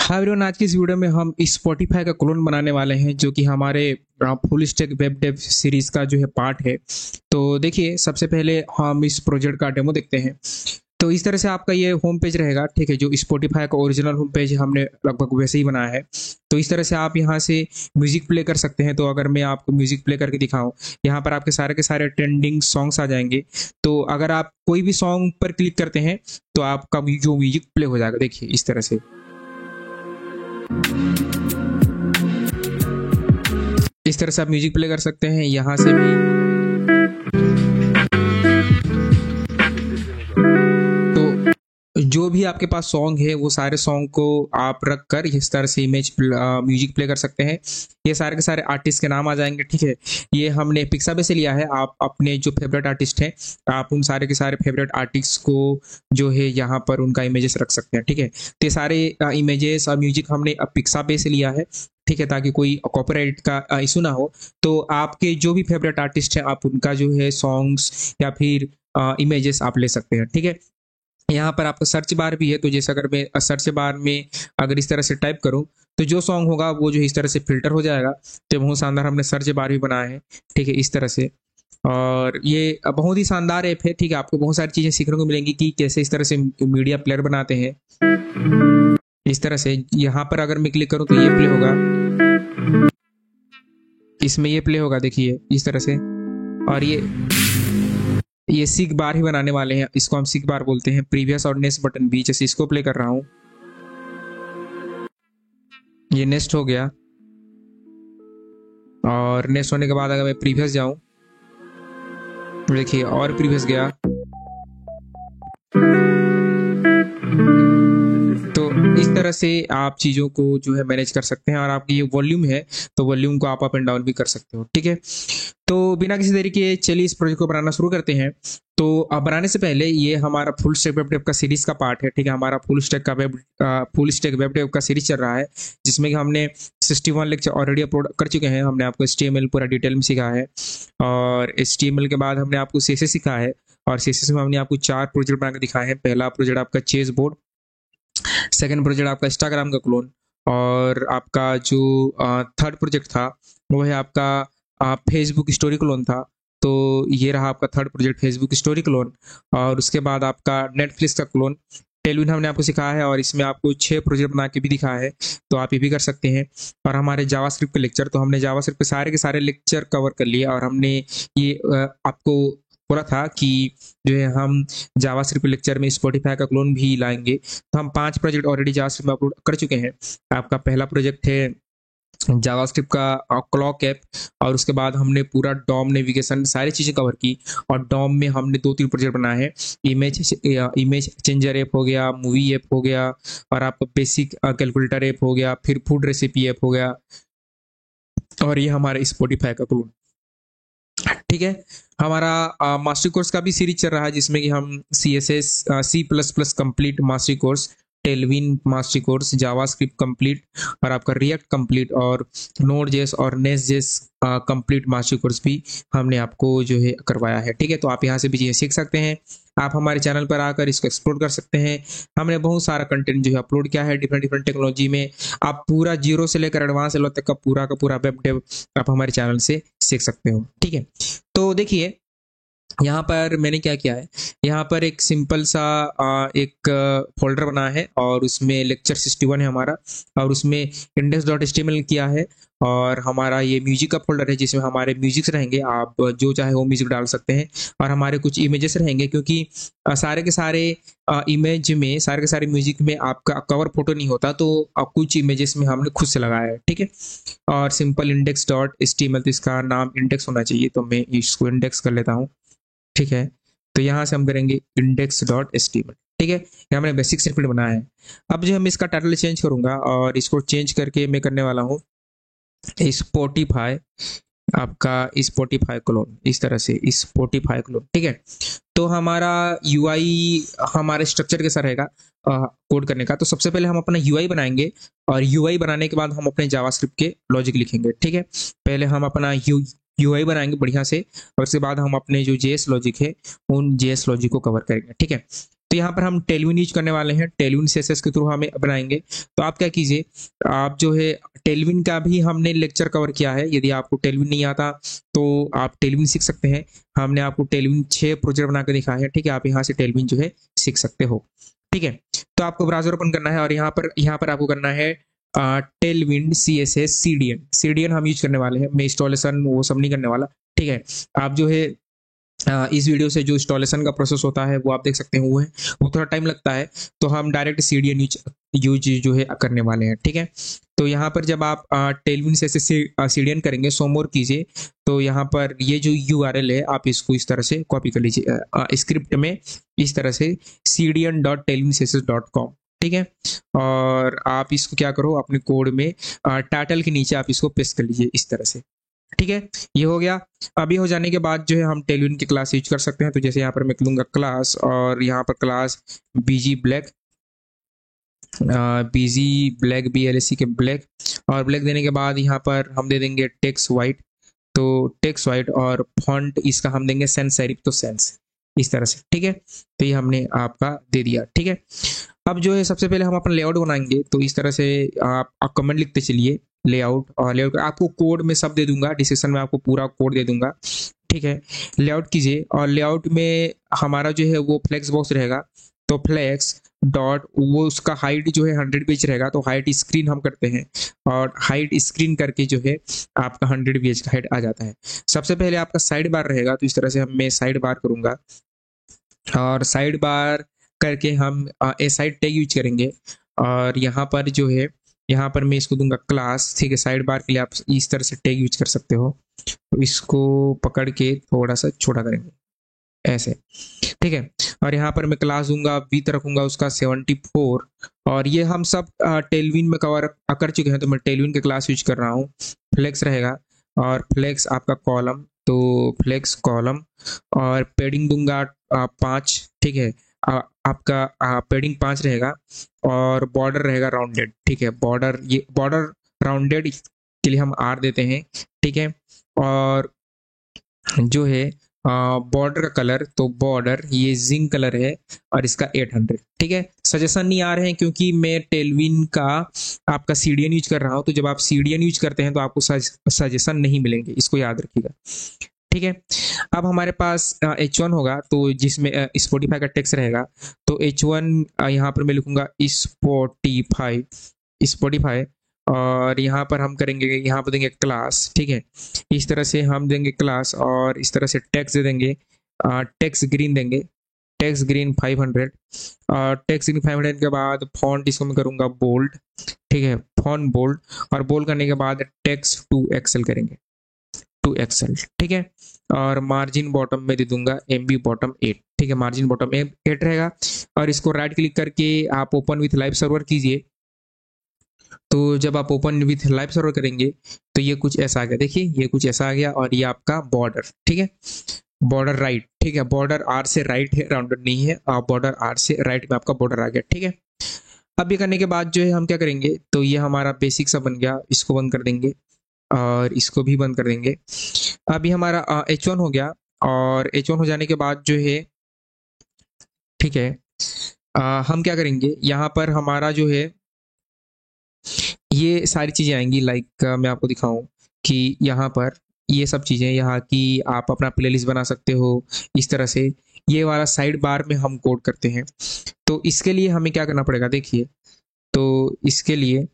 हाँ एवरीवन, आज की इस वीडियो में हम स्पॉटिफाई का क्लोन बनाने वाले हैं जो कि हमारे full stack web dev series का जो है पार्ट है। तो देखिए, सबसे पहले हम इस प्रोजेक्ट का डेमो देखते हैं। तो इस तरह से आपका ये होम पेज रहेगा, ठीक है। जो स्पॉटिफाई का ओरिजिनल होम पेज हमने लगभग वैसे ही बनाया है। तो इस तरह से आप यहाँ से म्यूजिक प्ले कर सकते हैं। तो अगर मैं आपको म्यूजिक प्ले करके दिखाऊं, यहाँ पर आपके सारे के सारे ट्रेंडिंग सॉन्ग्स आ जाएंगे। तो अगर आप कोई भी सॉन्ग पर क्लिक करते हैं तो आपका जो म्यूजिक प्ले हो जाएगा, देखिए इस तरह से। इस तरह से आप म्यूजिक प्ले कर सकते हैं यहाँ से भी। तो जो भी आपके पास सॉन्ग है वो सारे सॉन्ग को आप रख कर इस तरह से म्यूजिक प्ले कर सकते हैं। ये सारे के सारे आर्टिस्ट के नाम आ जाएंगे, ठीक है। ये हमने पिक्साबे से लिया है। आप अपने जो फेवरेट आर्टिस्ट हैं, आप उन सारे के सारे फेवरेट आर्टिस्ट को जो है यहाँ पर उनका इमेजेस रख सकते हैं, ठीक है। तो ये सारे इमेजेस और म्यूजिक हमने पिक्साबे से लिया है, ठीक है, ताकि कोई कॉपीराइट का इशू ना हो। तो आपके जो भी फेवरेट आर्टिस्ट हैं, आप उनका जो है सॉन्ग्स या फिर इमेजेस आप ले सकते हैं, ठीक है। यहाँ पर आपका सर्च बार भी है। तो जैसे अगर मैं सर्च बार में अगर इस तरह से टाइप करूँ तो जो सॉन्ग होगा वो जो इस तरह से फिल्टर हो जाएगा। तो बहुत शानदार हमने सर्च बार भी बनाया है, ठीक है, इस तरह से। और ये बहुत ही शानदार ऐप है, ठीक है। आपको बहुत सारी चीज़ें सीखने को मिलेंगी कि कैसे इस तरह से मीडिया प्लेयर बनाते हैं। इस तरह से यहाँ पर अगर मैं क्लिक करूँ तो ये प्ले होगा, इसमें ये प्ले होगा, देखिए इस तरह से। और ये सीख बार ही बनाने वाले हैं, इसको हम सीख बार बोलते हैं। प्रीवियस और नेक्स्ट बटन भी, जैसे इसको प्ले कर रहा हूं, ये नेक्स्ट हो गया। और नेक्स्ट होने के बाद अगर मैं प्रीवियस जाऊं, देखिए और प्रीवियस गया। तो इस तरह से आप चीज़ों को जो है मैनेज कर सकते हैं। और आपकी ये वॉल्यूम है तो वॉल्यूम को आप अप एंड डाउन भी कर सकते हो, ठीक है। तो बिना किसी देरी के चलिए इस प्रोजेक्ट को बनाना शुरू करते हैं। तो बनाने से पहले, ये हमारा फुल स्टैक वेब डेव का सीरीज का पार्ट है, ठीक है। हमारा फुल स्टैक वेब डेव का सीरीज चल रहा है, जिसमें कि हमने 61 लेक्चर ऑलरेडी अपलोड कर चुके हैं। हमने आपको HTML पूरा डिटेल में सिखाया है, और HTML के बाद हमने आपको CSS सिखाया है। और CSS में हमने आपको 4 प्रोजेक्ट बना के दिखाए हैं। पहला प्रोजेक्ट आपका चेस बोर्ड, सेकंड प्रोजेक्ट आपका इंस्टाग्राम का क्लोन, और आपका जो थर्ड प्रोजेक्ट था वो है आपका फेसबुक स्टोरी क्लोन था। तो ये रहा आपका third project, Facebook story clone. और उसके बाद आपका नेटफ्लिक्स का क्लोन, टेलविन हमने आपको सिखाया है। और इसमें आपको 6 प्रोजेक्ट बना के भी दिखाया है, तो आप ये भी कर सकते हैं। और हमारे जावास्क्रिप्ट के लेक्चर, तो हमने जावास्क्रिप्ट के सारे लेक्चर कवर कर लिए। और हमने ये आपको बोला था कि जो है हम जावास्क्रिप्ट लेक्चर में स्पॉटिफाई का क्लोन भी लाएंगे। तो हम 5 प्रोजेक्ट ऑलरेडी जावास्क्रिप्ट में अपलोड कर चुके हैं। आपका पहला प्रोजेक्ट है जावास्क्रिप्ट का क्लॉक ऐप, और उसके बाद हमने पूरा डॉम नेविगेशन सारी चीज़ें कवर की। और डॉम में हमने 2-3 प्रोजेक्ट बनाए हैं। इमेज चेंजर ऐप हो गया, मूवी ऐप हो गया, और आपका बेसिक कैलकुलेटर ऐप हो गया, फिर फूड रेसिपी ऐप हो गया, और ये हमारा स्पॉटिफाई का क्लोन, ठीक है। हमारा मास्टर कोर्स का भी सीरीज चल रहा है, जिसमें कि हम C++ complete master course, Tailwind master course, JavaScript complete, और आपका रिएक्ट कंप्लीट, और नोड.js और नेस्ट.js कंप्लीट मास्टर कोर्स भी हमने आपको जो है करवाया है, ठीक है। तो आप यहाँ से भी चीज़ें सीख सकते हैं। आप हमारे चैनल पर आकर इसको एक्सप्लोर कर सकते हैं। हमने बहुत सारा कंटेंट जो है अपलोड किया है डिफरेंट टेक्नोलॉजी में। आप पूरा जीरो से लेकर एडवांस लेवल तक का पूरा वेब डेव आप हमारे चैनल से सीख सकते हो, ठीक है। तो देखिए, यहाँ पर मैंने क्या किया है, यहाँ पर एक सिंपल सा एक फोल्डर बना है, और उसमें लेक्चर 61 है हमारा, और उसमें index.html किया है। और हमारा ये म्यूजिक का फोल्डर है, जिसमें हमारे म्यूजिक्स रहेंगे, आप जो चाहे वो म्यूजिक डाल सकते हैं। और हमारे कुछ इमेजेस रहेंगे, क्योंकि सारे के सारे इमेज में, सारे के सारे म्यूजिक में आपका कवर फोटो नहीं होता, तो कुछ इमेजेस में हमने खुद से लगाया है, ठीक है। और सिंपल index.html, तो इसका नाम इंडेक्स होना चाहिए, तो मैं इसको इंडेक्स कर लेता हूँ, ठीक है। तो यहाँ से हम करेंगे index.html, ठीक है। ये हमने बेसिक सर्किट बनाया है। अब जो हम इसका टाइटल चेंज करूंगा, और इसको चेंज करके मैं करने वाला हूँ स्पॉटिफाई, आपका स्पॉटिफाई क्लोन, इस तरह से स्पॉटिफाई क्लोन, ठीक है। तो हमारा UI हमारे स्ट्रक्चर कैसा रहेगा कोड करने का। तो सबसे पहले हम अपना UI बनाएंगे, और UI बनाने के बाद हम अपने जावास्क्रिप्ट के लॉजिक लिखेंगे, ठीक है। पहले हम अपना UI बनाएंगे बढ़िया से, और उसके बाद हम अपने जो JS लॉजिक है उन JS लॉजिक को कवर करेंगे, ठीक है। तो यहाँ पर हम टेलविन यूज करने वाले हैं, टेलविन सीएसएस के थ्रू हमें बनाएंगे। तो आप क्या कीजिए, आप जो है टेलविन का भी हमने लेक्चर कवर किया है, यदि आपको टेलविन नहीं आता तो आप टेलविन सीख सकते हैं। हमने आपको टेलविन 6 प्रोजेक्ट बना के दिखाया है, ठीक है, आप यहाँ से टेलविन जो है सीख सकते हो, ठीक है। तो आपको ब्राउजर ओपन करना है और यहाँ पर आपको करना है टेलविन सीएसएस सीडीएन हम यूज करने वाले हैं। मैं इंस्टॉलेशन वो सब नहीं करने वाला, ठीक है। आप जो है इस वीडियो से जो इंस्टॉलेशन का प्रोसेस होता है वो आप देख सकते हैं, वो थोड़ा टाइम लगता है, तो हम डायरेक्ट सीडीएन यूज जो है करने वाले हैं, ठीक है। तो यहाँ पर जब आप टेलविन से सीडीएन करेंगे, सोमोर कीजिए, तो यहाँ पर ये जो यूआरएल है आप इसको इस तरह से कॉपी कर लीजिए स्क्रिप्ट में, इस तरह से cdn.telvincss.com, ठीक है। और आप इसको क्या करो, अपने कोड में टाइटल के नीचे आप इसको पेस्ट कर लीजिए इस तरह से, ठीक है। ये हो गया। अभी हो जाने के बाद जो है हम टेलविन की क्लास यूज कर सकते हैं। तो जैसे यहाँ पर मैं लूंगा क्लास, और यहाँ पर क्लास बीजी ब्लैक, BLSC के ब्लैक, और ब्लैक देने के बाद यहाँ पर हम दे देंगे टेक्स्ट वाइट, तो टेक्स्ट वाइट, और फॉन्ट इसका हम देंगे सेंस सेरिफ, तो सेंस, इस तरह से, ठीक है। तो ये हमने आपका दे दिया, ठीक है। अब जो है सबसे पहले हम अपना लेआउट बनाएंगे, तो इस तरह से आप कमेंट लिखते चलिए लेआउट, और लेआउट आपको कोड में सब दे दूंगा, डिस्क्रिप्शन में आपको पूरा कोड दे दूंगा, ठीक है। लेआउट कीजिए, और लेआउट में हमारा जो है वो फ्लेक्स बॉक्स रहेगा, तो फ्लेक्स डॉट वो उसका हाइट जो है 100 पेज रहेगा, तो हाइट स्क्रीन हम करते हैं, और हाइट स्क्रीन करके जो है आपका 100 पेज का हाइट आ जाता है। सबसे पहले आपका साइड बार रहेगा, तो इस तरह से मैं साइड बार करूंगा, और साइड बार करके हम ए साइड टैग यूज करेंगे, और यहाँ पर जो है यहाँ पर मैं इसको दूंगा क्लास, ठीक है। साइड बार के लिए आप इस तरह से टैग यूज कर सकते हो, तो इसको पकड़ के थोड़ा सा छोटा करेंगे ऐसे, ठीक है। और यहाँ पर मैं क्लास दूंगा, विथ रखूंगा उसका 74, और ये हम सब टेलविन में कवर कर चुके हैं, तो मैं टेलविन के क्लास यूज कर रहा हूँ। फ्लेक्स रहेगा, और फ्लेक्स आपका कॉलम, तो फ्लेक्स कॉलम, और पैडिंग दूंगा 5, ठीक है। आपका पैडिंग 5 रहेगा, और बॉर्डर रहेगा राउंडेड, ठीक है। बॉर्डर, ये बॉर्डर राउंडेड के लिए हम R देते हैं, ठीक है। और जो है बॉर्डर का कलर, तो बॉर्डर ये जिंक कलर है, और इसका 800, ठीक है। सजेशन नहीं आ रहे हैं क्योंकि मैं टेलविन का आपका सीडीएन यूज कर रहा हूं, तो जब आप सीडीएन यूज करते हैं तो आपको सजेशन नहीं मिलेंगे, इसको याद रखिएगा, ठीक है। अब हमारे पास H1 होगा, तो जिसमें स्पॉटिफाई का टेक्स्ट रहेगा, तो H1 यहाँ पर मैं लिखूंगा स्पॉटिफाई, और यहाँ पर हम करेंगे, यहाँ पर देंगे क्लास, ठीक है। इस तरह से हम देंगे क्लास, और इस तरह से टेक्स्ट दे देंगे, टेक्स्ट ग्रीन देंगे, टेक्स्ट ग्रीन 500, और टेक्स्ट ग्रीन 500 के बाद फॉन्ट इसको मैं करूंगा बोल्ड, ठीक है, फॉन्ट बोल्ड, और बोल्ड करने के बाद टेक्स्ट 2XL करेंगे, 2XL, ठीक है। और मार्जिन बॉटम में दे दूंगा MB बॉटम 8, ठीक है, मार्जिन बॉटम 8 रहेगा। और इसको राइट क्लिक करके आप ओपन विथ लाइव सर्वर कीजिए। तो जब आप ओपन विथ लाइव सर्वर करेंगे तो ये कुछ ऐसा आ गया, देखिए ये कुछ ऐसा आ गया, और ये आपका बॉर्डर, ठीक है, बॉर्डर राइट, ठीक है, बॉर्डर R से राइट है, राउंडेड नहीं है, बॉर्डर R से राइट में आपका बॉर्डर आ गया, ठीक है। अब ये करने के बाद जो है हम क्या करेंगे, तो ये हमारा बेसिक सा बन गया, इसको बंद कर देंगे, और इसको भी बंद कर देंगे। अभी हमारा H1 हो गया, और H1 हो जाने के बाद जो है, ठीक है, हम क्या करेंगे, यहाँ पर हमारा जो है ये सारी चीजें आएंगी, लाइक मैं आपको दिखाऊं कि यहाँ पर ये सब चीजें, यहाँ की आप अपना प्लेलिस्ट बना सकते हो इस तरह से। ये वाला साइड बार में हम कोड करते हैं, तो इसके लिए हमें क्या करना पड़ेगा, देखिए, तो इसके लिए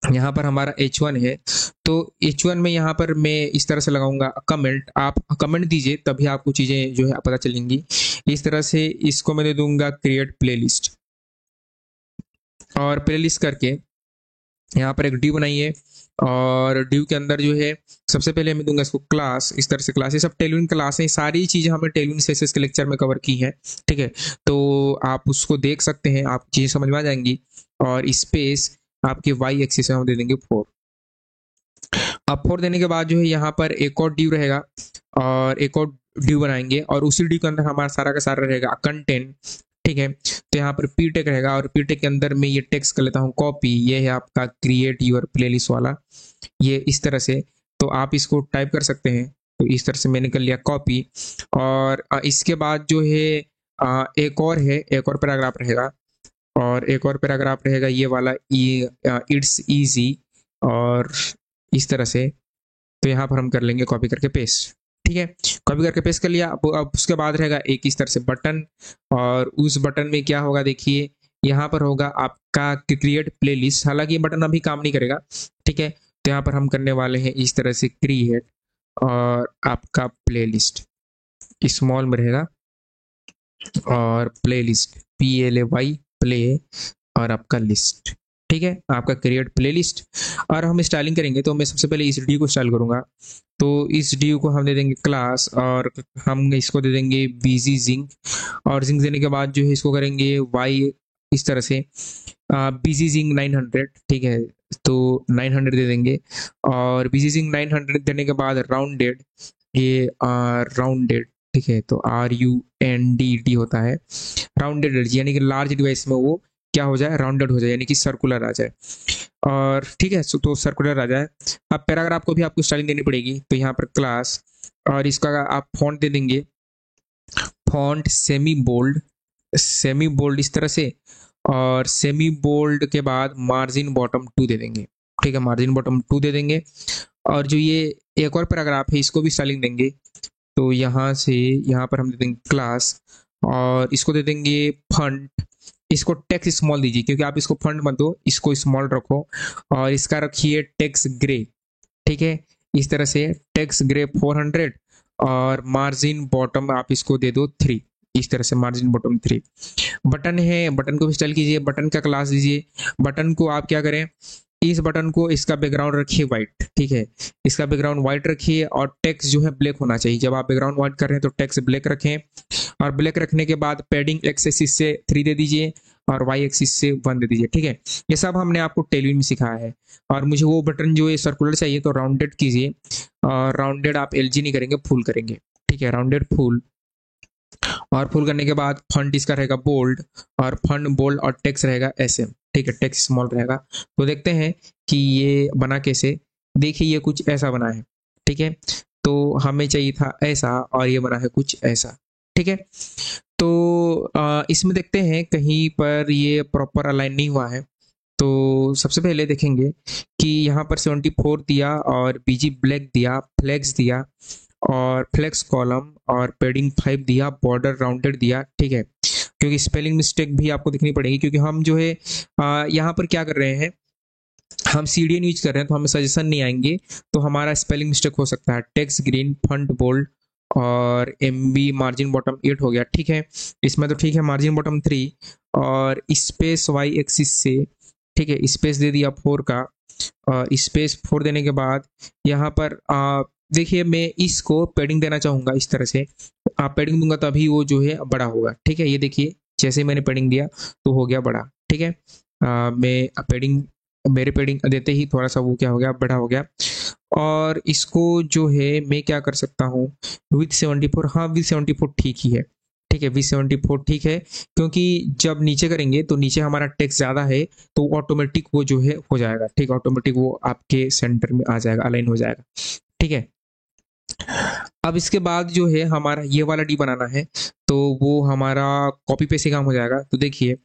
यहाँ पर हमारा H1 है, तो H1 में यहाँ पर मैं इस तरह से लगाऊंगा कमेंट, आप कमेंट दीजिए तभी आपको चीजें जो है पता चलेंगी। इस तरह से इसको मैं दे दूंगा क्रिएट प्लेलिस्ट, और प्लेलिस्ट करके यहाँ पर एक ड्यू बनाइए, और ड्यू के अंदर जो है सबसे पहले मैं दूंगा इसको क्लास, इस तरह से क्लास, ये सब टेलविन क्लास है, सारी चीजें हमने टेलविन सीएसएस के लेक्चर में कवर की है, ठीक है। तो आप उसको देख सकते हैं, आप चीजें समझ में आ जाएंगी। और स्पेस आपके वाई एक्सिस में हम दे देंगे 4। अब 4 देने के बाद जो है यहाँ पर एक और ड्यू रहेगा, और एक और ड्यू बनाएंगे, और उसी ड्यू के अंदर हमारा सारा का सारा रहेगा कंटेंट, ठीक है। तो यहाँ पर पी टेक रहेगा, और पी टेक के अंदर मैं ये टेक्स्ट कर लेता हूँ कॉपी, ये है आपका क्रिएट योर प्लेलिस्ट वाला, ये इस तरह से, तो आप इसको टाइप कर सकते हैं। तो इस तरह से मैंने कर लिया कॉपी, और इसके बाद जो है एक और है, एक और पैराग्राफ रहेगा, और एक और पैराग्राफ रहेगा ये वाला, इट्स इजी, और इस तरह से। तो यहाँ पर हम कर लेंगे कॉपी करके पेस्ट। ठीक है, कॉपी करके पेस्ट कर लिया। अब उसके बाद रहेगा एक इस तरह से बटन, और उस बटन में क्या होगा देखिए, यहाँ पर होगा आपका क्रिएट प्लेलिस्ट। हालांकि ये बटन अभी काम नहीं करेगा, ठीक है। तो यहाँ पर हम करने वाले हैं इस तरह से क्रिएट, और आपका प्लेलिस्ट स्मॉल में रहेगा, और प्लेलिस्ट PLAY प्ले, और आपका लिस्ट। ठीक है, आपका क्रिएट प्लेलिस्ट। और हम स्टाइलिंग करेंगे तो मैं सबसे पहले इस डी को स्टाइल करूंगा। तो इस डी को हम दे देंगे क्लास, और हम इसको दे देंगे बीजी जिंक, और जिंक देने के बाद जो है इसको करेंगे वाई इस तरह से बीजी जिंक 900। ठीक है, तो 900 दे देंगे, और बीजी जिंक 900 देने के बाद राउंडेड, ये राउंडेड, ठीक है। तो RUNDD होता है राउंडेड, यानी कि लार्ज डिवाइस में वो क्या हो जाए, राउंडेड हो जाए, यानी कि सर्कुलर आ जाए। और ठीक है, तो सर्कुलर आ जाए। अब पैराग्राफ को भी आपको स्टाइलिंग देनी पड़ेगी, तो यहाँ पर क्लास, और इसका आप फॉन्ट दे देंगे, फॉन्ट सेमी बोल्ड इस तरह से, और सेमी बोल्ड के बाद मार्जिन बॉटम 2 दे देंगे। ठीक है, मार्जिन बॉटम 2 दे देंगे। और जो ये एक और पैराग्राफ है इसको भी स्टाइलिंग देंगे, तो यहाँ से यहाँ पर हम दे देंगे क्लास, और इसको दे देंगे फंट। इसको टेक्स्ट स्मॉल दीजिए, क्योंकि आप इसको फंट मत दो, इसको स्मॉल रखो, और इसका रखिए टेक्स्ट ग्रे। ठीक है, इस तरह से टेक्स्ट ग्रे 400, और मार्जिन बॉटम आप इसको दे दो 3, इस तरह से मार्जिन बॉटम 3। बटन है, बटन को भी स्टाइल कीजिए, बटन का क्लास दीजिए। बटन को आप क्या करें, इस बटन को इसका बैकग्राउंड रखिए व्हाइट। ठीक है, इसका बैकग्राउंड व्हाइट रखिए, और टेक्स्ट जो है ब्लैक होना चाहिए। जब आप बैकग्राउंड व्हाइट कर रहे हैं तो टेक्स्ट ब्लैक रखें, और ब्लैक रखने के बाद पैडिंग एक्स एक्सिस से 3 दे दीजिए, और वाई एक्सिस से 1 दे दीजिए। ठीक है, ये सब हमने आपको टेलविन में सिखाया है। और मुझे वो बटन जो है सर्कुलर चाहिए, तो राउंडेड कीजिए, और राउंडेड आप LG नहीं करेंगे, फुल करेंगे। ठीक है, राउंडेड फुल, और फुल करने के बाद फंट इसका रहेगा बोल्ड, और फंट बोल्ड, और टेक्स्ट रहेगा SM। ठीक है, टेक्स्ट स्मॉल रहेगा। तो देखते हैं कि ये बना कैसे। देखिए ये कुछ ऐसा बना है। ठीक है, तो हमें चाहिए था ऐसा, और ये बना है कुछ ऐसा। ठीक है, तो इसमें देखते हैं कहीं पर ये प्रॉपर अलाइन नहीं हुआ है। तो सबसे पहले देखेंगे कि यहाँ पर 74 दिया, और BG ब्लैक दिया, फ्लेक्स दिया, और फ्लेक्स कॉलम, और पेडिंग 5 दिया, बॉर्डर राउंडेड दिया। ठीक है, क्योंकि स्पेलिंग मिस्टेक भी आपको दिखनी पड़ेगी, क्योंकि हम जो है यहाँ पर क्या कर रहे हैं, हम CDN यूज कर रहे हैं, तो हमें सजेशन नहीं आएंगे, तो हमारा स्पेलिंग मिस्टेक हो सकता है। टेक्स्ट ग्रीन, फंट बोल्ड, और MB मार्जिन बॉटम 8 हो गया। ठीक है, इसमें तो ठीक है, मार्जिन बॉटम 3, और स्पेस वाई एक्सिस से, ठीक है, स्पेस दे दिया 4 का, और स्पेस 4 देने के बाद यहाँ पर देखिए मैं इसको पैडिंग देना चाहूंगा इस तरह से। आप पैडिंग दूंगा तभी वो जो है बड़ा होगा। ठीक है, ये देखिए जैसे मैंने पैडिंग दिया तो हो गया बड़ा। ठीक है, मैं पैडिंग, मेरे पैडिंग देते ही थोड़ा सा वो क्या हो गया, बड़ा हो गया। और इसको जो है मैं क्या कर सकता हूँ, विथ 74, हाँ विथ 74 ठीक ही है। ठीक है, विथ 74 ठीक है, क्योंकि जब नीचे करेंगे तो नीचे हमारा टेक्स्ट ज़्यादा है, तो ऑटोमेटिक वो जो है हो जाएगा। ठीक है, ऑटोमेटिक वो आपके सेंटर में आ जाएगा, अलाइन हो जाएगा। ठीक है, अब इसके बाद जो है हमारा ये वाला डी बनाना है, तो वो हमारा कॉपी पेस्ट से काम हो जाएगा। तो देखिए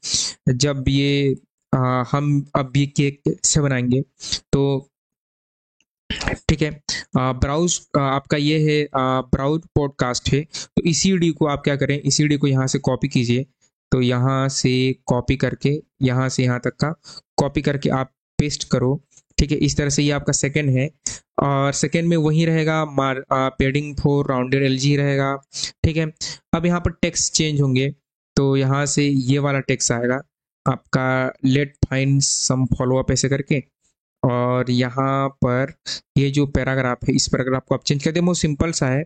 जब ये हम अब ये केक से बनाएंगे, तो ठीक है, ब्राउज आपका ये है, ब्राउज पॉडकास्ट है। तो इसी डी को आप क्या करें, इसी डी को यहाँ से कॉपी कीजिए। तो यहाँ से कॉपी करके यहाँ से यहाँ तक का कॉपी करके आप पेस्ट करो। ठीक है, इस तरह से ये आपका सेकंड है, और सेकंड में वही रहेगा, पेडिंग 4 राउंडेड LG रहेगा। ठीक है, अब यहाँ पर टेक्स्ट चेंज होंगे, तो यहाँ से ये वाला टेक्स्ट आएगा आपका, let find some follow up ऐसे करके, और यहाँ पर ये जो पैराग्राफ है, इस पैराग्राफ को आप चेंज कर दें, वो सिंपल सा है।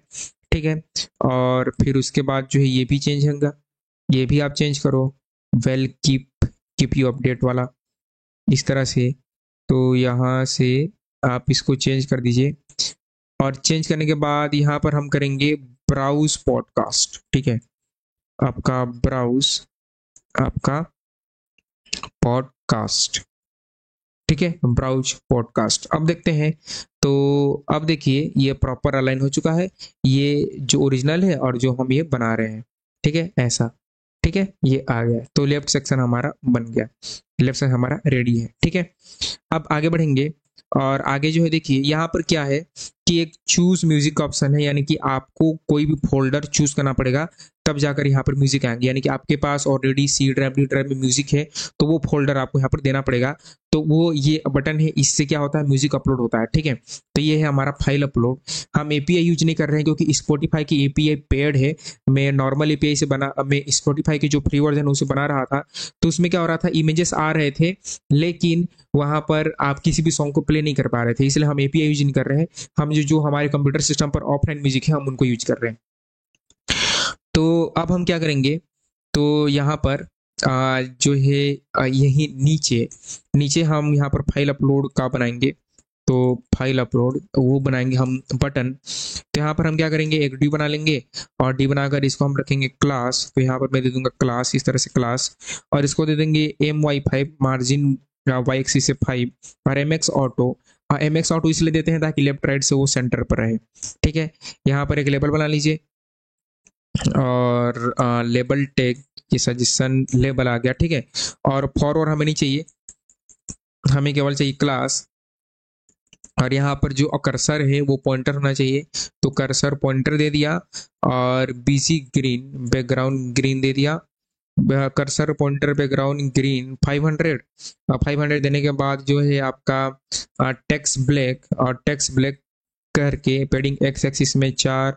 ठीक है, और फिर उसके बाद जो है ये भी चेंज होगा, ये भी आप चेंज करो, वेल कीप यू अपडेट वाला, इस तरह से। तो यहाँ से आप इसको चेंज कर दीजिए, और चेंज करने के बाद यहाँ पर हम करेंगे ब्राउज पॉडकास्ट। ठीक है, आपका ब्राउज, आपका पॉडकास्ट। ठीक है, ब्राउज पॉडकास्ट। अब देखते हैं, तो अब देखिए ये प्रॉपर अलाइन हो चुका है, ये जो ओरिजिनल है और जो हम ये बना रहे हैं। ठीक है, ऐसा ठीक है, ये आ गया, तो लेफ्ट सेक्शन हमारा बन गया, लेफ्ट सेक्शन हमारा रेडी है। ठीक है, अब आगे बढ़ेंगे और आगे जो है देखिए यहाँ पर क्या है कि एक चूज म्यूजिक का ऑप्शन है, यानी कि आपको कोई भी फोल्डर चूज करना पड़ेगा तब जाकर यहाँ पर म्यूजिक आएंगे, यानी कि आपके पास already C drive D drive में म्यूजिक है तो वो फोल्डर आपको यहाँ पर देना पड़ेगा। तो वो ये बटन है, इससे क्या होता है म्यूजिक अपलोड होता है। ठीक है, तो ये है हमारा फाइल अपलोड। हम एपीआई यूज नहीं कर रहे हैं क्योंकि स्पॉटिफाई की एपीआई पेड है। मैं नॉर्मल एपीआई से बना, मैं स्पॉटिफाई की जो फ्री वर्जन उसे बना रहा था, तो उसमें क्या हो रहा था इमेजेस आ रहे थे लेकिन वहां पर आप किसी भी सॉन्ग को प्ले नहीं कर पा रहे थे, इसलिए हम एपीआई यूज नहीं कर रहे हैं। हम जो हमारे कंप्यूटर सिस्टम पर ऑफलाइन म्यूजिक है हम उनको यूज कर रहे हैं। तो अब हम क्या करेंगे, तो यहाँ पर जो है यही नीचे नीचे हम यहाँ पर फाइल अपलोड का बनाएंगे। तो फाइल अपलोड वो बनाएंगे हम बटन। तो यहाँ पर हम क्या करेंगे, एक डी बना लेंगे और डी बनाकर इसको हम रखेंगे क्लास। तो यहाँ पर मैं दे दूंगा क्लास, इस तरह से क्लास, और इसको दे देंगे MY5 मार्जिन वाई एक्सिस से 5 और MX ऑटो। MX ऑटो इसलिए देते हैं ताकि लेफ्ट राइट से वो सेंटर पर रहे। ठीक है, यहाँ पर एक लेबल बना लीजिए और लेबल टैग ये सजेशन लेबल आ गया। ठीक है, और फॉरवर्ड हमें नहीं चाहिए, हमें केवल चाहिए क्लास। और यहाँ पर जो कर्सर है वो पॉइंटर होना चाहिए, तो कर्सर पॉइंटर दे दिया और बीसी ग्रीन बैकग्राउंड ग्रीन दे दिया। कर्सर पॉइंटर बैकग्राउंड ग्रीन 500 देने के बाद जो है आपका टेक्स्ट ब्लैक, और टेक्स्ट ब्लैक करके पैडिंग एक्स एक्सिस में 4,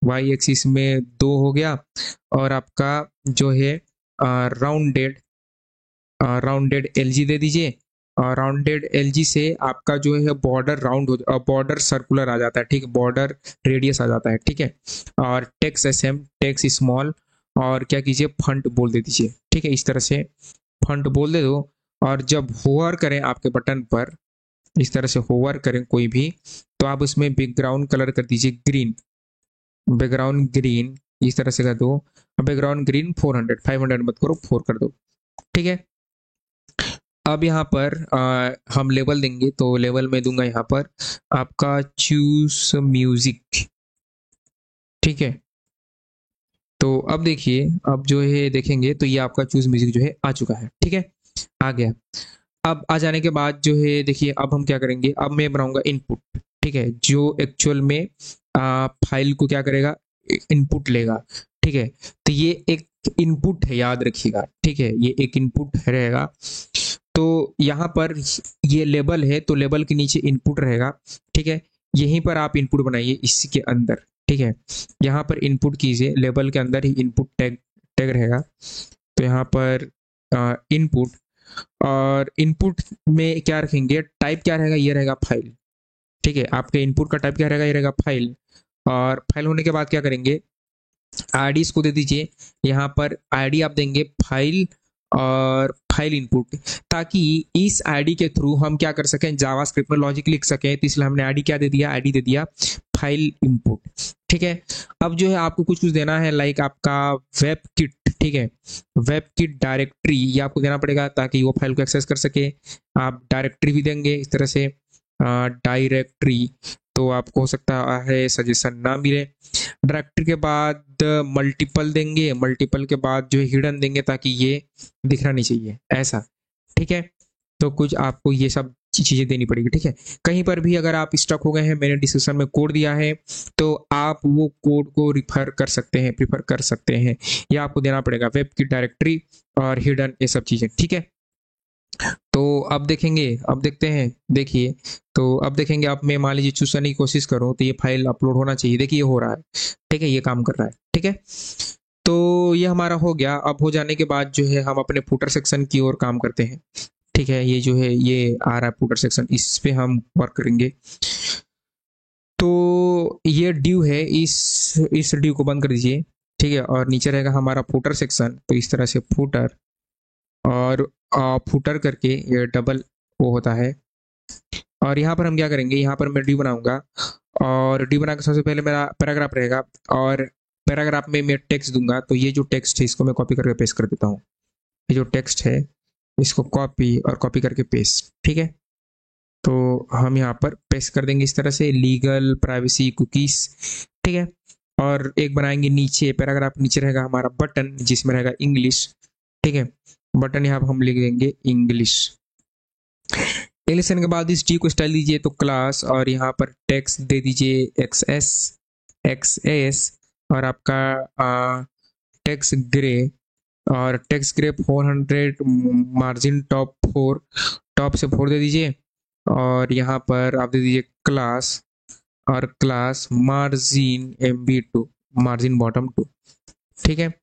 वाई एक्सिस में 2 हो गया। और आपका जो है राउंडेड एलजी दे दीजिए, और राउंडेड एलजी से आपका जो है बॉर्डर राउंड हो, बॉर्डर सर्कुलर आ जाता है। ठीक है, बॉर्डर रेडियस आ जाता है। ठीक है, और टेक्स्ट SM टेक्स्ट स्मॉल, और क्या कीजिए फंट बोल दे दीजिए। ठीक है, इस तरह से फंट बोल दे दो। और जब होवर करें आपके बटन पर, इस तरह से होवर करें कोई भी, तो आप उसमें बैकग्राउंड कलर कर दीजिए ग्रीन, बैकग्राउंड ग्रीन इस तरह से कर दो। बैकग्राउंड ग्रीन 500 मत करो, 4 कर दो। ठीक है, अब यहाँ पर हम लेबल देंगे, तो लेबल में दूंगा यहाँ पर आपका चूज म्यूजिक। ठीक है, तो अब देखिए, अब जो है देखेंगे तो ये आपका चूज म्यूजिक जो है आ चुका है। ठीक है, आ गया। अब आ जाने के बाद जो है देखिए, अब हम क्या करेंगे, अब मैं बनाऊंगा इनपुट। ठीक है, जो एक्चुअल में फाइल को क्या करेगा, इनपुट लेगा। ठीक है, तो ये एक इनपुट है, याद रखिएगा। ठीक है, ये एक इनपुट रहेगा। तो यहाँ पर ये लेबल है, तो लेबल के नीचे इनपुट रहेगा। ठीक है, यहीं पर आप इनपुट बनाइए इसी के अंदर। ठीक है, यहाँ पर इनपुट कीजिए, लेबल के अंदर ही इनपुट टैग रहेगा। तो यहाँ पर इनपुट, और इनपुट में क्या रखेंगे, टाइप क्या रहेगा, ये रहेगा फाइल। ठीक है, आपके इनपुट का टाइप क्या रहेगा, ये रहेगा फाइल। और फाइल होने के बाद क्या करेंगे, आईडी इसको दे दीजिए। यहाँ पर आईडी आप देंगे फाइल और फाइल इनपुट, ताकि इस आईडी के थ्रू हम क्या कर सकें, जावास्क्रिप्ट में लॉजिक लिख सकें। तो इसलिए हमने आईडी क्या दे दिया, आईडी दे दिया फाइल इनपुट। ठीक है, अब जो है आपको कुछ कुछ देना है, लाइक आपका वेब किट। ठीक है, वेब किट डायरेक्टरी ये आपको देना पड़ेगा ताकि वो फाइल को एक्सेस कर सके। आप डायरेक्टरी भी देंगे इस तरह से डायरेक्टरी, तो आपको हो सकता है सजेशन ना मिले। डायरेक्टरी के बाद मल्टीपल देंगे, मल्टीपल के बाद जो है हिडन देंगे ताकि ये दिखना नहीं चाहिए ऐसा। ठीक है, तो कुछ आपको ये सब चीजें देनी पड़ेगी। ठीक है, कहीं पर भी अगर आप स्टक हो गए हैं, मैंने डिस्क्रिप्शन में कोड दिया है, तो आप वो कोड को रिफर कर सकते हैं, प्रिफर कर सकते हैं। या आपको देना पड़ेगा वेब की डायरेक्टरी और हिडन, ये सब चीजें। ठीक है, तो अब देखेंगे, अब देखते हैं। देखिए, तो अब देखेंगे, अब मैं मान लीजिए चूज करने की कोशिश करूं तो ये फाइल अपलोड होना चाहिए। देखिए ये हो रहा है। ठीक है, ये काम कर रहा है। ठीक है, तो ये हमारा हो गया। अब हो जाने के बाद जो है हम अपने फुटर सेक्शन की ओर काम करते हैं। ठीक है, ये जो है ये आ रहा है फुटर सेक्शन, इस पे हम वर्क करेंगे। तो ये ड्यू है, इस ड्यू को बंद कर दीजिए। ठीक है, और नीचे रहेगा हमारा फुटर सेक्शन, तो इस तरह से फुटर, और फुटर करके ये डबल वो होता है। और यहाँ पर हम क्या करेंगे, यहाँ पर मैं डी बनाऊंगा, और डी बनाकर सबसे पहले मेरा पैराग्राफ रहेगा, और पैराग्राफ में मैं टेक्स्ट दूंगा। तो ये जो टेक्स्ट है इसको मैं कॉपी करके पेस्ट कर देता हूँ। ये जो टेक्स्ट है इसको कॉपी और कॉपी करके पेस्ट। ठीक है, तो हम यहाँ पर पेस्ट कर देंगे इस तरह से, लीगल प्राइवेसी कुकीज। ठीक है, और एक बनाएंगे नीचे, पैराग्राफ नीचे रहेगा हमारा बटन जिसमें रहेगा इंग्लिश। ठीक है, बटन यहाँ पर हम लिख देंगे इंग्लिश। इंग्लिश के बाद इस टी को स्टाइल दीजिए तो क्लास, और यहाँ पर टेक्स्ट दे दीजिए एक्स एस और आपका टेक्स्ट ग्रे, और टेक्स्ट ग्रे 400, मार्जिन टॉप से 4 दे दीजिए, और यहाँ पर आप दे दीजिए क्लास, और class margin MB2, margin bottom 2। ठीक है,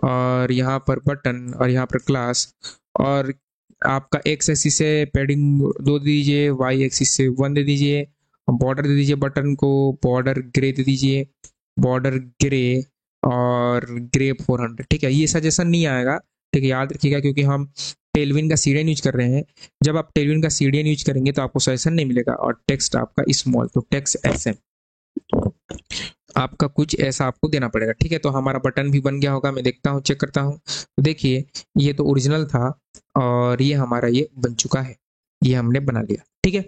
और यहाँ पर बटन, और यहाँ पर क्लास, और आपका एक्स एक्सिस से पैडिंग 2 दे दीजिए, वाई एक्सिस से 1 दे दीजिए, बॉर्डर दे दीजिए बटन को, बॉर्डर ग्रे दे दीजिए, बॉर्डर ग्रे और ग्रे 400। ठीक है, ये सजेशन नहीं आएगा, ठीक है, याद रखिएगा, क्योंकि हम टेलविन का सीडियन यूज कर रहे हैं। जब आप टेलविन का सीडियन यूज करेंगे तो आपको सजेशन नहीं मिलेगा, और टेक्स्ट आपका स्मॉल, तो टेक्स्ट SM आपका कुछ ऐसा आपको देना पड़ेगा। ठीक है, तो हमारा बटन भी बन गया होगा, मैं देखता हूँ, चेक करता हूँ। तो देखिए, ये तो ओरिजिनल था और ये हमारा ये बन चुका है, ये हमने बना लिया। ठीक है,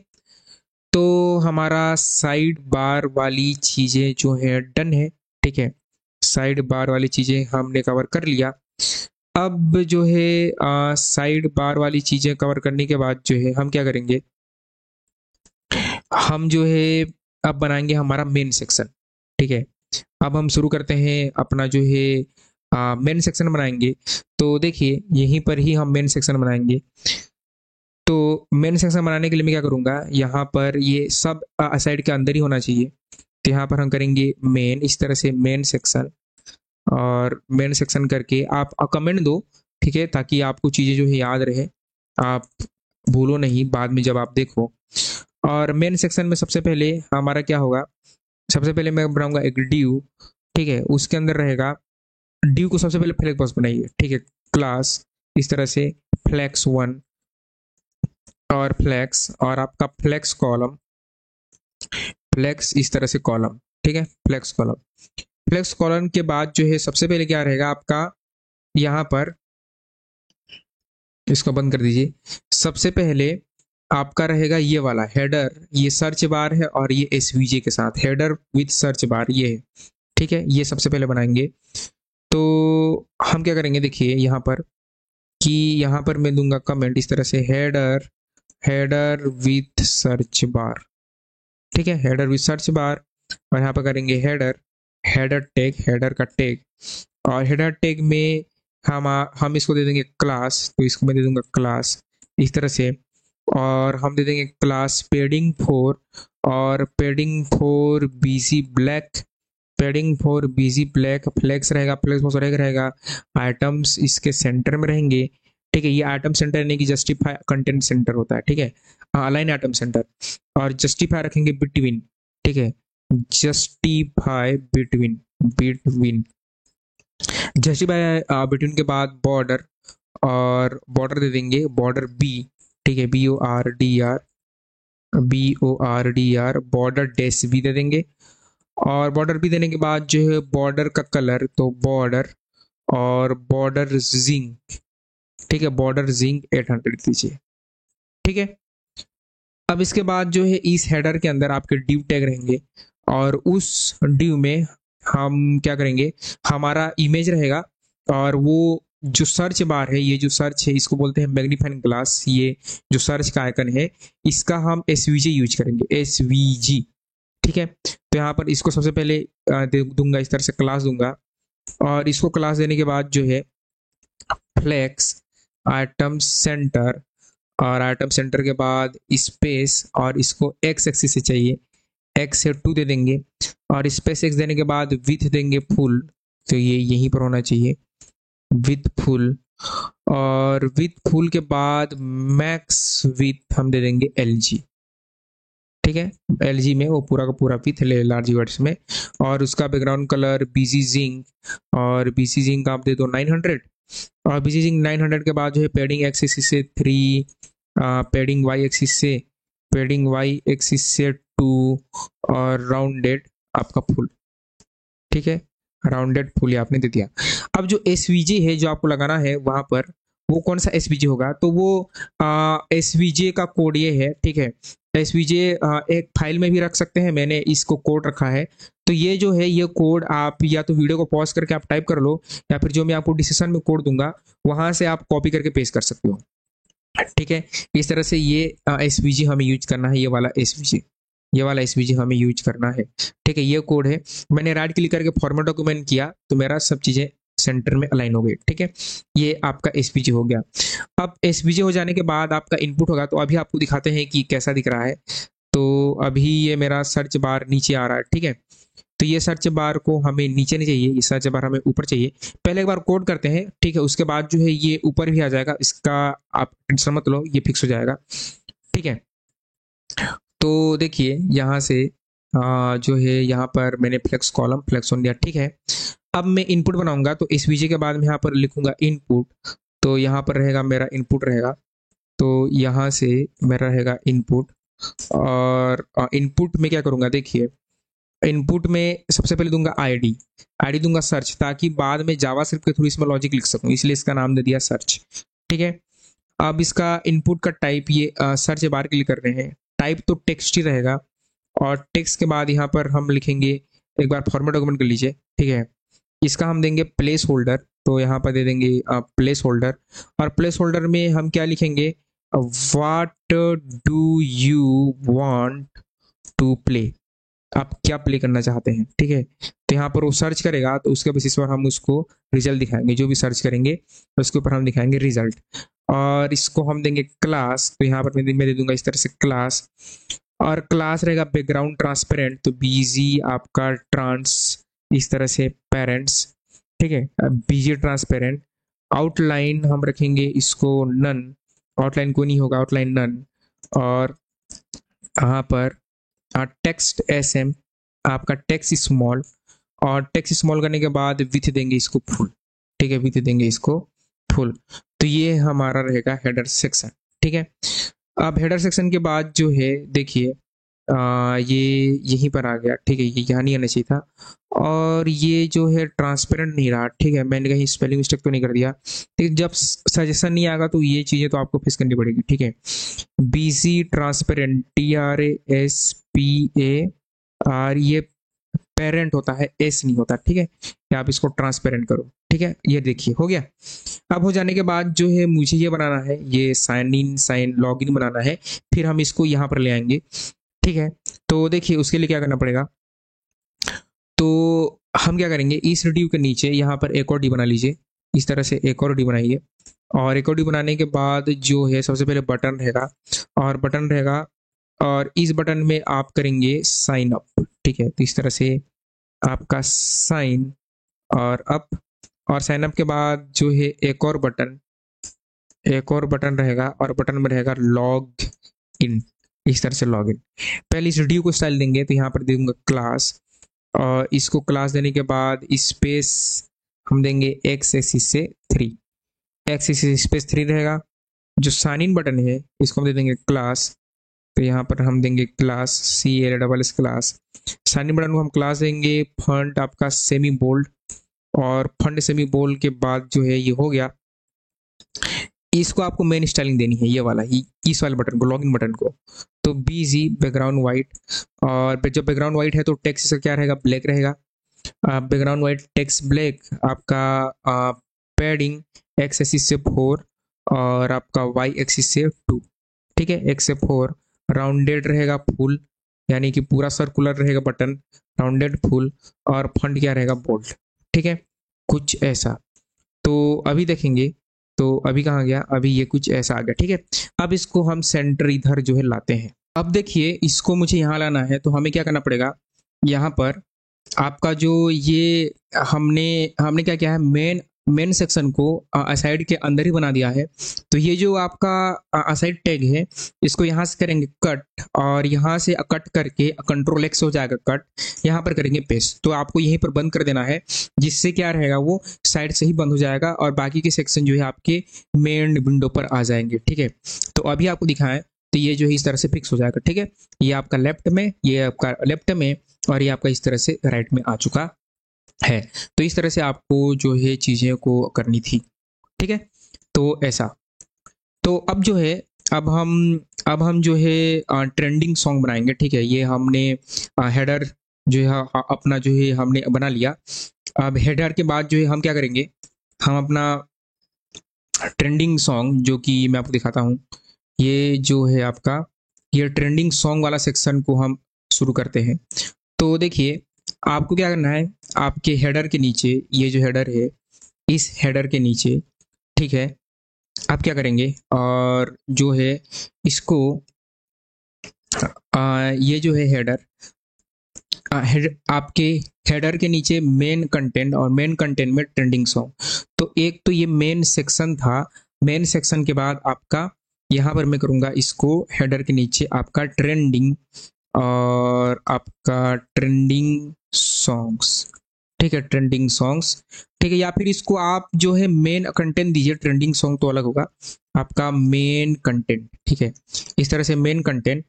तो हमारा साइड बार वाली चीजें जो है डन है। ठीक है, साइड बार वाली चीजें हमने कवर कर लिया। अब जो है साइड बार वाली चीजें कवर करने के बाद जो है हम क्या करेंगे, हम जो है अब बनाएंगे हमारा मेन सेक्शन। ठीक है, अब हम शुरू करते हैं अपना जो है मेन सेक्शन बनाएंगे। तो देखिए, यहीं पर ही हम मेन सेक्शन बनाएंगे। तो मेन सेक्शन बनाने के लिए मैं क्या करूंगा, यहाँ पर ये सब साइड के अंदर ही होना चाहिए। तो यहाँ पर हम करेंगे मेन, इस तरह से मेन सेक्शन, और मेन सेक्शन करके आप कमेंट दो। ठीक है, ताकि आपको चीज़ें जो है याद रहे, आप भूलो नहीं बाद में जब आप देखो। और मेन सेक्शन में सबसे पहले हमारा क्या होगा, सबसे पहले मैं बनाऊंगा एक ड्यू। ठीक है, उसके अंदर रहेगा ड्यू को सबसे पहले फ्लैग बॉक्स बनाइए। ठीक है, क्लास इस तरह से फ्लैक्स 1 और फ्लैक्स, और आपका फ्लैक्स कॉलम, फ्लैक्स इस तरह से कॉलम। ठीक है, फ्लैक्स कॉलम, फ्लैक्स कॉलम के बाद जो है सबसे पहले क्या रहेगा आपका, यहाँ पर इसको बंद कर दीजिए। सबसे पहले आपका रहेगा ये वाला हेडर, ये सर्च बार है और ये SVG के साथ हेडर विथ सर्च बार, ये है। ठीक है, ये सबसे पहले बनाएंगे। तो हम क्या करेंगे, देखिए यहाँ पर कि यहाँ पर मैं दूंगा कमेंट इस तरह से हेडर विथ सर्च बार। ठीक है, हेडर विथ सर्च बार, और यहाँ पर करेंगे हेडर टैग, हेडर का टैग, और हेडर टैग में हम इसको दे देंगे क्लास, तो इसको मैं दे दूंगा क्लास इस तरह से, और हम दे देंगे क्लास पेडिंग 4, और padding 4 BC black, padding 4 BC black, flex रहेगा, फ्लेक्स बहुत रहेगा, आइटम्स इसके सेंटर में रहेंगे। ठीक है, ये आइटम सेंटर नहीं कि जस्टिफाई कंटेंट सेंटर होता है। ठीक है, अलाइन आइटम सेंटर, और जस्टिफाई रखेंगे बिटवीन। ठीक है, जस्टिफाई बिटवीन जस्टिफाई बिटवीन के बाद बॉर्डर, और बॉर्डर दे देंगे बॉर्डर B। ठीक है, BORDR बॉर्डर डैश B दे देंगे, और बॉर्डर B देने के बाद जो है बॉर्डर का कलर, तो बॉर्डर और बॉर्डर जिंक। ठीक है, बॉर्डर जिंक 800 दीजिए। ठीक है, अब इसके बाद जो है इस हेडर के अंदर आपके ड्यू टैग रहेंगे, और उस ड्यू में हम क्या करेंगे, हमारा इमेज रहेगा, और वो जो सर्च बार है, ये जो सर्च है इसको बोलते हैं मैग्नीफाइंग ग्लास, ये जो सर्च का आइकन है इसका हम SVG यूज करेंगे, SVG। ठीक है, तो यहाँ पर इसको सबसे पहले दूंगा इस तरह से क्लास दूंगा, और इसको क्लास देने के बाद जो है फ्लेक्स आइटम सेंटर, और आइटम सेंटर के बाद स्पेस, और इसको X एक्सिस से चाहिए, X से 2 दे देंगे, और स्पेस X देने के बाद विथ देंगे फुल, तो ये यहीं पर होना चाहिए विथ फुल, और विथ फुल के बाद मैक्स विथ हम दे देंगे LG। ठीक है, LG में वो पूरा का पूरा विथ ले लार्ज वर्ड्स में, और उसका बैकग्राउंड कलर BC जिंक, और BC जिंक आप दे दो 900, और BC जिंक 900 के बाद जो है पैडिंग X एक्सिस से 3, पैडिंग Y एक्सिस से 2, और राउंडेड आपका फुल। ठीक है, राउंडेड फुल आपने दे दिया। अब जो SVG है जो आपको लगाना है वहां पर, वो कौन सा एसवीजे होगा, तो वो एसवीजे का कोड ये है, ठीक है। एसवीजे एक फाइल में भी रख सकते हैं, मैंने इसको कोड रखा है। तो ये जो है ये कोड आप या तो वीडियो को पॉज करके आप टाइप कर लो, या फिर जो मैं आपको डिस्क्रिप्शन में कोड दूंगा वहां से आप कॉपी करके पेस्ट कर सकते हो, ठीक है। इस तरह से ये एसवीजे हमें यूज करना है, ये वाला एसवीजे, ये वाला एसवीजे हमें यूज करना है, ठीक है। ये कोड है, मैंने राइट क्लिक करके फॉर्मेट डॉक्यूमेंट किया तो मेरा सब चीजें सेंटर में अलाइन हो गई, ठीक है। ये आपका एसवीजे हो गया। अब एसवीजे हो जाने के बाद आपका इनपुट होगा, तो अभी आपको दिखाते हैं कि कैसा दिख रहा है। तो अभी ये मेरा सर्च बार नीचे आ रहा है, ठीक है। तो ये सर्च बार को हमें नीचे नहीं चाहिए, ये सर्च बार हमें ऊपर चाहिए। पहले एक बार कोड करते हैं, ठीक है, उसके बाद जो है ये ऊपर भी आ जाएगा, इसका आप टेंशन मत लो, ये फिक्स हो जाएगा, ठीक है। तो देखिए यहाँ से जो है यहाँ पर मैंने फ्लेक्स कॉलम फ्लेक्स ऑन दिया, ठीक है। अब मैं इनपुट बनाऊंगा, तो इस वीजे के बाद मैं यहाँ पर लिखूंगा इनपुट, तो यहाँ पर रहेगा मेरा इनपुट रहेगा, तो यहाँ से मेरा रहेगा इनपुट। और इनपुट में क्या करूंगा, देखिए इनपुट में सबसे पहले दूंगा आईडी, आईडी दूंगा सर्च, ताकि बाद में जावास्क्रिप्ट के थ्रू इसमें लॉजिक लिख सकूं, इसलिए इसका नाम दे दिया सर्च, ठीक है। अब इसका इनपुट का टाइप ये सर्च बार क्लिक कर रहे हैं, टाइप तो टेक्स्ट ही रहेगा, और टेक्स्ट के बाद यहाँ पर हम लिखेंगे, एक बार फॉर्मेट डॉक्यूमेंट कर लीजिए, ठीक है। इसका हम देंगे प्लेस होल्डर, तो यहाँ पर दे देंगे प्लेस होल्डर, और प्लेस होल्डर में हम क्या लिखेंगे, what do you want to play, आप क्या प्ले करना चाहते हैं, ठीक है। तो यहाँ पर वो सर्च करेगा, तो उसके बेसिस पर हम उसको रिजल्ट दिखाएंगे, जो भी सर्च करेंगे उसके ऊपर हम दिखाएंगे रिजल्ट। और इसको हम देंगे क्लास, तो यहाँ पर मैं दे दूंगा इस तरह से क्लास, और क्लास रहेगा बैकग्राउंड ट्रांसपेरेंट, तो बीजी आपका ट्रांस इस तरह से पेरेंट्स, ठीक है, बीजी ट्रांसपेरेंट। आउटलाइन हम रखेंगे इसको नन, आउटलाइन को नहीं होगा, आउटलाइन नन। और यहाँ पर टेक्स्ट एसएम, आपका टेक्स्ट स्मॉल, और टेक्स्ट स्मॉल करने के बाद विथ देंगे इसको फुल, ठीक है, विथ देंगे इसको फुल। तो ये हमारा रहेगा हेडर सेक्शन, ठीक है। अब हेडर सेक्शन के बाद जो है देखिए ये यहीं पर आ गया, ठीक है, ये यहाँ नहीं आना चाहिए था, और ये जो है ट्रांसपेरेंट नहीं रहा, ठीक है, मैंने कहीं स्पेलिंग मिस्टेक तो नहीं कर दिया, ठीक। जब सजेशन नहीं आएगा तो ये चीज़ें तो आपको फेस करनी पड़ेगी, ठीक है। बीसी ट्रांसपेरेंट, TRASPAR, ये पेरेंट होता है, एस नहीं होता, ठीक है, या आप इसको ट्रांसपेरेंट करो, ठीक है। ये देखिए हो गया। अब हो जाने के बाद जो है मुझे ये बनाना है, ये sign in sign log in बनाना है, फिर हम इसको यहाँ पर ले आएंगे, ठीक है। तो देखिए उसके लिए क्या करना पड़ेगा, तो हम क्या करेंगे, इस डी के नीचे यहाँ पर एक और डी बना लीजिए, इस तरह से एक और डी बनाइए, और एक और डी बनाने के बाद जो है सबसे पहले बटन रहेगा, और बटन रहेगा, और इस बटन में आप करेंगे साइन अप, ठीक है। तो इस तरह से आपका साइन और अप, और साइन अप के बाद जो है एक और बटन रहेगा, और बटन में रहेगा लॉग इन, इस तरह से लॉग इन। पहले इस डी को स्टाइल देंगे, तो यहाँ पर दूंगा क्लास, और इसको क्लास देने के बाद स्पेस हम देंगे एक्स एक्सिस से 3, एक्स एक्सिस स्पेस 3 रहेगा। जो साइन इन बटन है इसको हम दे देंगे क्लास, तो यहाँ पर हम देंगे class CLASS class. Sign in button को हम क्लास देंगे फंट आपका सेमी बोल्ड, और फंट सेमी बोल्ड के बाद जो है ये हो गया। इसको आपको मेन स्टाइलिंग देनी है, ये वाला ही, इस वाले बटन को, लॉगिन बटन को, तो BG बैकग्राउंड वाइट, और जब बैकग्राउंड वाइट है तो टेक्स्ट इसका क्या रहेगा, ब्लैक रहेगा। बैकग्राउंड वाइट टेक्स्ट ब्लैक, आपका पैडिंग एक्स एक्सिस से 4 और आपका वाई एक्सिस से 2, ठीक है, x से 4। राउंडेड रहेगा फुल, यानी कि पूरा सर्कुलर रहेगा बटन, राउंडेड फुल, और फंड क्या रहेगा, बोल्ड, ठीक है, कुछ ऐसा। तो अभी देखेंगे, तो अभी कहाँ गया, अभी ये कुछ ऐसा आ गया, ठीक है। अब इसको हम सेंटर इधर जो है लाते हैं। अब देखिए इसको मुझे यहाँ लाना है, तो हमें क्या करना पड़ेगा, यहाँ पर आपका जो ये हमने क्या किया है, मेन सेक्शन को असाइड के अंदर ही बना दिया है। तो ये जो आपका असाइड टैग है इसको यहाँ से करेंगे कट, और यहाँ से कट करके कंट्रोल X हो जाएगा कट, यहाँ पर करेंगे पेस्ट। तो आपको यहीं पर बंद कर देना है, जिससे क्या रहेगा, वो साइड से ही बंद हो जाएगा, और बाकी के सेक्शन जो है आपके मेन विंडो पर आ जाएंगे, ठीक है। तो अभी आपको दिखाएं, तो ये जो है इस तरह से फिक्स हो जाएगा, ठीक है। ये आपका लेफ्ट में, ये आपका लेफ्ट में, और ये आपका इस तरह से राइट में आ चुका है। तो इस तरह से आपको जो है चीज़ें को करनी थी, ठीक है। तो तो ऐसा। तो अब जो है अब हम जो है ट्रेंडिंग सॉन्ग बनाएंगे, ठीक है। ये हमने हेडर जो है अपना जो है हमने बना लिया। अब हेडर के बाद जो है हम क्या करेंगे, हम अपना ट्रेंडिंग सॉन्ग जो कि मैं आपको दिखाता हूँ, ये जो है आपका ये ट्रेंडिंग सॉन्ग वाला सेक्शन को हम शुरू करते हैं। तो देखिए आपको क्या करना है, आपके हेडर के नीचे, ये जो हेडर है इस हेडर के नीचे, ठीक है, आप क्या करेंगे और जो है इसको ये जो है हेडर आपके हेडर के नीचे मेन कंटेंट और मेन कंटेंट में ट्रेंडिंग सॉन्ग। तो एक तो ये मेन सेक्शन था, मेन सेक्शन के बाद आपका यहाँ पर मैं करूँगा इसको हेडर के नीचे आपका ट्रेंडिंग और आपका ट्रेंडिंग सॉन्ग्स, ठीक है, ट्रेंडिंग सॉन्ग्स, ठीक है। या फिर इसको आप जो है मेन कंटेंट दीजिए, ट्रेंडिंग सॉन्ग तो अलग होगा, आपका मेन कंटेंट, ठीक है। इस तरह से मेन कंटेंट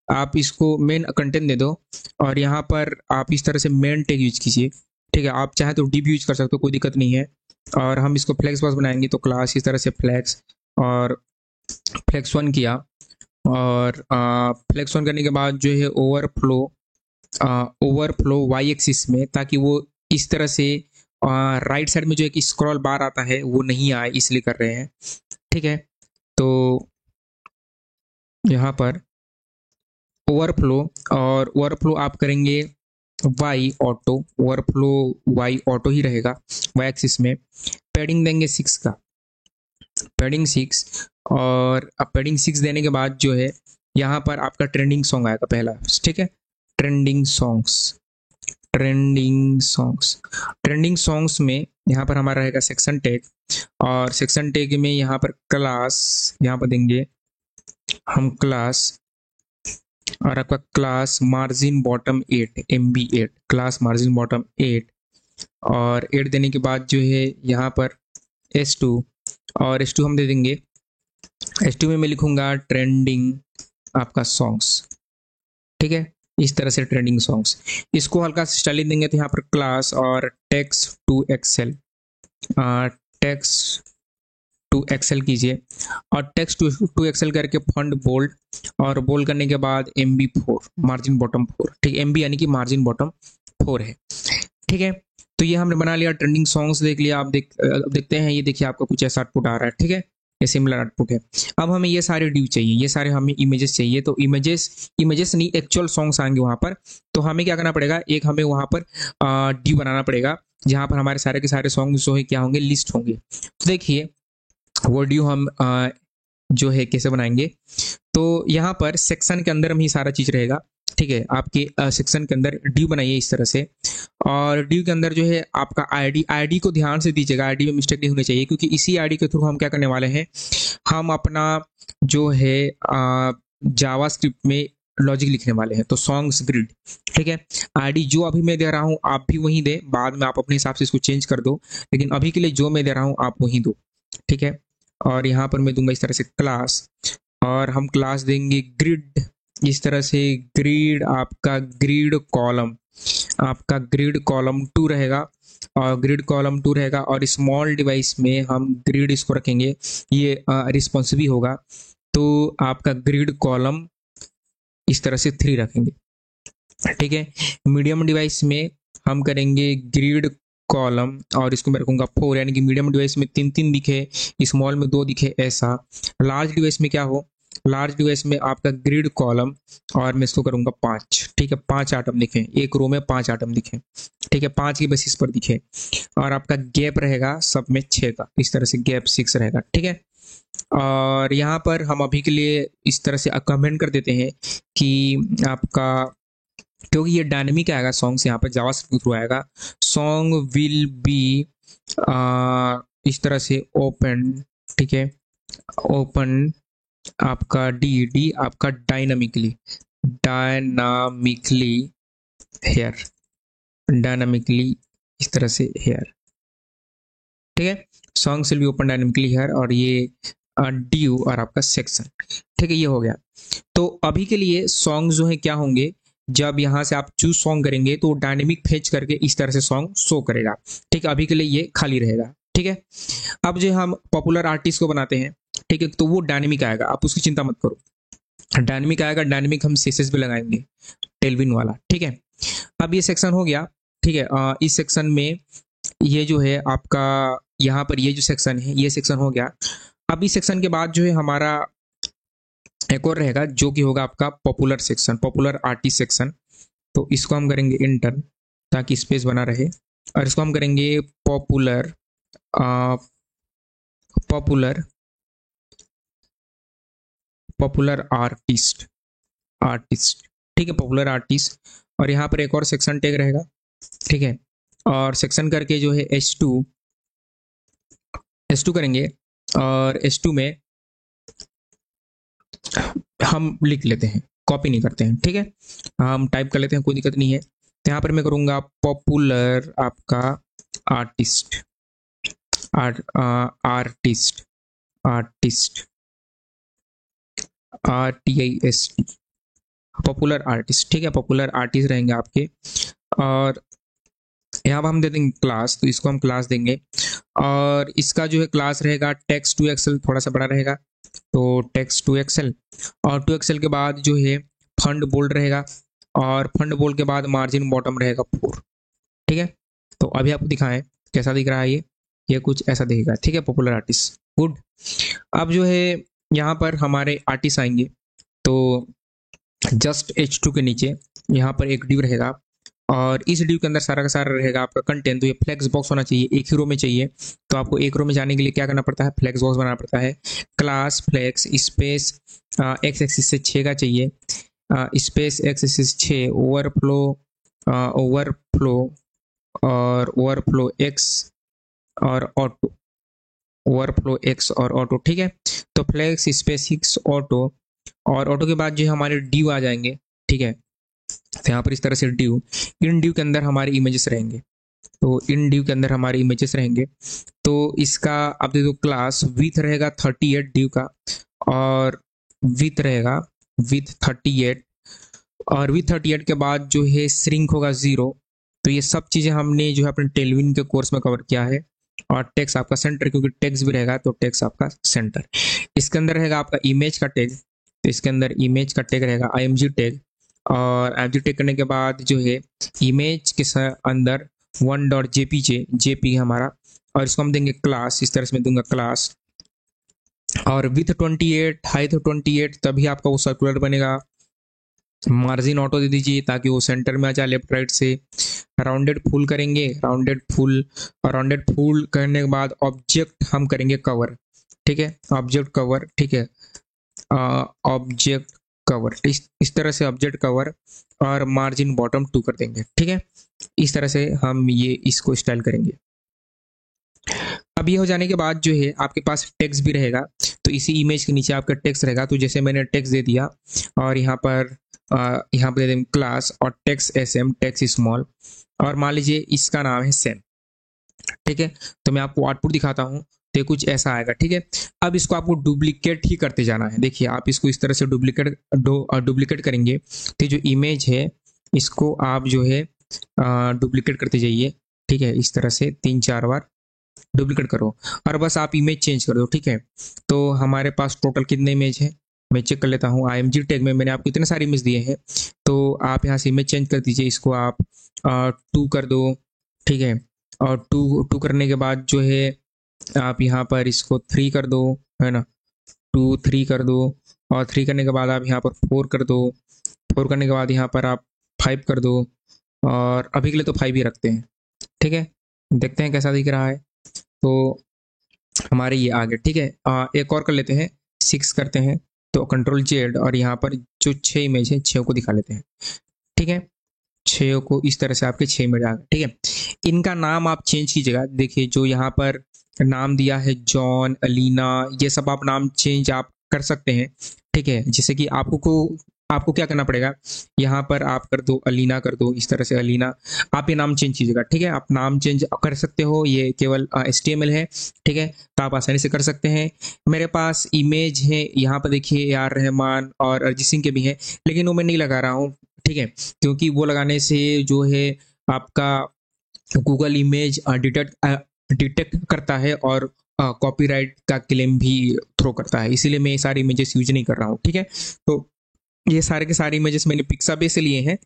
आप इसको मेन कंटेंट दे दो और यहाँ पर आप इस तरह से मेन टैग यूज कीजिए, ठीक है। आप चाहे तो डिव यूज कर सकते हो, कोई दिक्कत नहीं है। और हम इसको फ्लेक्स बॉक्स बनाएंगे तो क्लास इस तरह से फ्लेक्स और फ्लेक्स वन किया और फ्लेक्स वन करने के बाद जो है ओवरफ्लो वाई एक्सिस में, ताकि वो इस तरह से राइट साइड में जो एक स्क्रॉल बार आता है वो नहीं आए, इसलिए कर रहे हैं, ठीक है। तो यहाँ पर ओवरफ्लो और ओवरफ्लो आप करेंगे Y auto, overflow Y auto ही रहेगा वाई एक्सिस में। पैडिंग देंगे 6 का, पैडिंग 6 और अब पैडिंग 6 देने के बाद जो है यहाँ पर आपका ट्रेंडिंग सॉन्ग आएगा पहला, ठीक है। Trending songs, trending songs, trending songs में यहाँ पर हमारा रहेगा सेक्शन टैग और सेक्शन टैग में यहाँ पर क्लास, यहाँ पर देंगे हम क्लास और आपका class margin bottom 8 MB8, class margin bottom 8 और 8 देने के बाद जो है यहाँ पर S2 और S2 हम दे देंगे, S2 में मैं लिखूंगा ट्रेंडिंग आपका सॉन्ग्स, ठीक है। इस तरह से ट्रेंडिंग सॉन्ग्स, इसको हल्का सा स्टाइलिंग देंगे तो यहाँ पर क्लास और text two excel, text two excel कीजिए और टेक्स्ट टू एक्सेल करके फॉन्ट बोल्ड और बोल्ड करने के बाद MB4 मार्जिन बॉटम 4, ठीक है। MB यानी कि मार्जिन बॉटम 4 है, ठीक है। तो ये हमने बना लिया, ट्रेंडिंग सॉन्ग्स देख लिया। आप देखते हैं, ये देखिए आपका कुछ ऐसा आउटपुट आ रहा है, ठीक है, ये सिमिलर आउटपुट है। अब हमें ये सारे ड्यू चाहिए, ये सारे हमें इमेजेस चाहिए, तो इमेजेस नहीं एक्चुअल सॉन्ग्स आएंगे वहां पर। तो हमें क्या करना पड़ेगा, एक हमें वहां पर ड्यू बनाना पड़ेगा जहां पर हमारे सारे के सारे सॉन्ग जो है क्या होंगे, लिस्ट होंगे। तो देखिए वो ड्यू हम जो है कैसे बनाएंगे, तो यहाँ पर सेक्शन के अंदर में ही सारा चीज रहेगा, ठीक है। आपके सेक्शन के अंदर ड्यू बनाइए इस तरह से और ड्यू के अंदर जो है आपका आईडी को ध्यान से दीजिएगा, आईडी में मिस्टेक नहीं होनी चाहिए, क्योंकि इसी आईडी के थ्रू हम क्या करने वाले हैं, हम अपना जो है जावास्क्रिप्ट में लॉजिक लिखने वाले हैं। तो सॉन्ग्स ग्रिड, ठीक है। आईडी जो अभी मैं दे रहा हूं आप भी वही दे, बाद में आप अपने हिसाब से इसको चेंज कर दो, लेकिन अभी के लिए जो मैं दे रहा हूं आप वही दो, ठीक है। और यहाँ पर मैं दूंगा इस तरह से क्लास और हम क्लास देंगे ग्रिड, इस तरह से ग्रिड, आपका ग्रिड कॉलम, आपका ग्रिड कॉलम 2 रहेगा और ग्रिड कॉलम 2 रहेगा और स्मॉल डिवाइस में हम ग्रिड इसको रखेंगे, ये रिस्पॉन्सिव होगा। तो आपका ग्रिड कॉलम इस तरह से 3 रखेंगे, ठीक है। मीडियम डिवाइस में हम करेंगे ग्रिड कॉलम और इसको मैं रखूंगा 4, यानी कि मीडियम डिवाइस में 3 दिखे, स्मॉल में 2 दिखे, ऐसा। लार्ज डिवाइस में क्या हो, लार्ज डिवाइस में आपका ग्रिड कॉलम और मैं इसको करूंगा 5, ठीक है। 5 आइटम दिखे, एक रो में 5 आइटम दिखे, ठीक है, 5 की बेसिस पर दिखे और आपका गैप रहेगा सब में 6 का, इस तरह से गैप 6 रहेगा, ठीक है। और यहाँ पर हम अभी के लिए इस तरह से कमेंट कर देते हैं कि आपका, क्योंकि ये डायनेमिक आएगा सॉन्ग्स, यहाँ पर जावास्क्रिप्ट के थ्रू आएगा, सॉन्ग विल बी इस तरह से ओपन, ठीक है, ओपन आपका डी आपका डायनामिकली हेयर, डायनामिकली इस तरह से हेयर, ठीक है। Song will be open dynamically here और ये ड्यू और आपका सेक्शन, ठीक है, ये हो गया। तो अभी के लिए सॉन्ग जो है क्या होंगे, जब यहाँ से आप चूज सॉन्ग करेंगे तो डायनेमिक फेच करके इस तरह से सॉन्ग शो करेगा, ठीक है। अभी के लिए ये खाली रहेगा, ठीक है। अब जो हम पॉपुलर आर्टिस्ट को बनाते हैं, ठीक है, तो वो डायनेमिक आएगा, आप उसकी चिंता मत करो। डायनेमिक आएगा, डायनेमिक हम सीएसएस पे लगाएंगे, टेलविन वाला, ठीक है। अब ये सेक्शन हो गया, ठीक है। इस सेक्शन में ये जो है आपका, यहाँ पर ये जो सेक्शन है, ये सेक्शन हो गया। अब इस सेक्शन के बाद जो है हमारा एक और रहेगा, जो कि होगा आपका popular section, popular artist section. तो इसको हम करेंगे इंटर, ताकि स्पेस बना रहे, और इसको हम करेंगे पॉपुलर पॉपुलर पॉपुलर आर्टिस्ट, ठीक है, पॉपुलर आर्टिस्ट। और यहाँ पर एक और सेक्शन टैग रहेगा, ठीक है। और सेक्शन करके जो है H2 करेंगे, और H2 में हम लिख लेते हैं, कॉपी नहीं करते हैं, ठीक है, हम टाइप कर लेते हैं, कोई दिक्कत नहीं है। तो यहाँ पर मैं करूँगा पॉपुलर आपका artist, artist RTIST, popular artist, ठीक है, पॉपुलर आर्टिस्ट रहेंगे आपके। और यहाँ पर हम दे देंगे क्लास, तो इसको हम क्लास देंगे, और इसका जो है क्लास रहेगा टेक्स्ट टू एक्सेल, थोड़ा सा बड़ा रहेगा, तो टेक्स्ट टू एक्सेल। और टू एक्सेल के बाद जो है फंड बोल्ड रहेगा, और फंड बोल्ड के बाद मार्जिन बॉटम रहेगा 4, ठीक है। तो अभी आपको दिखाएं कैसा दिख रहा है, ये कुछ ऐसा दिखेगा, ठीक है, पॉपुलर आर्टिस्ट, गुड। अब जो है यहाँ पर हमारे आर्टिस्ट आएंगे, तो जस्ट H2 के नीचे यहाँ पर एक डिव रहेगा, और इस डिव के अंदर सारा का सारा रहेगा आपका कंटेंट। तो ये फ्लेक्स बॉक्स होना चाहिए, एक ही रो में चाहिए। तो आपको एक रो में जाने के लिए क्या करना पड़ता है, फ्लेक्स बॉक्स बनाना पड़ता है। Class flex space X axis से 6 का चाहिए, space X axis 6, overflow X और ऑटो, ओवरफ्लो एक्स और ऑटो, ठीक है। तो फ्लेक्स स्पेस 6 ऑटो, और ऑटो के बाद जो हमारे ड्यू आ जाएंगे, ठीक है। तो यहाँ पर इस तरह से ड्यू, इन ड्यू के अंदर हमारे इमेजेस रहेंगे, तो इन ड्यू के अंदर हमारे इमेजेस रहेंगे। तो इसका आप दे दो क्लास, विथ रहेगा 38 ड्यू का, और विथ रहेगा विथ 38, और विथ 38 के बाद जो है श्रिंक होगा 0। तो ये सब चीज़ें हमने जो है अपने टेलविन के कोर्स में कवर किया है। और टेक्स्ट आपका सेंटर, क्योंकि टेक्स्ट भी रहेगा, तो टेक्स्ट आपका सेंटर। इसके अंदर रहेगा आपका इमेज का टैग, तो इसके अंदर इमेज का टैग रहेगा IMG टैग, और IMG टैग करने के बाद जो है इमेज के अंदर 1.jpg हमारा, और इसको हम देंगे क्लास, इस तरह से मैं दूंगा क्लास, और विथ 28 हाइट 28, तभी आपका वो सर्कुलर बनेगा। मार्जिन ऑटो दे दीजिए ताकि वो सेंटर में आ जाए लेफ्ट राइट से। राउंडेड फुल करेंगे, राउंडेड फुल, और राउंडेड फुल करने के बाद ऑब्जेक्ट हम करेंगे कवर, ठीक है, ऑब्जेक्ट कवर, ठीक है, ऑब्जेक्ट कवर, इस तरह से ऑब्जेक्ट कवर, और मार्जिन बॉटम 2 कर देंगे, ठीक है। इस तरह से हम ये इसको स्टाइल करेंगे। अब ये हो जाने के बाद जो है आपके पास टेक्स्ट भी रहेगा, तो इसी इमेज के नीचे आपका टेक्स्ट रहेगा। तो जैसे मैंने टेक्स्ट दे दिया, और यहाँ पर दे देंगे क्लास, और टेक्स्ट SM, टेक्स्ट स्मॉल, और मान लीजिए इसका नाम है सेम, ठीक है। तो मैं आपको आउटपुट दिखाता हूँ, तो कुछ ऐसा आएगा, ठीक है। अब इसको आपको डुप्लीकेट ही करते जाना है। देखिए आप इसको इस तरह से डुप्लीकेट करेंगे, तो जो इमेज है इसको आप जो है डुप्लीकेट करते जाइए, ठीक है, इस तरह से 3-4 बार डुप्लीकेट करो, और बस आप इमेज चेंज कर दो, ठीक है। तो हमारे पास टोटल कितने इमेज है, मैं चेक कर लेता हूँ। IMG टैग में मैंने आपको इतने सारे इमेज दिए हैं, तो आप यहाँ से इमेज चेंज कर दीजिए, इसको आप 2 कर दो, ठीक है। और 2 करने के बाद जो है आप यहाँ पर इसको 3 कर दो, है ना, 2-3 कर दो, और 3 करने के बाद आप यहाँ पर 4 कर दो, 4 करने के बाद यहाँ पर आप 5 कर दो, और अभी के लिए तो 5 ही रखते हैं, ठीक है। देखते हैं कैसा दिख रहा है। तो हमारे ये आ गए, ठीक है। एक और कर लेते हैं, 6 करते हैं, तो Ctrl+Z, और यहाँ पर जो 6 इमेज है 6 को दिखा लेते हैं, ठीक है। 6 को इस तरह से आपके 6 इमेज आ गए, ठीक है। इनका नाम आप चेंज कीजिएगा। देखिए जो यहाँ पर नाम दिया है जॉन, अलीना, ये सब आप नाम चेंज आप कर सकते हैं, ठीक है। जैसे कि आपको क्या करना पड़ेगा, यहाँ पर आप कर दो अलीना, कर दो इस तरह से अलीना, आप ये नाम चेंज कीजिएगा, ठीक है। आप नाम चेंज कर सकते हो, ये केवल HTML है, ठीक है, तो आप आसानी से कर सकते हैं। मेरे पास इमेज है यहाँ पर, देखिए AR रहमान और अरिजीत सिंह के भी हैं, लेकिन वो मैं नहीं लगा रहा हूँ, ठीक है, क्योंकि वो लगाने से जो है आपका गूगल इमेज डिटेक्ट करता है और कॉपीराइट का क्लेम भी थ्रो करता है, इसीलिए मैं ये सारी इमेजेस यूज नहीं कर रहा हूँ, ठीक है। तो ये सारे के सारे इमेजेस मैंने पिक्साबे से लिए हैं,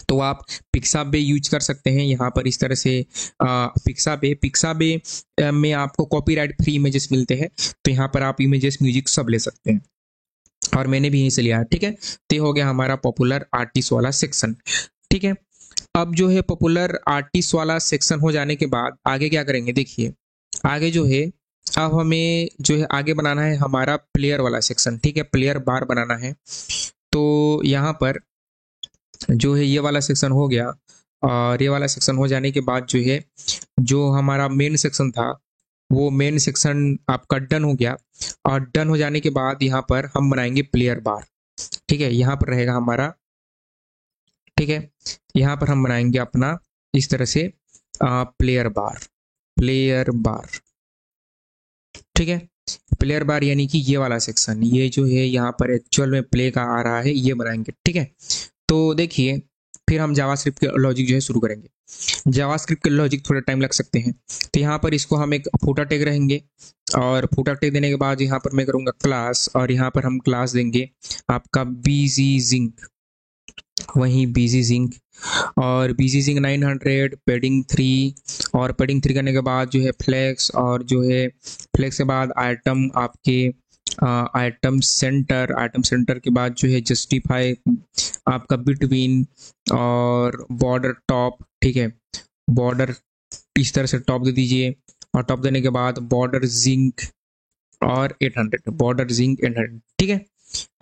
तो आप पिक्साबे यूज कर सकते हैं यहाँ पर इस तरह से। पिक्साबे में आपको कॉपीराइट फ्री इमेजेस मिलते हैं, तो यहाँ पर आप इमेजेस म्यूजिक सब ले सकते हैं, और मैंने भी यहीं से लिया है, ठीक है। तो ये हो गया हमारा पॉपुलर आर्टिस्ट वाला सेक्शन, ठीक है। अब जो है पॉपुलर आर्टिस्ट वाला सेक्शन हो जाने के बाद आगे क्या करेंगे, देखिए आगे जो है, अब हमें जो है आगे बनाना है हमारा प्लेयर वाला सेक्शन, ठीक है, प्लेयर बार बनाना है। तो यहाँ पर जो है ये वाला सेक्शन हो गया, और ये वाला सेक्शन हो जाने के बाद जो है, जो हमारा मेन सेक्शन था वो मेन सेक्शन आपका डन हो गया, और डन हो जाने के बाद यहाँ पर हम बनाएंगे प्लेयर बार, ठीक है। यहाँ पर रहेगा हमारा, ठीक है, यहाँ पर हम बनाएंगे अपना इस तरह से प्लेयर बार, प्लेयर बार, ठीक है। प्लेयर बार यानी कि ये वाला सेक्शन, ये जो है यहाँ पर एक्चुअल में प्ले का आ रहा है, ये बनाएंगे, ठीक है। तो देखिए फिर हम जावास्क्रिप्ट के लॉजिक जो है शुरू करेंगे। जावास्क्रिप्ट के लॉजिक थोड़ा टाइम लग सकते हैं, तो यहाँ पर इसको हम एक फूटर टैग रहेंगे, और फूटर टैग देने के बाद यहाँ पर मैं करूँगा क्लास, और यहाँ पर हम क्लास देंगे आपका बीजी जिंक, वहीं बीजी जिंक, और बीजी जिंक 900 पेडिंग 3, और पेडिंग 3 करने के बाद जो है फ्लेक्स, और जो है फ्लेक्स के बाद आइटम आपके आइटम सेंटर के बाद जो है जस्टिफाई आपका बिटवीन, और बॉर्डर टॉप, ठीक है, बॉर्डर इस तरह से टॉप दे दीजिए, और टॉप देने के बाद बॉर्डर जिंक और 800, बॉर्डर जिंक 800, ठीक है।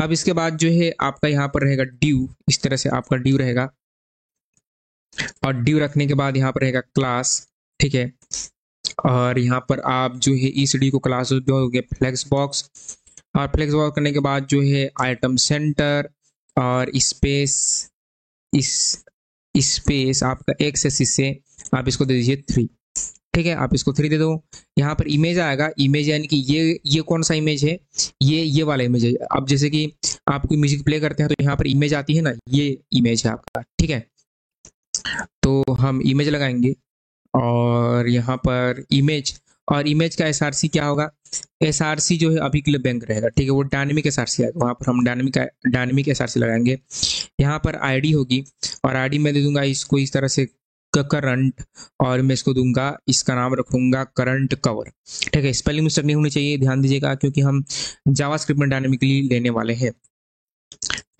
अब इसके बाद जो है आपका यहाँ पर रहेगा ड्यू, इस तरह से आपका ड्यू रहेगा, और ड्यू रखने के बाद यहाँ पर रहेगा क्लास, ठीक है, और यहाँ पर आप जो है इस डी को क्लास दोगे फ्लेक्स बॉक्स, और फ्लेक्स बॉक्स करने के बाद जो है आइटम सेंटर और स्पेस, इस स्पेस आपका एक्स एक्सिस से आप इसको दे दीजिए 3, ठीक है, आप इसको 3 दे दो। यहाँ पर इमेज आएगा, इमेज यानी कि ये कौन सा इमेज है, ये वाला इमेज है। अब जैसे कि आप कोई म्यूजिक प्ले करते हैं तो यहाँ पर इमेज आती है ना, ये इमेज है आपका, ठीक है। तो हम इमेज लगाएंगे, और यहाँ पर इमेज, और इमेज का एसआरसी क्या होगा, एसआरसी जो है अभी के लिए बैंक रहेगा, ठीक है, वो डायनेमिक एसआरसी आएगा, वहाँ पर हम डायनेमिक एसआरसी लगाएंगे। यहाँ पर आईडी होगी, और आईडी में दे दूंगा इसको इस तरह से करंट, और मैं इसको दूंगा, इसका नाम रखूंगा करंट कवर, ठीक है। स्पेलिंग मिस्टेक नहीं होनी चाहिए, ध्यान दीजिएगा, क्योंकि हम जावास्क्रिप्ट में डायनेमिकली लेने वाले हैं,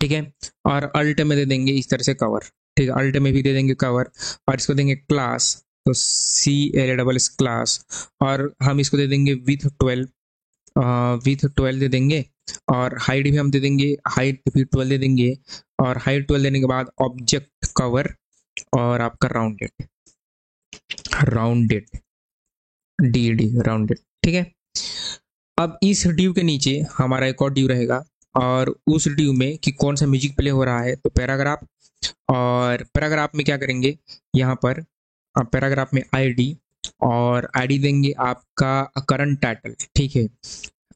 ठीक है। और अल्ट में दे देंगे इस तरह से कवर, ठीक है, अल्ट में भी दे देंगे कवर, और इसको देंगे क्लास, तो CLASS क्लास, और हम इसको दे देंगे विथ 12 दे देंगे, और हाइट भी हम दे देंगे, हाइट भी 12 दे देंगे, और हाइट 12 देने के बाद ऑब्जेक्ट कवर, और आपका राउंडेड राउंडेड, ठीक है। अब इस ड्यू के नीचे हमारा एक और ड्यू रहेगा, और उस ड्यू में कि कौन सा म्यूजिक प्ले हो रहा है, तो पैराग्राफ, और पैराग्राफ में क्या करेंगे, यहाँ पर आप पैराग्राफ में आईडी, और आईडी देंगे आपका करंट टाइटल, ठीक है,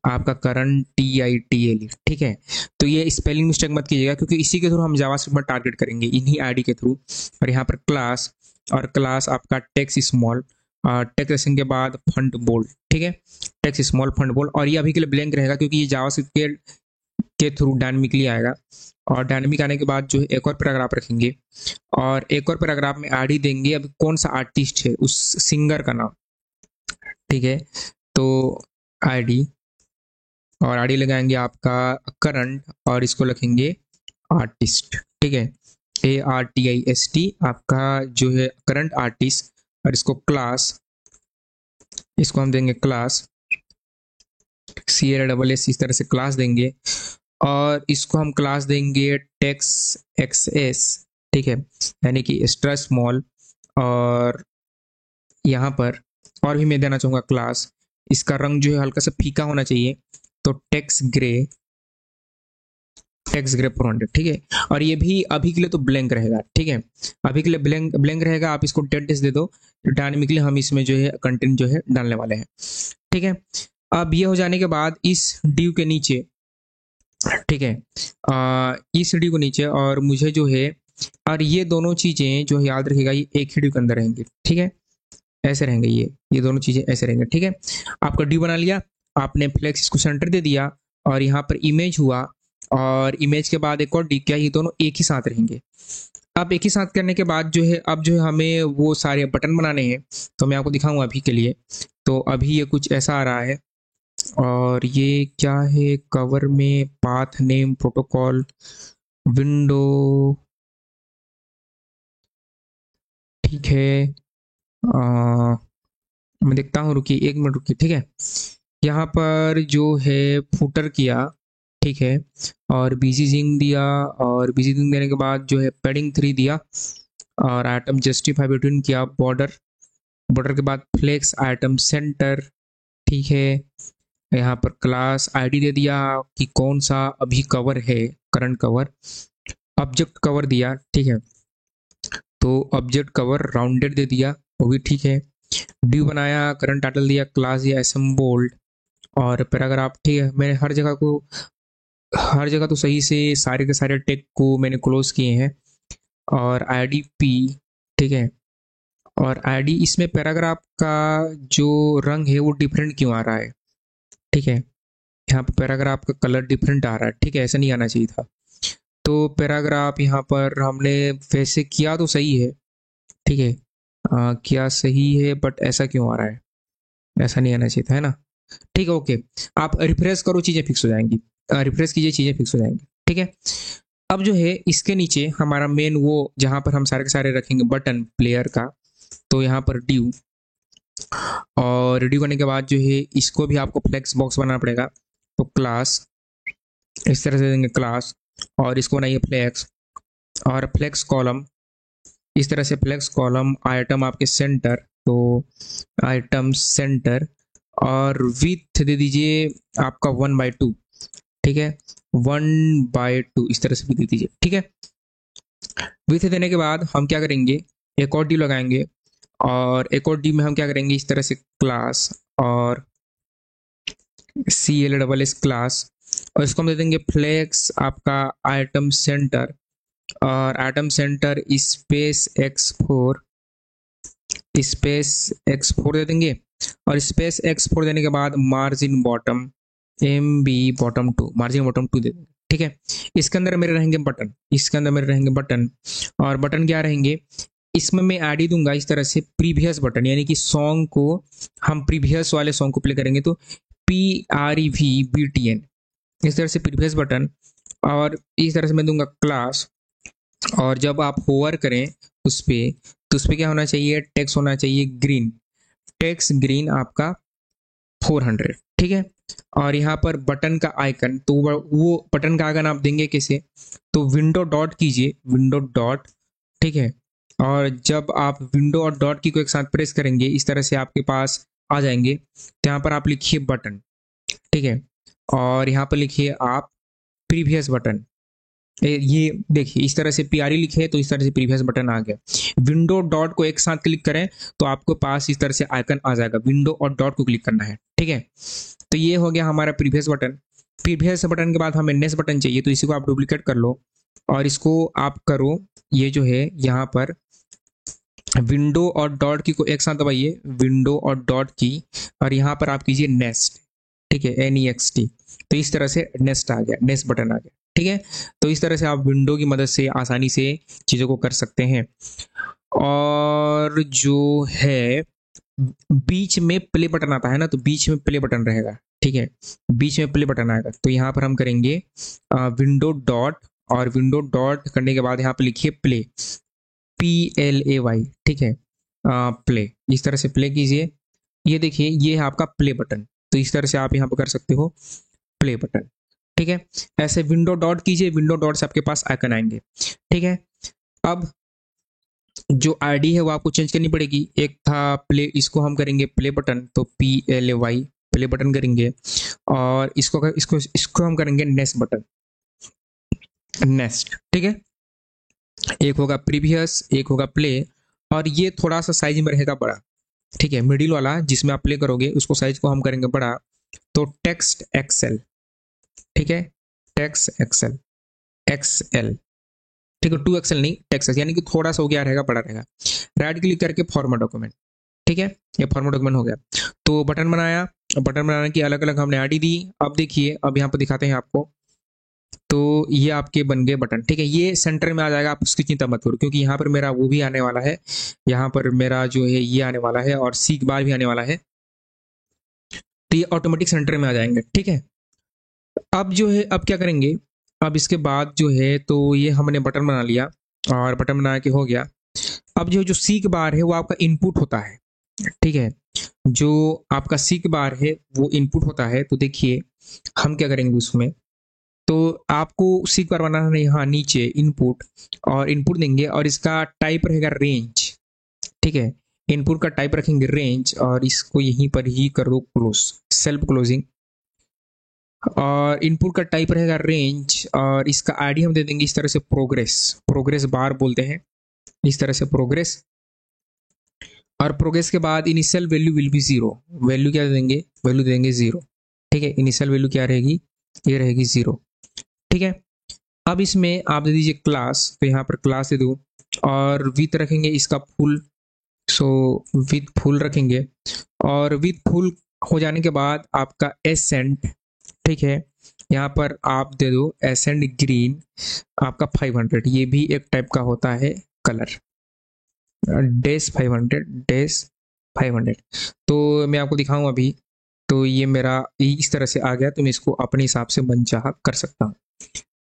आपका करंट TITL, ठीक है। तो ये स्पेलिंग मिस्टेक मत कीजिएगा, क्योंकि इसी के थ्रू हम जावास्क्रिप्ट में टारगेट करेंगे, इन्हीं आईडी के थ्रू। और यहाँ पर क्लास, और क्लास आपका टेक्स्ट स्मॉल, टेक्स्ट सेक्शन के बाद फंट बोल्ड, ठीक है, टेक्स्ट स्मॉल फंट बोल्ड, और ये अभी के लिए ब्लैंक रहेगा, क्योंकि ये जावास्क्रिप्ट के थ्रू डायनेमिकली आएगा। और डायनेमिक आने के बाद जो है एक और पैराग्राफ रखेंगे, और एक और पैराग्राफ में आईडी देंगे अब कौन सा आर्टिस्ट है, उस सिंगर का नाम, ठीक है। तो आईडी, और आईडी लगाएंगे आपका करंट, और इसको लिखेंगे आर्टिस्ट, ठीक है, ARTIST आपका जो है करंट आर्टिस्ट, और इसको क्लास, इसको हम देंगे क्लास CLASS, इस तरह से क्लास देंगे, और इसको हम क्लास देंगे टेक्स्ट XS, ठीक है, यानी कि एक्स्ट्रा स्मॉल। और यहाँ पर और भी मैं देना चाहूँगा क्लास, इसका रंग जो है हल्का सा फीका होना चाहिए, तो टेक्स्ट ग्रे 400, ठीक है। और ये भी अभी के लिए तो ब्लैंक रहेगा, ठीक है, अभी के लिए ब्लैंक रहेगा, आप इसको 10 डेज दे दो, डायनेमिकली हम इसमें जो है कंटेंट जो है डालने वाले हैं, ठीक है। अब ये हो जाने के बाद इस ड्यू के नीचे, ठीक है, इस ड्यू के नीचे, और मुझे जो है, और ये दोनों चीजें जो याद रखेगा, ये एक ही ड्यू के अंदर रहेंगे, ठीक है, ऐसे रहेंगे, ये दोनों चीजें ऐसे रहेंगे, ठीक है। आपका ड्यू बना लिया, आपने फ्लेक्स इसको सेंटर दे दिया, और यहाँ पर इमेज हुआ, और इमेज के बाद एक और डी, क्या ये दोनों एक ही साथ रहेंगे। अब एक ही साथ करने के बाद जो है, अब जो है हमें वो सारे बटन बनाने हैं, तो मैं आपको दिखाऊंगा अभी के लिए। तो अभी ये कुछ ऐसा आ रहा है, और ये क्या है, कवर में पाथ नेम प्रोटोकॉल विंडो, ठीक है। मैं देखता हूँ, रुकिए 1 मिनट रुकिए, ठीक है। यहाँ पर जो है फुटर किया, ठीक है, और बीजीजिंग दिया, और बीजीजिंग देने के बाद जो है पैडिंग 3 दिया, और आइटम जस्टिफाई बिटवीन किया, बॉर्डर, बॉर्डर के बाद फ्लेक्स आइटम सेंटर, ठीक है। यहाँ पर क्लास आईडी दे दिया कि कौन सा अभी कवर है, करंट कवर, ऑब्जेक्ट कवर दिया, ठीक है। तो ऑब्जेक्ट कवर राउंडेड दे दिया, वो भी ठीक है। ड्यू बनाया, करंट टाइटल दिया, क्लास दिया असम्बोल्ड, और पैराग्राफ, ठीक है। मैंने हर जगह तो सही से सारे के सारे टेक को मैंने क्लोज किए हैं, और आईडी पी, ठीक है। और आईडी, इसमें पैराग्राफ का जो रंग है वो डिफरेंट क्यों आ रहा है, ठीक है। यहाँ पर पैराग्राफ का कलर डिफरेंट आ रहा है, ठीक है, ऐसा नहीं आना चाहिए था। तो पैराग्राफ यहाँ पर हमने वैसे किया तो सही है, ठीक है, क्या सही है, बट ऐसा क्यों आ रहा है, ऐसा नहीं आना चाहिए था, है ना। ठीक है, ओके। आप रिफ्रेश करो, चीजें फिक्स हो जाएंगी, रिफ्रेश कीजिए, चीजें फिक्स हो जाएंगी, ठीक है। अब जो है इसके नीचे हमारा मेन वो जहां पर हम सारे के सारे रखेंगे बटन प्लेयर का, तो यहाँ पर ड्यू, और ड्यू करने के बाद जो है इसको भी आपको फ्लेक्स बॉक्स बनाना पड़ेगा। तो क्लास इस तरह से देंगे क्लास, और इसको बनाइए फ्लेक्स, और फ्लेक्स कॉलम, इस तरह से फ्लेक्स कॉलम, आइटम आपके सेंटर, तो आइटम सेंटर, और विथ दे दीजिए आपका 1/2, ठीक है, 1/2 इस तरह से भी दे दीजिए, ठीक है। विथ देने के बाद हम क्या करेंगे, एक और डी लगाएंगे, और एक और डी में हम क्या करेंगे, इस तरह से क्लास, और CLSS क्लास, और इसको हम दे देंगे फ्लेक्स आपका आइटम सेंटर, और आइटम सेंटर स्पेस x4 दे देंगे, और स्पेस x4 देने के बाद margin bottom MB bottom 2, margin bottom 2 दे देंगे, ठीक है। इसके अंदर मेरे रहेंगे बटन, इसके अंदर मेरे रहेंगे बटन, और बटन क्या रहेंगे, इसमें मैं ऐड ही दूंगा इस तरह से प्रीवियस बटन, यानी कि सॉन्ग को हम प्रीवियस वाले सॉन्ग को प्ले करेंगे तो PREVBTN, इस तरह से प्रीवियस बटन, और इस तरह से मैं दूंगा क्लास, और जब आप होवर करें उस पे, तो उस पे क्या होना चाहिए, टेक्स्ट होना चाहिए ग्रीन, टेक्स्ट ग्रीन आपका 400, ठीक है। और यहाँ पर बटन का आइकन, तो वो बटन का आइकन आप देंगे कैसे, तो विंडो डॉट कीजिए, विंडो डॉट, ठीक है। और जब आप विंडो और डॉट की को एक साथ प्रेस करेंगे, इस तरह से आपके पास आ जाएंगे, तो यहाँ पर आप लिखिए बटन, ठीक है, और यहाँ पर लिखिए आप प्रीवियस बटन, ये देखिए इस तरह से PRE लिखे, तो इस तरह से प्रीवियस बटन आ गया। विंडो डॉट को एक साथ क्लिक करें तो आपको पास इस तरह से आइकन आ जाएगा, विंडो और डॉट को क्लिक करना है, ठीक है। तो ये हो गया हमारा प्रीवियस बटन। प्रीवियस बटन के बाद हमें नेक्स्ट बटन चाहिए, तो इसी को आप डुप्लीकेट कर लो, और इसको आप करो, ये जो है यहाँ पर विंडो और डॉट की को एक साथ दबाइए, विंडो और डॉट की, और यहाँ पर आप कीजिए नेक्स्ट, ठीक है, NEXT, तो इस तरह से नेक्स्ट आ गया, नेक्स्ट बटन आ गया, ठीक है। तो इस तरह से आप विंडो की मदद से आसानी से चीज़ों को कर सकते हैं। और जो है बीच में प्ले बटन आता है ना, तो बीच में प्ले बटन रहेगा, ठीक है, बीच में प्ले बटन आएगा, तो यहाँ पर हम करेंगे विंडो डॉट, और विंडो डॉट करने के बाद यहाँ पर लिखिए प्ले, PLAY, ठीक है, प्ले, इस तरह से प्ले कीजिए। ये देखिए ये है आपका प्ले बटन, तो इस तरह से आप यहाँ पर कर सकते हो प्ले बटन, ठीक है। ऐसे विंडो डॉट कीजिए, विंडो डॉट से आपके पास आइकन आएंगे, ठीक है। अब जो आईडी है वो आपको चेंज करनी पड़ेगी, एक था प्ले, इसको हम करेंगे प्ले बटन, तो PLAY प्ले बटन करेंगे, और इसको हम करेंगे नेक्स्ट बटन, नेक्स्ट, ठीक है। एक होगा प्रीवियस, एक होगा प्ले, और ये थोड़ा सा साइज में रहेगा बड़ा, ठीक है, मिडिल वाला जिसमें आप प्ले करोगे उसको साइज को हम करेंगे बड़ा, तो टेक्स्ट XL, ठीक है, टेक्स्ट XL, ठीक है, 2XL नहीं, टेक्स्ट, यानी कि थोड़ा सा हो गया रहेगा, बड़ा रहेगा। राइट क्लिक करके फॉर्मेट डॉक्यूमेंट, ठीक है, ये फॉर्मेट डॉक्यूमेंट हो गया। तो बटन बनाया, बटन बनाने की अलग अलग हमने आईडी दी। अब देखिए, अब यहाँ पर दिखाते हैं आपको। तो ये आपके बन गए बटन, ठीक है, ये सेंटर में आ जाएगा, आप उसकी चिंता मत करो, क्योंकि यहाँ पर मेरा वो भी आने वाला है, यहाँ पर मेरा जो है ये आने वाला है, और सीक बार भी आने वाला है, तो ये ऑटोमेटिक सेंटर में आ जाएंगे, ठीक है। अब जो है, अब क्या करेंगे, अब इसके बाद जो है, तो ये हमने बटन बना लिया, और बटन बना के हो गया। अब जो सीक बार है वो आपका इनपुट होता है, ठीक है, जो आपका सीक बार है वो इनपुट होता है। तो देखिए हम क्या करेंगे उसमें, तो आपको सीक बार बनाना है, यहाँ नीचे इनपुट, और इनपुट देंगे, और इसका टाइप रहेगा रेंज, ठीक है, इनपुट का टाइप रखेंगे रेंज, और इसको यहीं पर ही कर दो क्लोज, सेल्फ क्लोजिंग, और इनपुट का टाइप रहेगा रेंज, और इसका आईडी हम दे देंगे इस तरह से प्रोग्रेस, प्रोग्रेस बार बोलते हैं, इस तरह से प्रोग्रेस। और प्रोग्रेस के बाद initial value will be zero, value क्या देंगे, वैल्यू देंगे जीरो, ठीक है, इनिशियल वैल्यू क्या रहेगी, ये रहेगी जीरो, ठीक है। अब इसमें आप दे दीजिए क्लास, तो यहाँ पर क्लास दे दो, और विथ रखेंगे इसका फुल, सो विथ फुल रखेंगे, और विथ फुल हो जाने के बाद आपका एसेंट, ठीक है, यहाँ पर आप दे दो एसेंट ग्रीन, आपका 500, ये भी एक टाइप का होता है कलर, डेस 500, डेस 500। तो मैं आपको दिखाऊं अभी, तो ये मेरा इस तरह से आ गया, तो मैं इसको अपने हिसाब से मनचाहा कर सकता हूँ,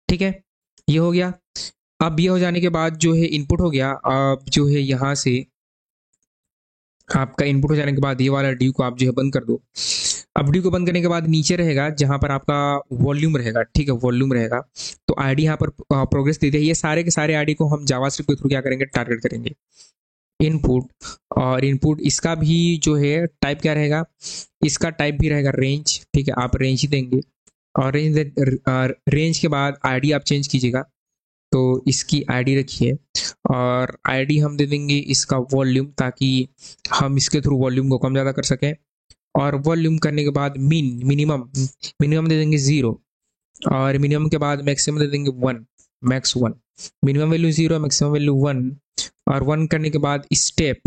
ठीक है, ये हो गया। अब ये हो जाने के बाद जो है इनपुट हो गया, अब जो है यहाँ से आपका इनपुट हो जाने के बाद ये वाला ड्यू को आप जो है बंद कर दो। अब ड्यू को बंद करने के बाद नीचे रहेगा जहां पर आपका वॉल्यूम रहेगा, ठीक है, वॉल्यूम रहेगा, तो आईडी यहाँ पर प्रोग्रेस दे दिया। ये सारे के सारे आईडी को हम जावास्क्रिप्ट के थ्रू क्या करेंगे, टारगेट करेंगे, इनपुट, और इनपुट इसका भी जो है टाइप क्या रहेगा, इसका टाइप भी रहेगा रेंज, ठीक है, आप रेंज ही देंगे, और रेंज के बाद आईडी आप चेंज कीजिएगा, तो इसकी आईडी रखिए, और आईडी हम दे देंगे इसका वॉल्यूम, ताकि हम इसके थ्रू वॉल्यूम को कम ज़्यादा कर सकें, और वॉल्यूम करने के बाद मिनिमम, मिनिमम दे देंगे जीरो, और मिनिमम के बाद मैक्सिमम दे देंगे one, max one, minimum value zero, maximum value one, और वन करने के बाद स्टेप,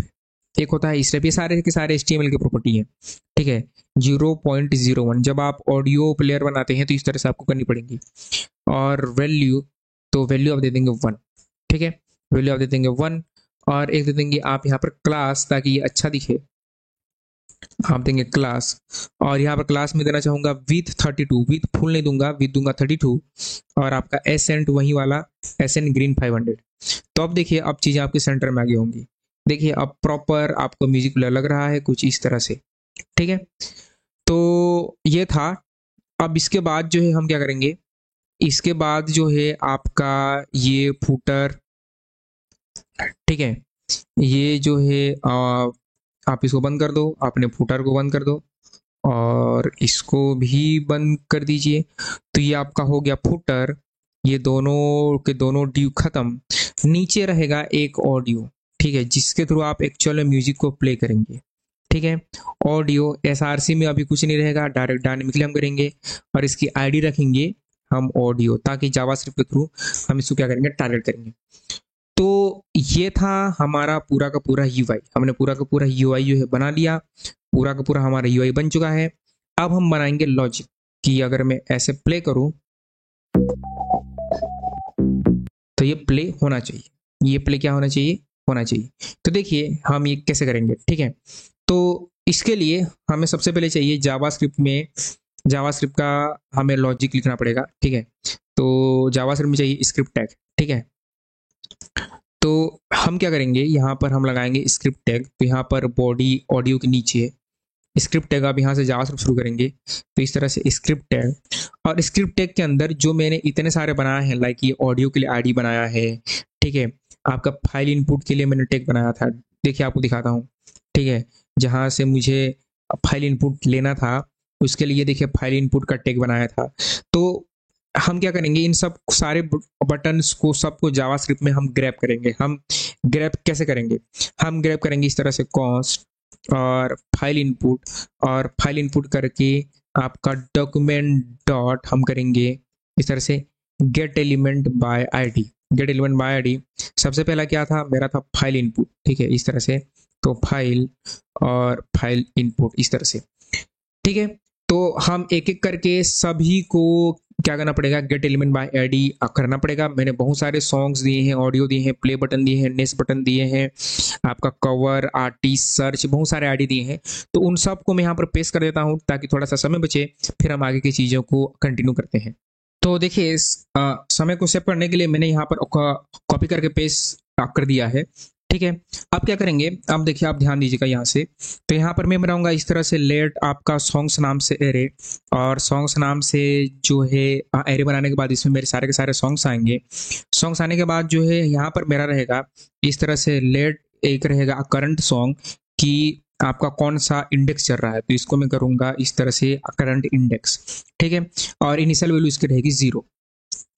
एक होता है स्टेप, ये सारे के सारे HTML की प्रॉपर्टी है, ठीक है, 0.01, जब आप ऑडियो प्लेयर बनाते हैं तो इस तरह से आपको करनी पड़ेगी, और वैल्यू, तो वैल्यू आप दे देंगे वन, ठीक है, वैल्यू आप दे देंगे वन, और एक दे देंगे आप यहाँ पर क्लास, ताकि ये अच्छा दिखे, आप देंगे क्लास, और यहाँ पर क्लास में देना चाहूंगा विथ 32, विथ फुल नहीं दूंगा, विथ दूंगा 32, और आपका एसेंट वही वाला एसेंट ग्रीन 500। तो अब देखिए, अब चीजें आपके सेंटर में आगे होंगी, देखिए अब प्रॉपर आपको म्यूजिक प्लेयर लग रहा है कुछ इस तरह से, ठीक है। तो ये था। अब इसके बाद जो है हम क्या करेंगे, इसके बाद जो है आपका ये फूटर, ठीक है, ये जो है आप इसको बंद कर दो, अपने फूटर को बंद कर दो, और इसको भी बंद कर दीजिए। तो ये आपका हो गया फूटर, ये दोनों के दोनों ड्यू खत्म। नीचे रहेगा एक ऑडियो, ठीक है, जिसके थ्रू आप एक्चुअल में म्यूजिक को प्ले करेंगे, ठीक है। ऑडियो SRC में अभी कुछ नहीं रहेगा, डायरेक्ट डायनेमिकली हम करेंगे, और इसकी आईडी रखेंगे हम ऑडियो, ताकि जावास्क्रिप्ट के थ्रू हम इसको क्या करेंगे, टारगेट करेंगे। तो ये था हमारा पूरा का पूरा UI, हमने पूरा का पूरा UI जो है बना लिया, पूरा का पूरा हमारा UI बन चुका है। अब हम बनाएंगे लॉजिक, कि अगर मैं ऐसे प्ले करूं तो ये प्ले होना चाहिए, ये प्ले क्या होना चाहिए, होना चाहिए। तो देखिए हम ये कैसे करेंगे, ठीक है। तो इसके लिए हमें सबसे पहले चाहिए जावास्क्रिप्ट में, जावास्क्रिप्ट का हमें लॉजिक लिखना पड़ेगा, ठीक है। तो जावास्क्रिप्ट में चाहिए स्क्रिप्ट टैग, ठीक है। तो हम क्या करेंगे, यहाँ पर हम लगाएंगे स्क्रिप्ट टैग, तो यहाँ पर बॉडी ऑडियो के नीचे स्क्रिप्ट टैग, आप यहाँ से जावास्क्रिप्ट शुरू करेंगे, तो इस तरह से स्क्रिप्ट टैग, और स्क्रिप्ट टैग के अंदर जो मैंने इतने सारे बनाए हैं, लाइक ये ऑडियो के लिए आईडी बनाया है, ठीक है, आपका फाइल इनपुट के लिए मैंने टैग बनाया था, देखिए आपको दिखाता हूँ, ठीक है, जहाँ से मुझे फाइल इनपुट लेना था उसके लिए देखिए फाइल इनपुट का टैग बनाया था। तो हम क्या करेंगे, इन सब सारे बटन्स को सबको जावास्क्रिप्ट में हम ग्रैब करेंगे। हम ग्रैब कैसे करेंगे, हम ग्रैब करेंगे इस तरह से कॉन्स्ट और फाइल इनपुट, और फाइल इनपुट करके आपका डॉक्यूमेंट डॉट हम करेंगे इस तरह से gate element by ID, gate element by ID. सबसे पहला क्या था, मेरा था फाइल इनपुट, ठीक है, इस तरह से तो फाइल और फाइल इनपुट इस तरह से, ठीक है। तो हम एक एक करके सभी को क्या करना पड़ेगा, गेट एलिमेंट बाय आईडी करना पड़ेगा। मैंने बहुत सारे सॉन्ग्स दिए हैं, ऑडियो दिए हैं, प्ले बटन दिए हैं, नेक्स्ट बटन दिए हैं, आपका कवर, आर्टिस्ट, सर्च, बहुत सारे आईडी दिए हैं। तो उन सब को मैं यहाँ पर पेस्ट कर देता हूँ ताकि थोड़ा सा समय बचे, फिर हम आगे की चीज़ों को कंटिन्यू करते हैं। तो देखिए इस समय को सेव करने के लिए मैंने यहाँ पर कॉपी करके पेस्ट कर दिया है, ठीक है। अब क्या करेंगे, अब देखिए आप ध्यान दीजिएगा यहाँ से, तो यहाँ पर मैं बनाऊंगा इस तरह से लेट आपका सॉन्ग्स नाम से एरे, और सॉन्ग्स नाम से जो है एरे बनाने के बाद इसमें मेरे सारे के सारे सॉन्ग्स आएंगे। सॉन्ग्स आने के बाद जो है यहाँ पर मेरा रहेगा इस तरह से लेट, एक रहेगा करंट सॉन्ग कि आपका कौन सा इंडेक्स चल रहा है, तो इसको मैं करूंगा इस तरह से करंट इंडेक्स, ठीक है। और इनिशियल वैल्यू इसकी रहेगी 0,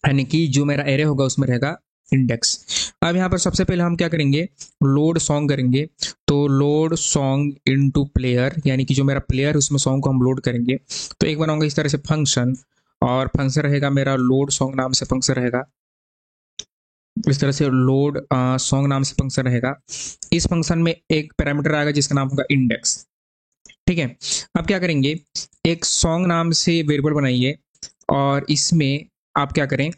यानी कि जो मेरा एरे होगा उसमें रहेगा इंडेक्स। अब यहाँ पर सबसे पहले हम क्या करेंगे, लोड सॉन्ग करेंगे। तो लोड सॉन्ग इनटू प्लेयर, यानी कि जो मेरा प्लेयर उसमें सॉन्ग को हम लोड करेंगे। तो एक बनाऊंगा इस तरह से फंक्शन, और फंक्शन रहेगा मेरा लोड सॉन्ग नाम से फंक्शन रहेगा, इस तरह से लोड सॉन्ग नाम से फंक्शन रहेगा। इस फंक्शन में एक पैरामीटर आएगा जिसका नाम होगा इंडेक्स, ठीक है। अब क्या करेंगे, एक सॉन्ग नाम से वेरिएबल बनाइए, और इसमें आप क्या करें,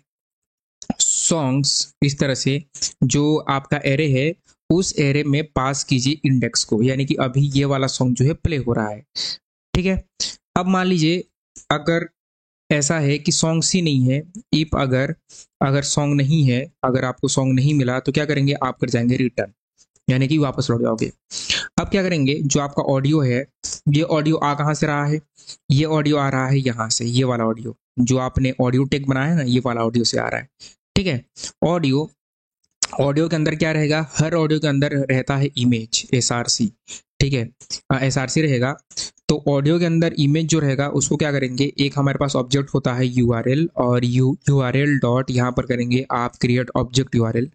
सॉन्ग्स इस तरह से जो आपका एरे है उस एरे में पास कीजिए इंडेक्स को, यानी कि अभी ये वाला सॉन्ग जो है प्ले हो रहा है, ठीक है। अब मान लीजिए अगर ऐसा है कि सॉन्ग्स ही नहीं है, इफ अगर अगर सॉन्ग नहीं है, अगर आपको सॉन्ग नहीं मिला तो क्या करेंगे, आप कर जाएंगे रिटर्न, यानी कि वापस लौट जाओगे। अब क्या करेंगे, जो आपका ऑडियो है, ये ऑडियो आ कहाँ से रहा है, ये ऑडियो आ रहा है यहाँ से, ये वाला ऑडियो जो आपने ऑडियो टेक बनाया है ना, ये वाला ऑडियो से आ रहा है, ठीक है। ऑडियो ऑडियो के अंदर क्या रहेगा, हर ऑडियो के अंदर रहता है इमेज, SRC, ठीक है, SRC रहेगा। तो ऑडियो के अंदर इमेज जो रहेगा उसको क्या करेंगे, एक हमारे पास ऑब्जेक्ट होता है URL, और URL डॉट यहाँ पर करेंगे आप क्रिएट ऑब्जेक्ट URL,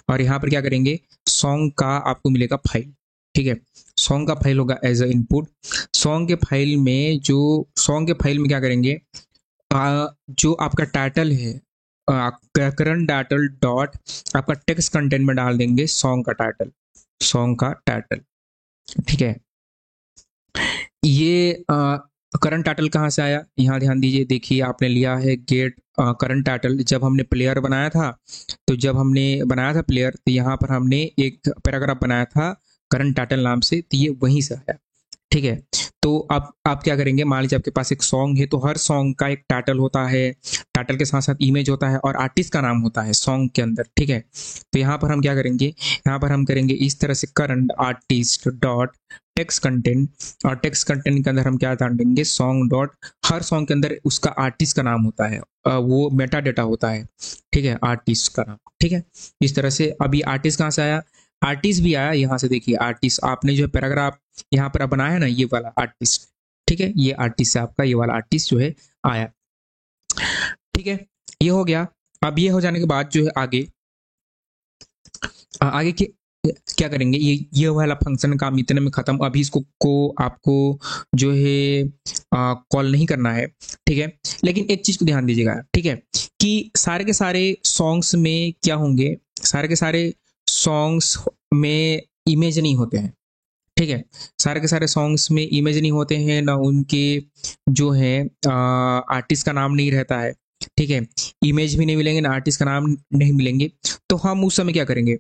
और यहाँ पर क्या करेंगे, सॉन्ग का आपको मिलेगा फाइल, ठीक है। सॉन्ग का फाइल होगा एज अ इनपुट। सॉन्ग के फाइल में क्या करेंगे, जो आपका टाइटल है, करंट टाइटल डॉट आपका टेक्स्ट कंटेंट में डाल देंगे सॉन्ग का टाइटल, ठीक है। ये करंट टाइटल कहाँ से आया, यहाँ ध्यान दीजिए, देखिए आपने लिया है गेट करंट टाइटल। जब हमने प्लेयर बनाया था, प्लेयर, तो यहाँ पर हमने एक पैराग्राफ बनाया था करंट टाइटल नाम से, तो ये वहीं से आया, ठीक है। तो अब आप क्या करेंगे, मान लीजिए आपके पास एक सॉन्ग है, तो हर सॉन्ग का एक टाइटल होता है, टाइटल के साथ साथ इमेज होता है, और आर्टिस्ट का नाम होता है सॉन्ग के अंदर, ठीक है। तो यहाँ पर हम क्या करेंगे, यहाँ पर हम करेंगे इस तरह से current artist dot text content, और टेक्स्ट कंटेंट के अंदर हम क्या डालेंगे, सॉन्ग डॉट, हर सॉन्ग के अंदर उसका आर्टिस्ट का नाम होता है, वो मेटा डेटा होता है, ठीक है, आर्टिस्ट का नाम, ठीक है। इस तरह से अभी आर्टिस्ट कहाँ से आया, आर्टिस्ट भी आया यहाँ से, देखिए आर्टिस्ट, आपने जो पैराग्राफ यहाँ पर बनाया है ना, ये वाला आर्टिस्ट, ठीक है, ये आर्टिस्ट से आपका ये वाला आर्टिस्ट जो है आया, ठीक है। ये हो गया। अब ये हो जाने के बाद जो है आगे के क्या करेंगे, ये वाला फंक्शन काम इतने में खत्म। अभी इसको आपको जो है कॉल नहीं करना है, ठीक है। लेकिन एक चीज को ध्यान दीजिएगा, ठीक है, कि सारे के सारे सॉन्ग्स में क्या होंगे, सारे के सारे सॉन्ग्स में इमेज नहीं होते हैं, ठीक है। सारे के सारे सॉन्ग्स में इमेज नहीं होते हैं, ना उनके जो है आर्टिस्ट का नाम नहीं रहता है, ठीक है। इमेज भी नहीं मिलेंगे, ना आर्टिस्ट का नाम नहीं मिलेंगे। तो हम उस समय क्या करेंगे,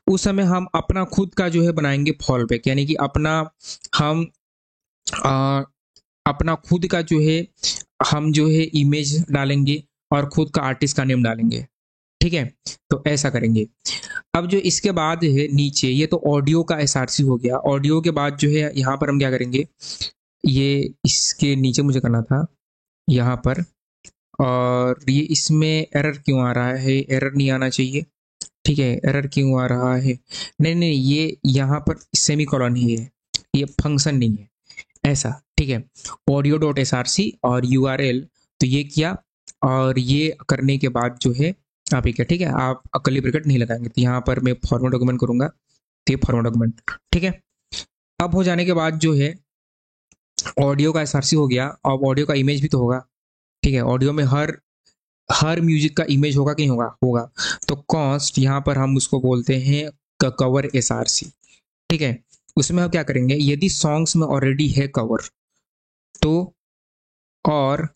उस समय हम अपना खुद का जो है बनाएंगे फॉल बैक, यानी कि हम आ, अपना खुद का जो है हम जो है इमेज डालेंगे और खुद का आर्टिस्ट का नेम डालेंगे, ठीक है। तो ऐसा करेंगे। अब जो इसके बाद है नीचे, ये तो ऑडियो का SRC हो गया। ऑडियो के बाद जो है यहाँ पर हम क्या करेंगे, ये इसके नीचे मुझे करना था यहाँ पर, और ये इसमें एरर क्यों आ रहा है, एरर नहीं आना चाहिए, ठीक है। एरर क्यों आ रहा है, नहीं नहीं, ये यहाँ पर सेमी कॉलन ही है, ये फंक्शन नहीं है, ऐसा, ठीक है। ऑडियो डॉट SRC और URL, तो ये किया, और ये करने के बाद जो है आप क्या, ठीक है, आप कर्ली ब्रैकेट नहीं लगाएंगे, तो यहाँ पर मैं फॉर्मेट डॉक्यूमेंट करूंगा, तो ये फॉर्मेट डॉक्यूमेंट, ठीक है। अब हो जाने के बाद जो है ऑडियो का SRC हो गया, अब ऑडियो का इमेज भी तो होगा, ठीक है। ऑडियो में हर म्यूजिक का इमेज होगा कि होगा। तो कॉस्ट यहाँ पर हम उसको बोलते हैं कवर SRC, ठीक है। उसमें हम क्या करेंगे, यदि सॉन्ग्स में ऑलरेडी है कवर तो और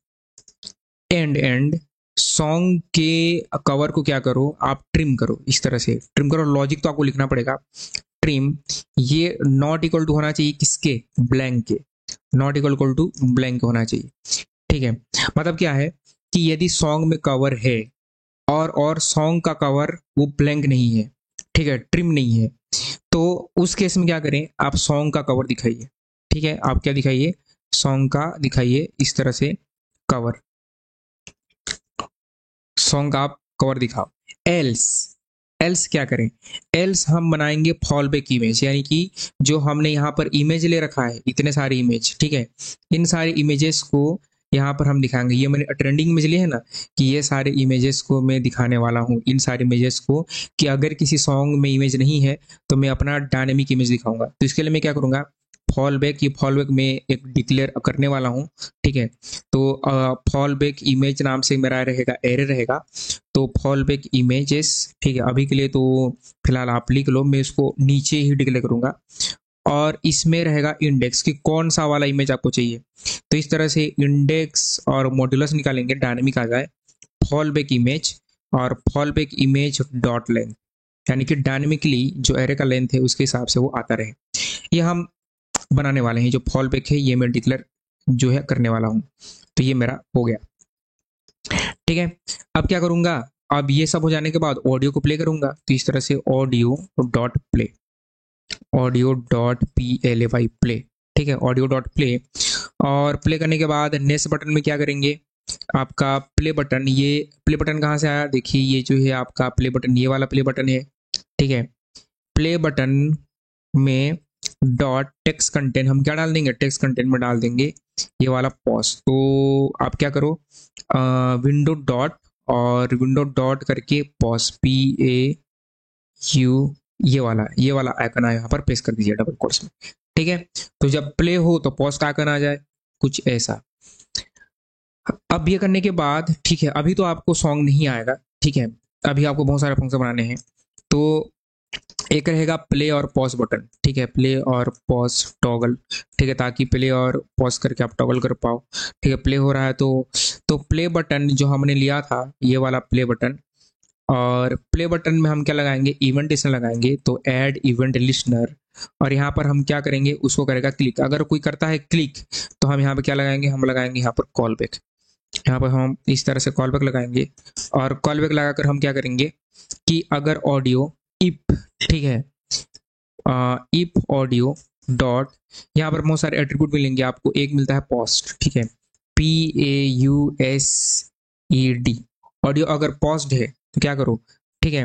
एंड सॉन्ग के कवर को क्या करो आप ट्रिम करो, इस तरह से ट्रिम करो। लॉजिक तो आपको लिखना पड़ेगा, ट्रिम ये नॉट इक्वल टू होना चाहिए किसके, ब्लैंक के, नॉट इक्वल टू ब्लैंक होना चाहिए। ठीक है, मतलब क्या है कि यदि सॉन्ग में कवर है और सॉन्ग का कवर वो ब्लैंक नहीं है, ठीक है, ट्रिम नहीं है, तो उस केस में क्या करें, आप सॉन्ग का कवर दिखाइए। ठीक है, आप क्या दिखाइए, सॉन्ग का दिखाइए, इस तरह से कवर, सॉन्ग का आप कवर दिखाओ। एल्स एल्स क्या करें, एल्स हम बनाएंगे फॉल बैक इमेज, यानी कि जो हमने यहाँ पर इमेज ले रखा है, इतने सारे इमेज, ठीक है, इन सारे इमेजेस को यहाँ पर हम दिखाएंगे। ये मैंने ट्रेंडिंग इमेज लिए है ना, कि ये सारे इमेजेस को मैं दिखाने वाला हूँ, इन सारे इमेजेस को, कि अगर किसी सॉन्ग में इमेज नहीं है तो मैं अपना डायनेमिक इमेज दिखाऊंगा। तो इसके लिए मैं क्या करूंगा, फॉल बैक, ये फॉल बैक मैं एक डिक्लेयर करने वाला हूँ। ठीक है, तो फॉल बैक इमेज नाम से मेरा रहेगा एरे रहेगा, तो फॉल बैक इमेजेस, ठीक है, अभी के लिए तो फिलहाल आप लिख लो, मैं इसको नीचे ही डिक्लेयर करूंगा। और इसमें रहेगा इंडेक्स कि कौन सा वाला इमेज आपको चाहिए। तो इस तरह से इंडेक्स और मॉड्यूलस निकालेंगे, डायनेमिक आ जाए, फॉल बैक इमेज और fall back image dot length, यानी कि डायनेमिकली जो एरे का लेंथ है उसके हिसाब से वो आता रहे। ये हम बनाने वाले हैं, जो फॉल बैक है ये मैं डिक्लेयर जो है करने वाला हूँ। तो ये मेरा हो गया। ठीक है, अब क्या करूंगा, अब ये सब हो जाने के बाद ऑडियो को प्ले करूंगा। तो इस तरह से audio dot play, audio dot P L A Y play, ठीक है, ऑडियो डॉट प्ले। और प्ले करने के बाद नेक्स्ट बटन में क्या करेंगे, आपका प्ले बटन, ये प्ले बटन कहाँ से आया, देखिए ये जो है आपका प्ले बटन, ये वाला प्ले बटन है। ठीक है, प्ले बटन में डॉट टेक्स्ट कंटेंट हम क्या डाल देंगे, टेक्स्ट कंटेंट में डाल देंगे ये वाला पॉज। तो आप क्या करो, विंडो डॉट और विंडो डॉट करके पॉज, पी ए यू, ये वाला आइकन यहाँ पर पेस्ट कर दीजिए डबल कोट्स में। ठीक है, तो जब प्ले हो तो पॉज का आइकन आ जाए, कुछ ऐसा। अब ये करने के बाद, ठीक है, अभी तो आपको सॉन्ग नहीं आएगा, ठीक है, अभी आपको बहुत सारे फंक्शन बनाने हैं। तो एक रहेगा प्ले और पॉज बटन, ठीक है, प्ले और पॉज टॉगल, ठीक है, ताकि प्ले और पॉज करके आप टॉगल कर पाओ। ठीक है, प्ले हो रहा है तो प्ले बटन जो हमने लिया था ये वाला प्ले बटन, और प्ले बटन में हम क्या लगाएंगे, इवेंट लिस्टनर लगाएंगे। तो ऐड इवेंट लिस्टनर, और यहाँ पर हम क्या करेंगे, उसको करेगा क्लिक। अगर कोई करता है क्लिक तो हम यहाँ पे क्या लगाएंगे, हम लगाएंगे यहाँ पर कॉल बैक, यहाँ पर हम इस तरह से कॉल बैक लगाएंगे। और कॉल बैक लगाकर हम क्या करेंगे कि अगर ऑडियो इफ, ठीक है, इफ ऑडियो डॉट, यहाँ पर बहुत सारे एट्रीब्यूट मिलेंगे आपको, एक मिलता है पॉस्ट, ठीक है, P A U S E D. Audio अगर पॉज्ड है तो क्या करो, ठीक है,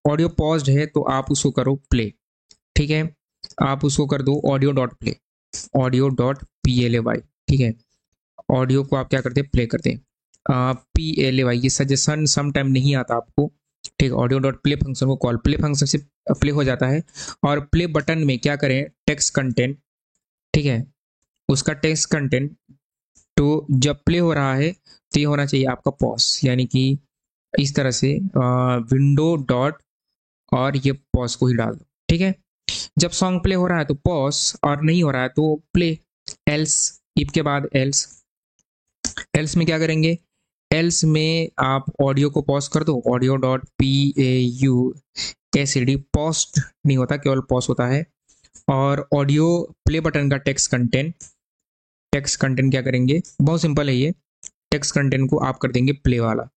ऑडियो पॉज्ड है तो आप उसको करो प्ले। ठीक है, आप उसको कर दो audio dot play, audio dot P L A Y, ठीक है, ऑडियो को आप क्या करते हैं, प्ले करते हैं, पी एल ए वाई। ये सजेशन सम टाइम नहीं आता आपको, ठीक है, ऑडियो डॉट प्ले फंक्शन को कॉल, प्ले फंक्शन से प्ले हो जाता है। और प्ले बटन में क्या करें, टेक्स्ट कंटेंट, ठीक है, उसका टेक्स्ट कंटेंट, तो जब प्ले हो रहा है तो ये होना चाहिए आपका पॉज, यानी कि इस तरह से विंडो डॉट और ये पॉज को ही डाल दो। ठीक है, जब सॉन्ग प्ले हो रहा है तो पॉज, और नहीं हो रहा है तो प्ले। एल्स, इफ के बाद एल्स, एल्स में क्या करेंगे, एल्स में आप ऑडियो को पॉज कर दो, audio dot P A U S D, paused नहीं होता, केवल पॉज होता है। और ऑडियो प्ले बटन का टेक्स्ट कंटेंट, टेक्स्ट कंटेंट क्या करेंगे, बहुत सिंपल है ये, टेक्स्ट कंटेंट को आप कर देंगे प्ले वाला।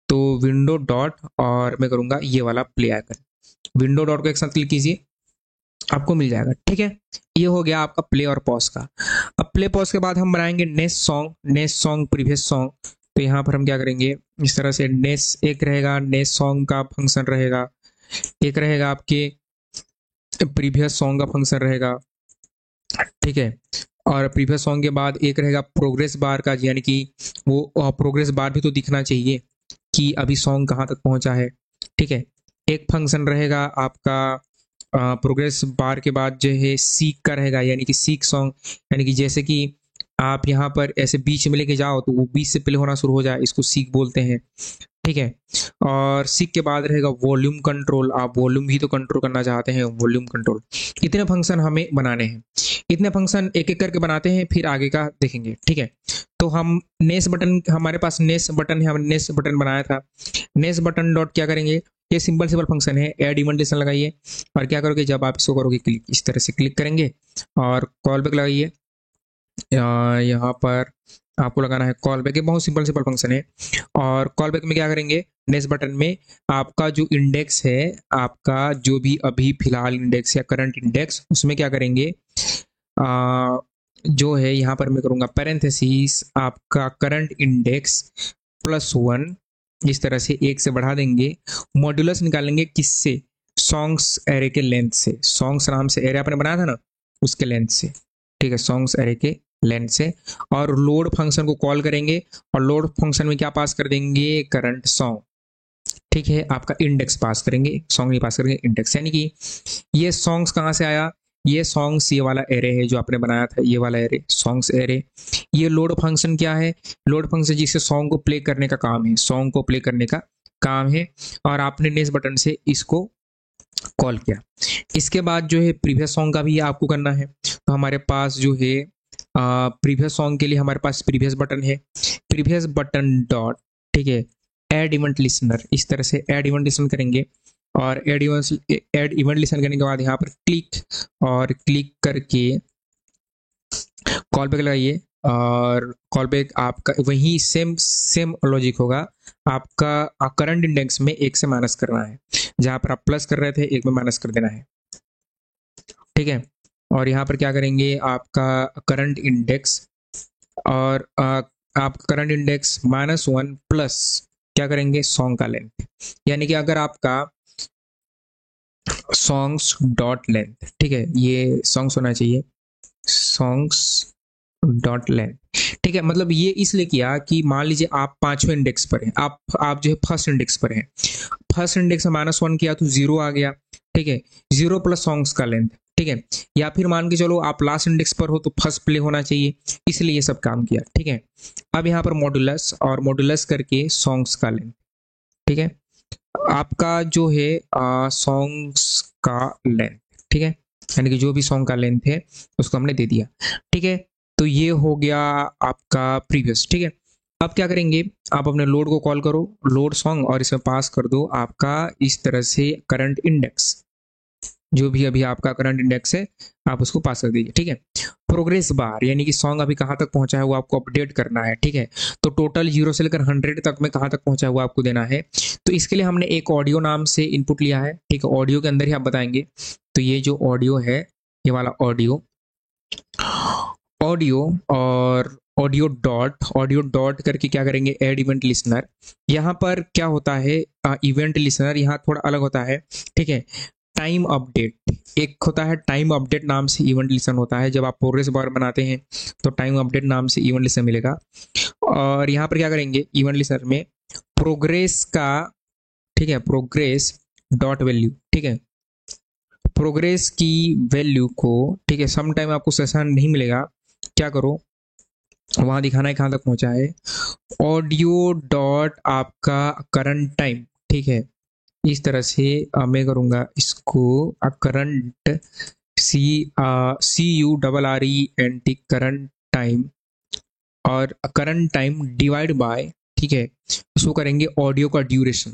तो विंडो डॉट और मैं करूंगा ये वाला प्ले आइकन, विंडो डॉट को एक साथ क्लिक कीजिए, आपको मिल जाएगा। ठीक है, ये हो गया आपका प्ले और पॉज का। अब प्ले पॉज के बाद हम बनाएंगे next song, next song previous song. तो यहाँ पर हम क्या करेंगे, इस तरह से नेक्स्ट एक रहेगा, नेक्स्ट सॉन्ग का फंक्शन रहेगा, एक रहेगा आपके प्रीवियस सॉन्ग का फंक्शन रहेगा। ठीक है, और प्रीवियस सॉन्ग के बाद एक रहेगा प्रोग्रेस बार का, यानी कि वो प्रोग्रेस बार भी तो दिखना चाहिए कि अभी सॉन्ग कहाँ तक पहुंचा है। ठीक है, एक फंक्शन रहेगा आपका प्रोग्रेस बार के बाद जो है सीक का रहेगा, यानी कि सीक सॉन्ग, यानी कि जैसे कि आप यहाँ पर ऐसे बीच में लेके जाओ तो वो बीच से पहले होना शुरू हो जाए, इसको सीक बोलते हैं, ठीक है। और सीक के बाद रहेगा वॉल्यूम कंट्रोल, आप वॉल्यूम भी तो कंट्रोल करना चाहते हैं, वॉल्यूम कंट्रोल। इतने फंक्शन हमें बनाने हैं, इतने फंक्शन एक एक करके बनाते हैं, फिर आगे का देखेंगे, ठीक है। तो हम नेक्स्ट बटन, हमारे पास नेक्स्ट बटन है, हमने नेक्स्ट बटन बनाया था। नेक्स्ट बटन डॉट क्या करेंगे, ये सिंपल सिंपल फंक्शन है, ऐड इवेंटेशन लगाइए और क्या करोगे, जब आप इसको करोगे क्लिक, इस तरह से क्लिक करेंगे और कॉल बैक लगाइए। यहाँ पर आपको लगाना है कॉल बैक, ये बहुत सिंपल सिंपल फंक्शन है। और कॉल बैक में क्या करेंगे, नेक्स्ट बटन में आपका जो इंडेक्स है, आपका जो भी अभी फिलहाल इंडेक्स या करंट इंडेक्स, उसमें क्या करेंगे, जो है यहाँ पर मैं करूँगा पैरेंथेसिस आपका करंट इंडेक्स +1, इस तरह से एक से बढ़ा देंगे। मॉड्यूलस निकालेंगे किससे, सॉन्ग्स एरे के लेंथ से, सॉन्ग्स नाम से एरे आपने बनाया था ना, उसके लेंथ से, ठीक है, सॉन्ग्स एरे के लेंथ से। और लोड फंक्शन को कॉल करेंगे और लोड फंक्शन में क्या पास कर देंगे, करंट सॉन्ग, ठीक है। आपका इंडेक्स पास करेंगे, सॉन्ग नहीं पास करेंगे, इंडेक्स। यानी कि ये सॉन्ग्स कहाँ से आया, ये सॉन्ग्स, ये वाला एरे है जो आपने बनाया था, ये वाला एरे सॉन्ग्स एरे। ये लोड फंक्शन क्या है, लोड फंक्शन जिससे सॉन्ग को प्ले करने का काम है, सॉन्ग को प्ले करने का काम है। और आपने नेक्स्ट बटन से इसको कॉल किया। इसके बाद जो है प्रीवियस सॉन्ग का भी आपको करना है। तो हमारे पास जो है प्रीवियस सॉन्ग के लिए हमारे पास प्रीवियस बटन है, प्रीवियस बटन डॉट, ठीक है, ऐड इवेंट लिसनर, इस तरह से ऐड इवेंट लिसन करेंगे। और ऐड इवेंट लिसन करने के बाद यहाँ पर क्लिक, और क्लिक करके कॉल बैक लगाइए। और कॉल बैक आपका वही सेम लॉजिक होगा, आपका करंट इंडेक्स में 1 से माइनस करना है, जहां पर आप प्लस कर रहे थे 1 में माइनस कर देना है, ठीक है। और यहाँ पर क्या करेंगे, आपका करंट इंडेक्स, और आप करंट इंडेक्स -1 प्लस क्या करेंगे, सॉन्ग का लेंथ। यानी कि अगर आपका सॉन्ग्स डॉट लेंथ, ठीक है, ये सॉन्ग्स होना चाहिए, सॉन्ग्स डॉट लेंथ, ठीक है। मतलब ये इसलिए किया कि मान लीजिए आप 5वें इंडेक्स पर हैं, आप जो है फर्स्ट इंडेक्स पर हैं, फर्स्ट इंडेक्स में -1 किया तो 0 आ गया, ठीक है, 0 प्लस सॉन्ग्स का लेंथ, ठीक है। या फिर मान के चलो आप लास्ट इंडेक्स पर हो तो फर्स्ट प्ले होना चाहिए, इसलिए ये सब काम किया, ठीक है। अब यहाँ पर मॉडुलस, और मॉडुलस करके सॉन्ग्स का लेंथ, ठीक है, आपका जो है सॉन्ग्स का लेंथ, ठीक है, यानी कि जो भी सॉन्ग का लेंथ है उसको हमने दे दिया, ठीक है। तो ये हो गया आपका प्रीवियस, ठीक है। अब क्या करेंगे, आप अपने लोड को कॉल करो, लोड सॉन्ग, और इसमें पास कर दो आपका इस तरह से करंट इंडेक्स, जो भी अभी आपका करंट इंडेक्स है आप उसको पास कर दीजिए, ठीक है। प्रोग्रेस बार, यानी कि सॉन्ग अभी कहाँ तक पहुंचा है वो आपको अपडेट करना है, ठीक है। तो टोटल 0 से लेकर 100 तक में कहाँ तक पहुंचा है वो आपको देना है। तो इसके लिए हमने एक ऑडियो नाम से इनपुट लिया है, ठीक है, ऑडियो के अंदर ही आप बताएंगे। तो ये जो ऑडियो है, ये वाला ऑडियो, और ऑडियो डॉट करके क्या करेंगे, ऐड इवेंट लिसनर। यहाँ पर क्या होता है, इवेंट लिसनर यहाँ थोड़ा अलग होता है, ठीक है। टाइम अपडेट, एक होता है टाइम अपडेट नाम से इवेंट लिसन होता है, जब आप प्रोग्रेस बार बनाते हैं तो टाइम अपडेट नाम से इवेंट लिसन मिलेगा। और यहाँ पर क्या करेंगे, इवेंट लिसनर में प्रोग्रेस का, ठीक है, प्रोग्रेस डॉट वैल्यू, ठीक है, प्रोग्रेस की वैल्यू को, ठीक है, सम टाइम आपको सेशन नहीं मिलेगा, क्या करो, वहां दिखाना है कहाँ तक पहुंचा है, ऑडियो डॉट आपका करंट टाइम, ठीक है, इस तरह से मैं करूंगा इसको करंट CURRENT करंट टाइम, और करंट टाइम डिवाइड बाय, ठीक है, इसको करेंगे ऑडियो का ड्यूरेशन,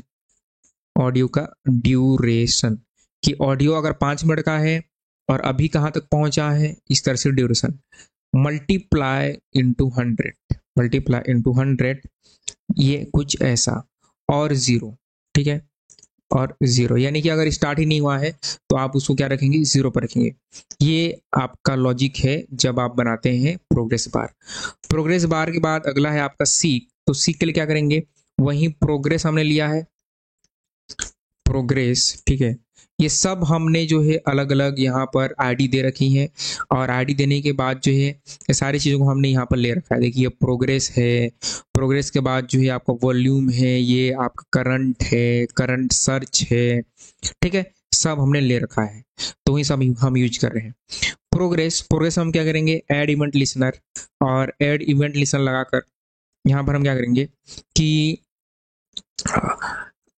ऑडियो का ड्यूरेशन, कि ऑडियो अगर 5 मिनट का है और अभी कहाँ तक पहुंचा है, इस तरह से ड्यूरेशन, मल्टीप्लाई इंटू 100, ये कुछ ऐसा, और 0, ठीक है, और 0, यानी कि अगर स्टार्ट ही नहीं हुआ है तो आप उसको क्या रखेंगे, 0 पर रखेंगे। ये आपका लॉजिक है जब आप बनाते हैं प्रोग्रेस बार। प्रोग्रेस बार के बाद अगला है आपका सीक। तो सीक के लिए क्या करेंगे, वही प्रोग्रेस हमने लिया है, प्रोग्रेस, ठीक है। ये सब हमने जो है अलग अलग यहाँ पर आईडी दे रखी है, और आईडी देने के बाद जो है ये सारी चीज़ों को हमने यहाँ पर ले रखा है। देखिए प्रोग्रेस है, प्रोग्रेस के बाद जो है आपका वॉल्यूम है, ये आपका करंट है, करंट सर्च है, ठीक है, सब हमने ले रखा है, तो वही सब हम यूज कर रहे हैं। प्रोग्रेस हम क्या करेंगे, ऐड इवेंट लिसनर, और ऐड इवेंट लिसनर लगाकर यहाँ पर हम क्या करेंगे कि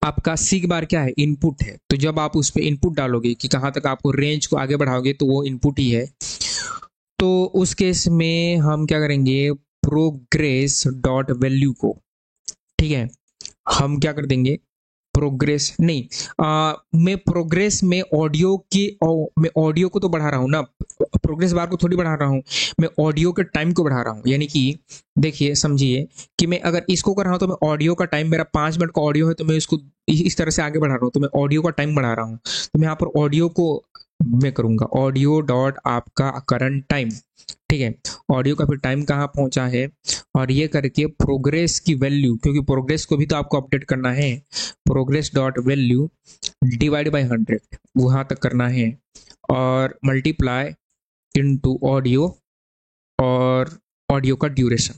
आपका सीक बार क्या है, इनपुट है। तो जब आप उस पर इनपुट डालोगे कि कहाँ तक आपको रेंज को आगे बढ़ाओगे तो वो इनपुट ही है। तो उस केस में हम क्या करेंगे, प्रोग्रेस डॉट वैल्यू को, ठीक है, हम क्या कर देंगे, प्रोग्रेस नहीं, मैं प्रोग्रेस में ऑडियो की मैं ऑडियो को तो बढ़ा रहा हूँ ना, प्रोग्रेस बार को थोड़ी बढ़ा रहा हूँ, मैं ऑडियो के टाइम को बढ़ा रहा हूँ। यानी कि देखिए समझिए कि मैं अगर इसको कर रहा हूँ तो मैं ऑडियो का टाइम, मेरा 5 मिनट का ऑडियो है तो मैं इसको इस तरह से आगे बढ़ा रहा हूँ, तो मैं ऑडियो का टाइम बढ़ा रहा हूँ। तो मैं यहाँ पर ऑडियो को मैं करूंगा ऑडियो डॉट आपका करंट टाइम, ठीक है, ऑडियो का फिर टाइम कहाँ पहुंचा है, और ये करके प्रोग्रेस की वैल्यू, क्योंकि प्रोग्रेस को भी तो आपको अपडेट करना है, progress dot value divide by 100 वहां तक करना है, और मल्टीप्लाई इनटू ऑडियो और ऑडियो का ड्यूरेशन,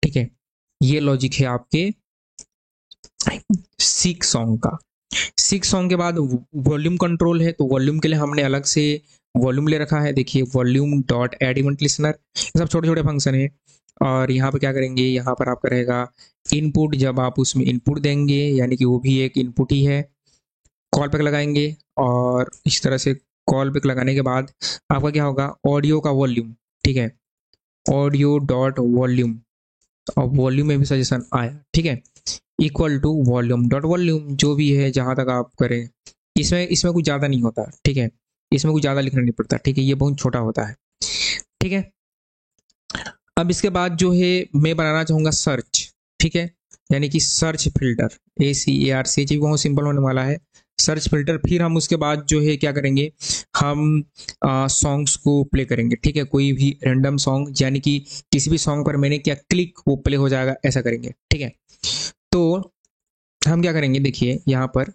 ठीक है। ये लॉजिक है आपके सीक सॉन्ग का। सीक सॉन्ग के बाद वॉल्यूम कंट्रोल है, तो वॉल्यूम के लिए हमने अलग से वॉल्यूम ले रखा है। देखिए volume dot add event listener, ये सब छोटे छोटे फंक्शन है। और यहाँ पर क्या करेंगे, यहाँ पर आपका रहेगा इनपुट, जब आप उसमें इनपुट देंगे यानी कि वो भी एक इनपुट ही है, कॉल बैक लगाएंगे, और इस तरह से कॉल बैक लगाने के बाद आपका क्या होगा, ऑडियो का वॉल्यूम, ठीक है, ऑडियो डॉट वॉल्यूम, और वॉल्यूम में भी सजेशन आया, ठीक है, equal to volume dot volume, जो भी है जहां तक आप करें। इसमें इसमें कुछ ज़्यादा नहीं होता, ठीक है, इसमें कुछ ज़्यादा लिखना नहीं पड़ता, ठीक है, ये बहुत छोटा होता है, ठीक है। अब इसके बाद जो है मैं बनाना चाहूँगा सर्च, ठीक है, यानी कि सर्च फिल्टर, ACARC भी बहुत सिंपल होने वाला है, सर्च फिल्टर। फिर हम उसके बाद जो है क्या करेंगे, हम सॉन्ग्स को प्ले करेंगे, ठीक है, कोई भी रैंडम सॉन्ग, यानी कि किसी भी सॉन्ग पर मैंने क्या क्लिक वो प्ले हो जाएगा, ऐसा करेंगे, ठीक है। तो हम क्या करेंगे, देखिए यहाँ पर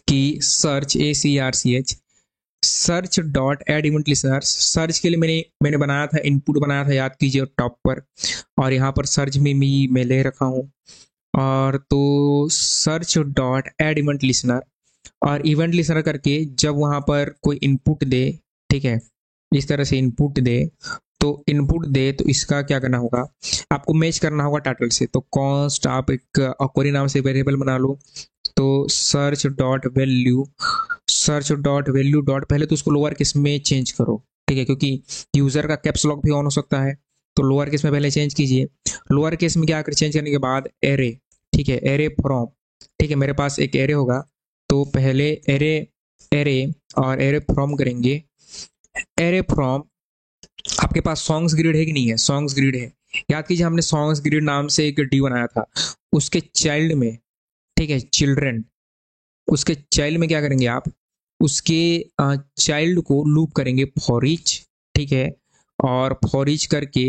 कि search ACRCH search dot add event listener, search के लिए मैंने बनाया था, इनपुट बनाया था, याद कीजिए टॉप पर, और यहाँ पर सर्च में भी मैं ले रखा हूँ, और तो search dot add event listener, और इवेंट लिसनर करके जब वहाँ पर कोई इनपुट दे, ठीक है, इस तरह से इनपुट दे, तो इनपुट दे तो इसका क्या करना होगा, आपको मैच करना होगा टाइटल से। तो कॉन्स्ट आप एक क्वेरी नाम से वेरिएबल बना लो, तो सर्च डॉट वैल्यू डॉट, पहले तो उसको लोअर केस में चेंज करो, ठीक है, क्योंकि यूजर का कैप्स लॉक भी ऑन हो सकता है, तो लोअर केस में पहले चेंज कीजिए। लोअर केस में क्या कर चेंज करने के बाद एरे, ठीक है, एरे फ्रॉम, ठीक है, मेरे पास एक एरे होगा, तो पहले एरे एरे और एरे फ्रॉम करेंगे। एरे फ्रॉम, आपके पास सॉन्ग्स ग्रिड है कि नहीं है, सॉन्ग्स ग्रिड है, याद कीजिए हमने सॉन्ग्स ग्रिड नाम से एक डी बनाया था, उसके चाइल्ड में, ठीक है, चिल्ड्रन, उसके चाइल्ड में क्या करेंगे आप, उसके चाइल्ड को लूप करेंगे फॉर ईच, ठीक है, और फॉर ईच करके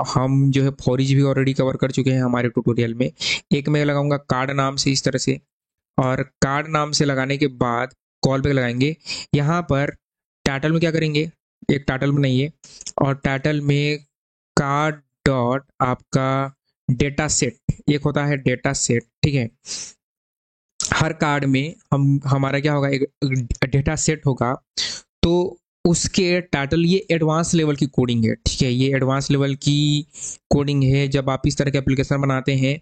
हम जो है फॉर ईच भी ऑलरेडी कवर कर चुके हैं हमारे ट्यूटोरियल में। एक मैं लगाऊंगा कार्ड नाम से इस तरह से, और कार्ड नाम से लगाने के बाद कॉल बैक लगाएंगे। यहाँ पर टाइटल में क्या करेंगे, एक टाइटल बनाइए, और टाइटल में कार्ड डॉट आपका डेटा सेट, एक होता है डेटा सेट, ठीक है, हर कार्ड में हम हमारा क्या होगा, एक डेटा सेट होगा, तो उसके टाइटल, ये एडवांस लेवल की कोडिंग है, ठीक है, ये एडवांस लेवल की कोडिंग है। जब आप इस तरह के एप्लीकेशन बनाते हैं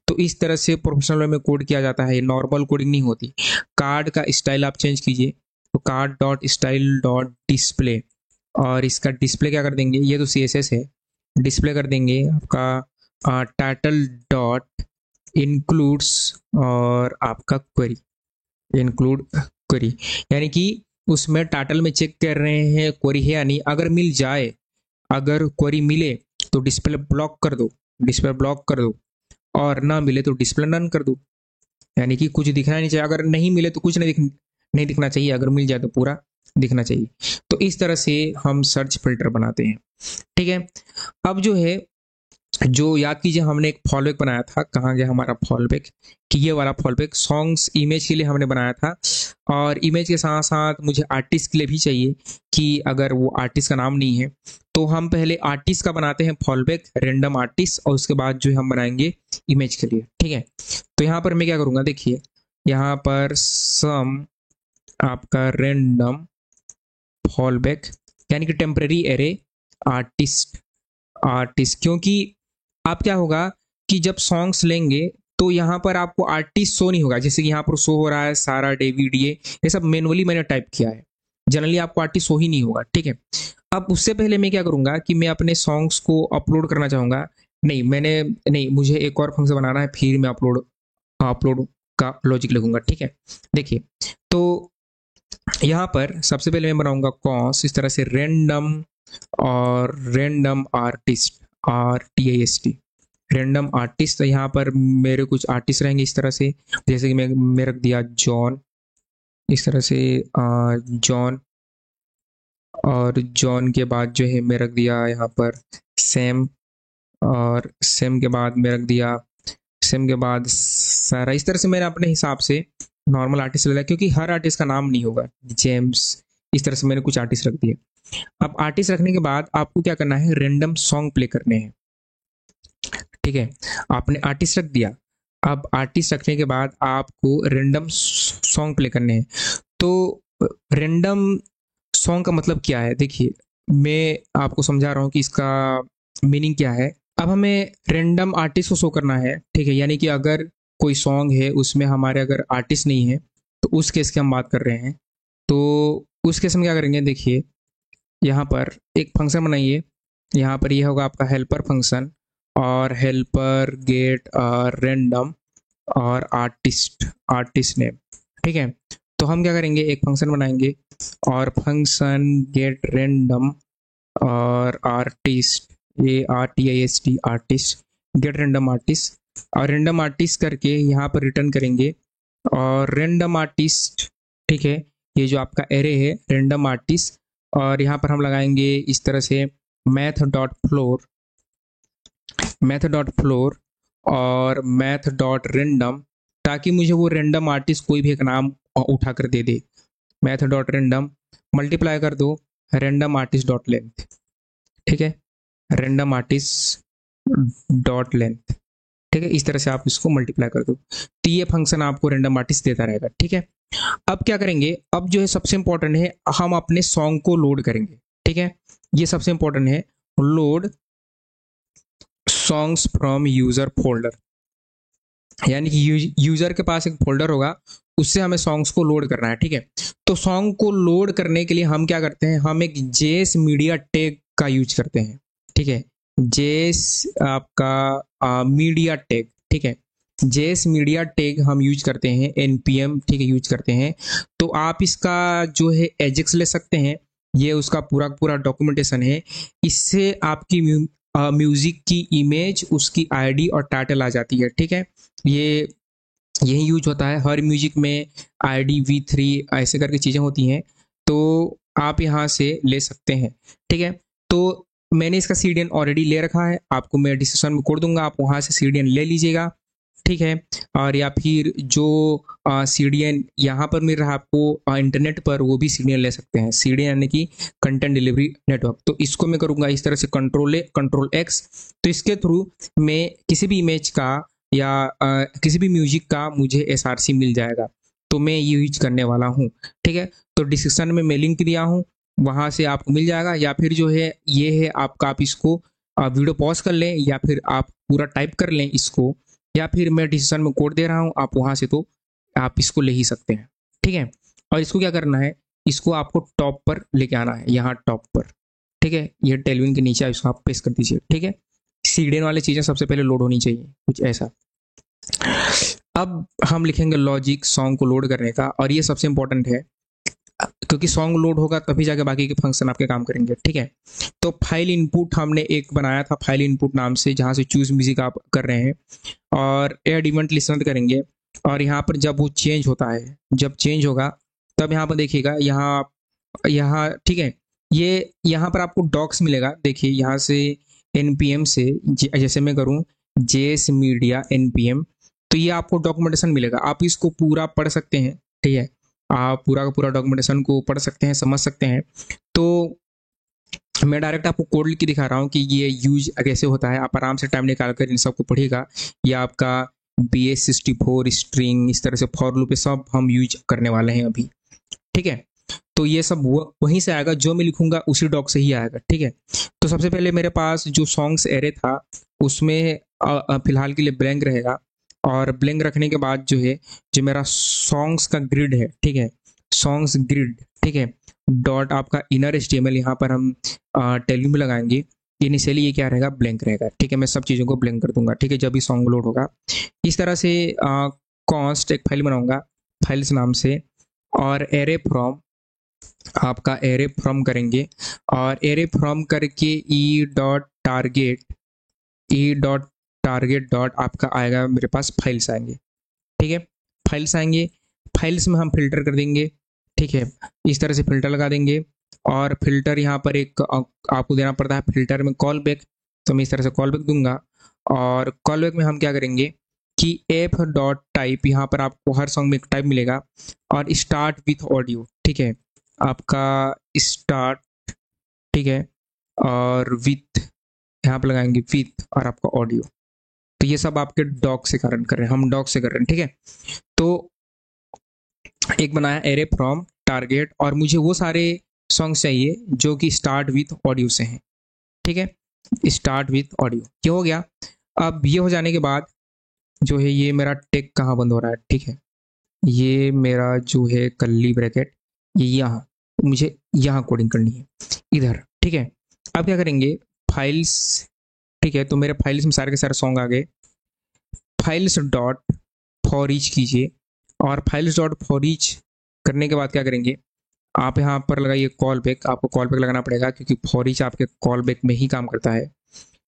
तो इस तरह से प्रोफेशनल वे में कोड किया जाता है, नॉर्मल कोडिंग नहीं होती। कार्ड का स्टाइल आप चेंज कीजिए, तो card dot style dot display, और इसका डिस्प्ले क्या कर देंगे, ये तो CSS है, डिस्प्ले कर देंगे आपका टाइटल डॉट इंक्लूड्स, और आपका क्वेरी, इंक्लूड क्वेरी, यानी कि उसमें टाइटल में चेक कर रहे हैं क्वेरी है या नहीं, अगर मिल जाए, अगर क्वेरी मिले तो डिस्प्ले ब्लॉक कर दो, डिस्प्ले ब्लॉक कर दो, और ना मिले तो डिस्प्ले नन कर दो, यानी कि कुछ दिखना नहीं चाहिए, अगर नहीं मिले तो कुछ नहीं दिखना चाहिए, अगर मिल जाए तो पूरा दिखना चाहिए। तो इस तरह से हम सर्च फिल्टर बनाते हैं, ठीक है। अब जो है, जो याद कीजिए हमने एक फॉलोबैक बनाया था, कहाँ गया हमारा फॉलोबैक, कि ये वाला फॉलोबैक सॉन्ग्स इमेज के लिए हमने बनाया था, और इमेज के साथ साथ मुझे आर्टिस्ट के लिए भी चाहिए, कि अगर वो आर्टिस्ट का नाम नहीं है तो हम पहले आर्टिस्ट का बनाते हैं फॉलोबैक, रैंडम आर्टिस्ट, और उसके बाद जो है हम बनाएंगे इमेज के लिए, ठीक है। तो यहाँ पर मैं क्या करूँगा, देखिए यहाँ पर सम आपका रैंडम फॉलोबैक यानी कि टेम्परेरी एरे आर्टिस्ट आर्टिस्ट, क्योंकि आप क्या होगा कि जब सॉन्ग्स लेंगे तो यहाँ पर आपको आर्टिस्ट शो नहीं होगा, जैसे कि यहाँ पर शो हो रहा है सारा डेविड, ये सब मैनुअली मैंने टाइप किया है, जनरली आपको आर्टिस्ट शो ही नहीं होगा, ठीक है। अब उससे पहले मैं क्या करूंगा कि मैं अपने सॉन्ग्स को अपलोड करना चाहूंगा, नहीं मुझे एक और फंक्शन बनाना है, फिर मैं अपलोड अपलोड का लॉजिक लिखूंगा, ठीक है। देखिए, तो यहाँ पर सबसे पहले मैं बनाऊंगा कॉस इस तरह से रैंडम और random artist RTIST random artist. तो यहाँ पर मेरे कुछ आर्टिस्ट रहेंगे इस तरह से, जैसे कि मैं रख दिया जॉन इस तरह से, जॉन, और जॉन के बाद जो है मैं रख दिया यहाँ पर सैम, और सैम के बाद मैं रख दिया, सैम के बाद सारा। इस तरह से मैंने अपने हिसाब से नॉर्मल आर्टिस्ट ले लिया, क्योंकि हर आर्टिस्ट का नाम नहीं होगा, जेम्स, इस तरह से मैंने कुछ आर्टिस्ट रख दिए। अब आर्टिस्ट रखने के बाद आपको क्या करना है, रैंडम सॉन्ग प्ले करने हैं, ठीक है। आपने आर्टिस्ट रख दिया, अब आर्टिस्ट रखने के बाद आपको रैंडम सॉन्ग प्ले करने हैं। तो रैंडम सॉन्ग का मतलब क्या है, देखिए मैं आपको समझा रहा हूँ कि इसका मीनिंग क्या है। अब हमें रैंडम आर्टिस्ट को शो करना है, ठीक है, यानी कि अगर कोई सॉन्ग है उसमें हमारे अगर आर्टिस्ट नहीं है तो उस केस की हम बात कर रहे हैं। तो उस केस में क्या करेंगे, देखिए यहाँ पर एक फंक्शन बनाइए, यहाँ पर यह होगा आपका हेल्पर फंक्शन, और हेल्पर गेट रैंडम और आर्टिस्ट नेम, ठीक है। तो हम क्या करेंगे, एक फंक्शन बनाएंगे और फंक्शन गेट रैंडम और artist, ARTIST artist, gate random artist, और रैंडम आर्टिस्ट करके यहाँ पर रिटर्न करेंगे, और रैंडम आर्टिस्ट, ठीक है, ये जो आपका एरे है रैंडम आर्टिस्ट, और यहाँ पर हम लगाएंगे इस तरह से मैथ.फ्लोर और मैथ.रैंडम, ताकि मुझे वो रैंडम आर्टिस्ट कोई भी एक नाम उठा कर दे दे। मैथ.रैंडम मल्टीप्लाई कर दो रैंडम आर्टिस्ट डॉट लेंथ, ठीक है, रैंडम आर्टिस्ट डॉट लेंथ, ठीक है। इस तरह से आप इसको मल्टीप्लाई कर दो, तो ये फंक्शन आपको रैंडम आर्टिस्ट देता रहेगा, ठीक है। अब क्या करेंगे, अब जो है सबसे इंपॉर्टेंट है, हम अपने सॉन्ग को लोड करेंगे, ठीक है, ये सबसे इंपॉर्टेंट है, load songs from user folder, यानी कि यूजर के पास एक फोल्डर होगा, उससे हमें सॉन्ग्स को लोड करना है, ठीक है। तो सॉन्ग को लोड करने के लिए हम क्या करते हैं, हम एक जेएस मीडिया टैग का यूज करते हैं, ठीक है, जेएस आपका मीडिया टैग, ठीक है, जेएस मीडिया टैग हम यूज करते हैं, npm, ठीक है, यूज करते हैं। तो आप इसका जो है एजेक्स ले सकते हैं, ये उसका पूरा पूरा डॉक्यूमेंटेशन है, इससे आपकी म्यूजिक की इमेज, उसकी आईडी और टाइटल आ जाती है, ठीक है। ये यही यूज होता है हर म्यूजिक में, ID V3 ऐसे करके चीज़ें होती हैं, तो आप यहाँ से ले सकते हैं, ठीक है। तो मैंने इसका CDN ऑलरेडी ले रखा है, आपको मैं डिस्क्रिप्शन में कोड दूंगा, आप वहाँ से CDN ले लीजिएगा, ठीक है। और या फिर जो CDN यहाँ पर मिल रहा है आपको इंटरनेट पर, वो भी CDN ले सकते हैं, CDN यानी कि कंटेंट डिलीवरी नेटवर्क। तो इसको मैं करूँगा इस तरह से Ctrl+X, तो इसके थ्रू मैं किसी भी इमेज का या किसी भी म्यूजिक का मुझे SRC मिल जाएगा, तो मैं ये यूज करने वाला हूँ, ठीक है। तो डिस्क्रिप्शन में मैं लिंक दिया हूँ, वहाँ से आपको मिल जाएगा, या फिर जो है ये है आपका, आप इसको वीडियो पॉज कर लें, या फिर आप पूरा टाइप कर लें इसको, या फिर मैं डिस्क्रिप्शन में कोड दे रहा हूँ, आप वहाँ से तो आप इसको ले ही सकते हैं, ठीक है। और इसको क्या करना है, इसको आपको टॉप पर लेके आना है, यहाँ टॉप पर, ठीक है, ये टेलविन के नीचे इसको आप पेस्ट कर दीजिए, ठीक है। CDN वाली चीज़ें सबसे पहले लोड होनी चाहिए, कुछ ऐसा। अब हम लिखेंगे लॉजिक सॉन्ग को लोड करने का, और ये सबसे इंपॉर्टेंट है, क्योंकि सॉन्ग लोड होगा तभी जाके बाकी के फंक्शन आपके काम करेंगे, ठीक है। तो फाइल इनपुट हमने एक बनाया था, फाइल इनपुट नाम से, जहाँ से चूज म्यूजिक आप कर रहे हैं, और एड इवेंट लिसनर करेंगे, और यहाँ पर जब वो चेंज होता है, जब चेंज होगा तब यहाँ पर देखिएगा, यहाँ ठीक है, ये यहाँ पर आपको डॉक्स मिलेगा, देखिए यहाँ से npm से, जैसे मैं करूँ जेएस मीडिया npm, तो ये आपको डॉक्यूमेंटेशन मिलेगा, आप इसको पूरा पढ़ सकते हैं, ठीक है, आप पूरा का पूरा डॉक्यूमेंटेशन को पढ़ सकते हैं, समझ सकते हैं। तो मैं डायरेक्ट आपको कोड लिख के दिखा रहा हूँ कि ये यूज कैसे होता है, आप आराम से टाइम निकाल कर इन सबको पढ़िएगा। ये आपका base64 स्ट्रिंग, इस तरह से फॉर लूप सब हम यूज करने वाले हैं अभी, ठीक है। तो ये सब वहीं से आएगा, जो मैं लिखूंगा उसी डॉक से ही आएगा, ठीक है। तो सबसे पहले मेरे पास जो सॉन्ग्स एरे था उसमें फिलहाल के लिए ब्लैंक रहेगा, और ब्लैंक रखने के बाद जो है, जो मेरा सॉन्ग्स का ग्रिड है, ठीक है, सॉन्ग्स ग्रिड, ठीक है, डॉट आपका इनर एचटीएमएल, यहाँ पर हम टेल्यू में लगाएंगे। इनिशियली ये क्या रहेगा, ब्लैंक रहेगा, ठीक है। मैं सब चीज़ों को ब्लैंक कर दूंगा, ठीक है, जब भी सॉन्ग लोड होगा। इस तरह से कॉन्स्ट एक फाइल बनाऊंगा फाइल्स नाम से, और एरे फ्रॉम, आपका एरे फ्रॉम करेंगे, और एरे फ्रॉम करके ई डॉट टारगेट डॉट आपका आएगा, मेरे पास फाइल्स आएंगे, ठीक है। फाइल्स आएंगे, फाइल्स में हम फिल्टर कर देंगे, ठीक है, इस तरह से फिल्टर लगा देंगे। और फिल्टर यहाँ पर एक आपको देना पड़ता है फिल्टर में कॉल बैक, तो मैं इस तरह से कॉल बैक दूंगा। और कॉल बैक में हम क्या करेंगे कि एफ डॉट टाइप, यहाँ पर आपको हर सॉन्ग में एक टाइप मिलेगा, और स्टार्ट विथ ऑडियो, ठीक है, आपका स्टार्ट, ठीक है, और विथ यहाँ पर लगाएंगे विथ, और आपका ऑडियो। तो ये सब आपके डॉक से कारण कर रहे हैं, हम डॉक से कर रहे हैं, ठीक है। तो एक बनाया एरे फ्रॉम टारगेट, और मुझे वो सारे सॉन्ग्स चाहिए जो कि स्टार्ट विथ ऑडियो से हैं, ठीक है, स्टार्ट विथ ऑडियो, ये हो गया। अब ये हो जाने के बाद जो है, ये मेरा टेक कहाँ बंद हो रहा है, ठीक है, ये मेरा जो है कर्ली ब्रैकेट, ये यहाँ, मुझे यहाँ कोडिंग करनी है इधर, ठीक है। अब क्या करेंगे, फाइल्स, ठीक है, तो मेरे फाइल्स में सारे के सारे सॉन्ग आ गए। फाइल्स डॉट फॉर ईच कीजिए, और फाइल्स डॉट फॉर ईच करने के बाद क्या करेंगे, आप यहाँ पर लगाइए कॉल बैक, आपको कॉल बैक लगाना पड़ेगा क्योंकि फॉर ईच आपके कॉल बैक में ही काम करता है।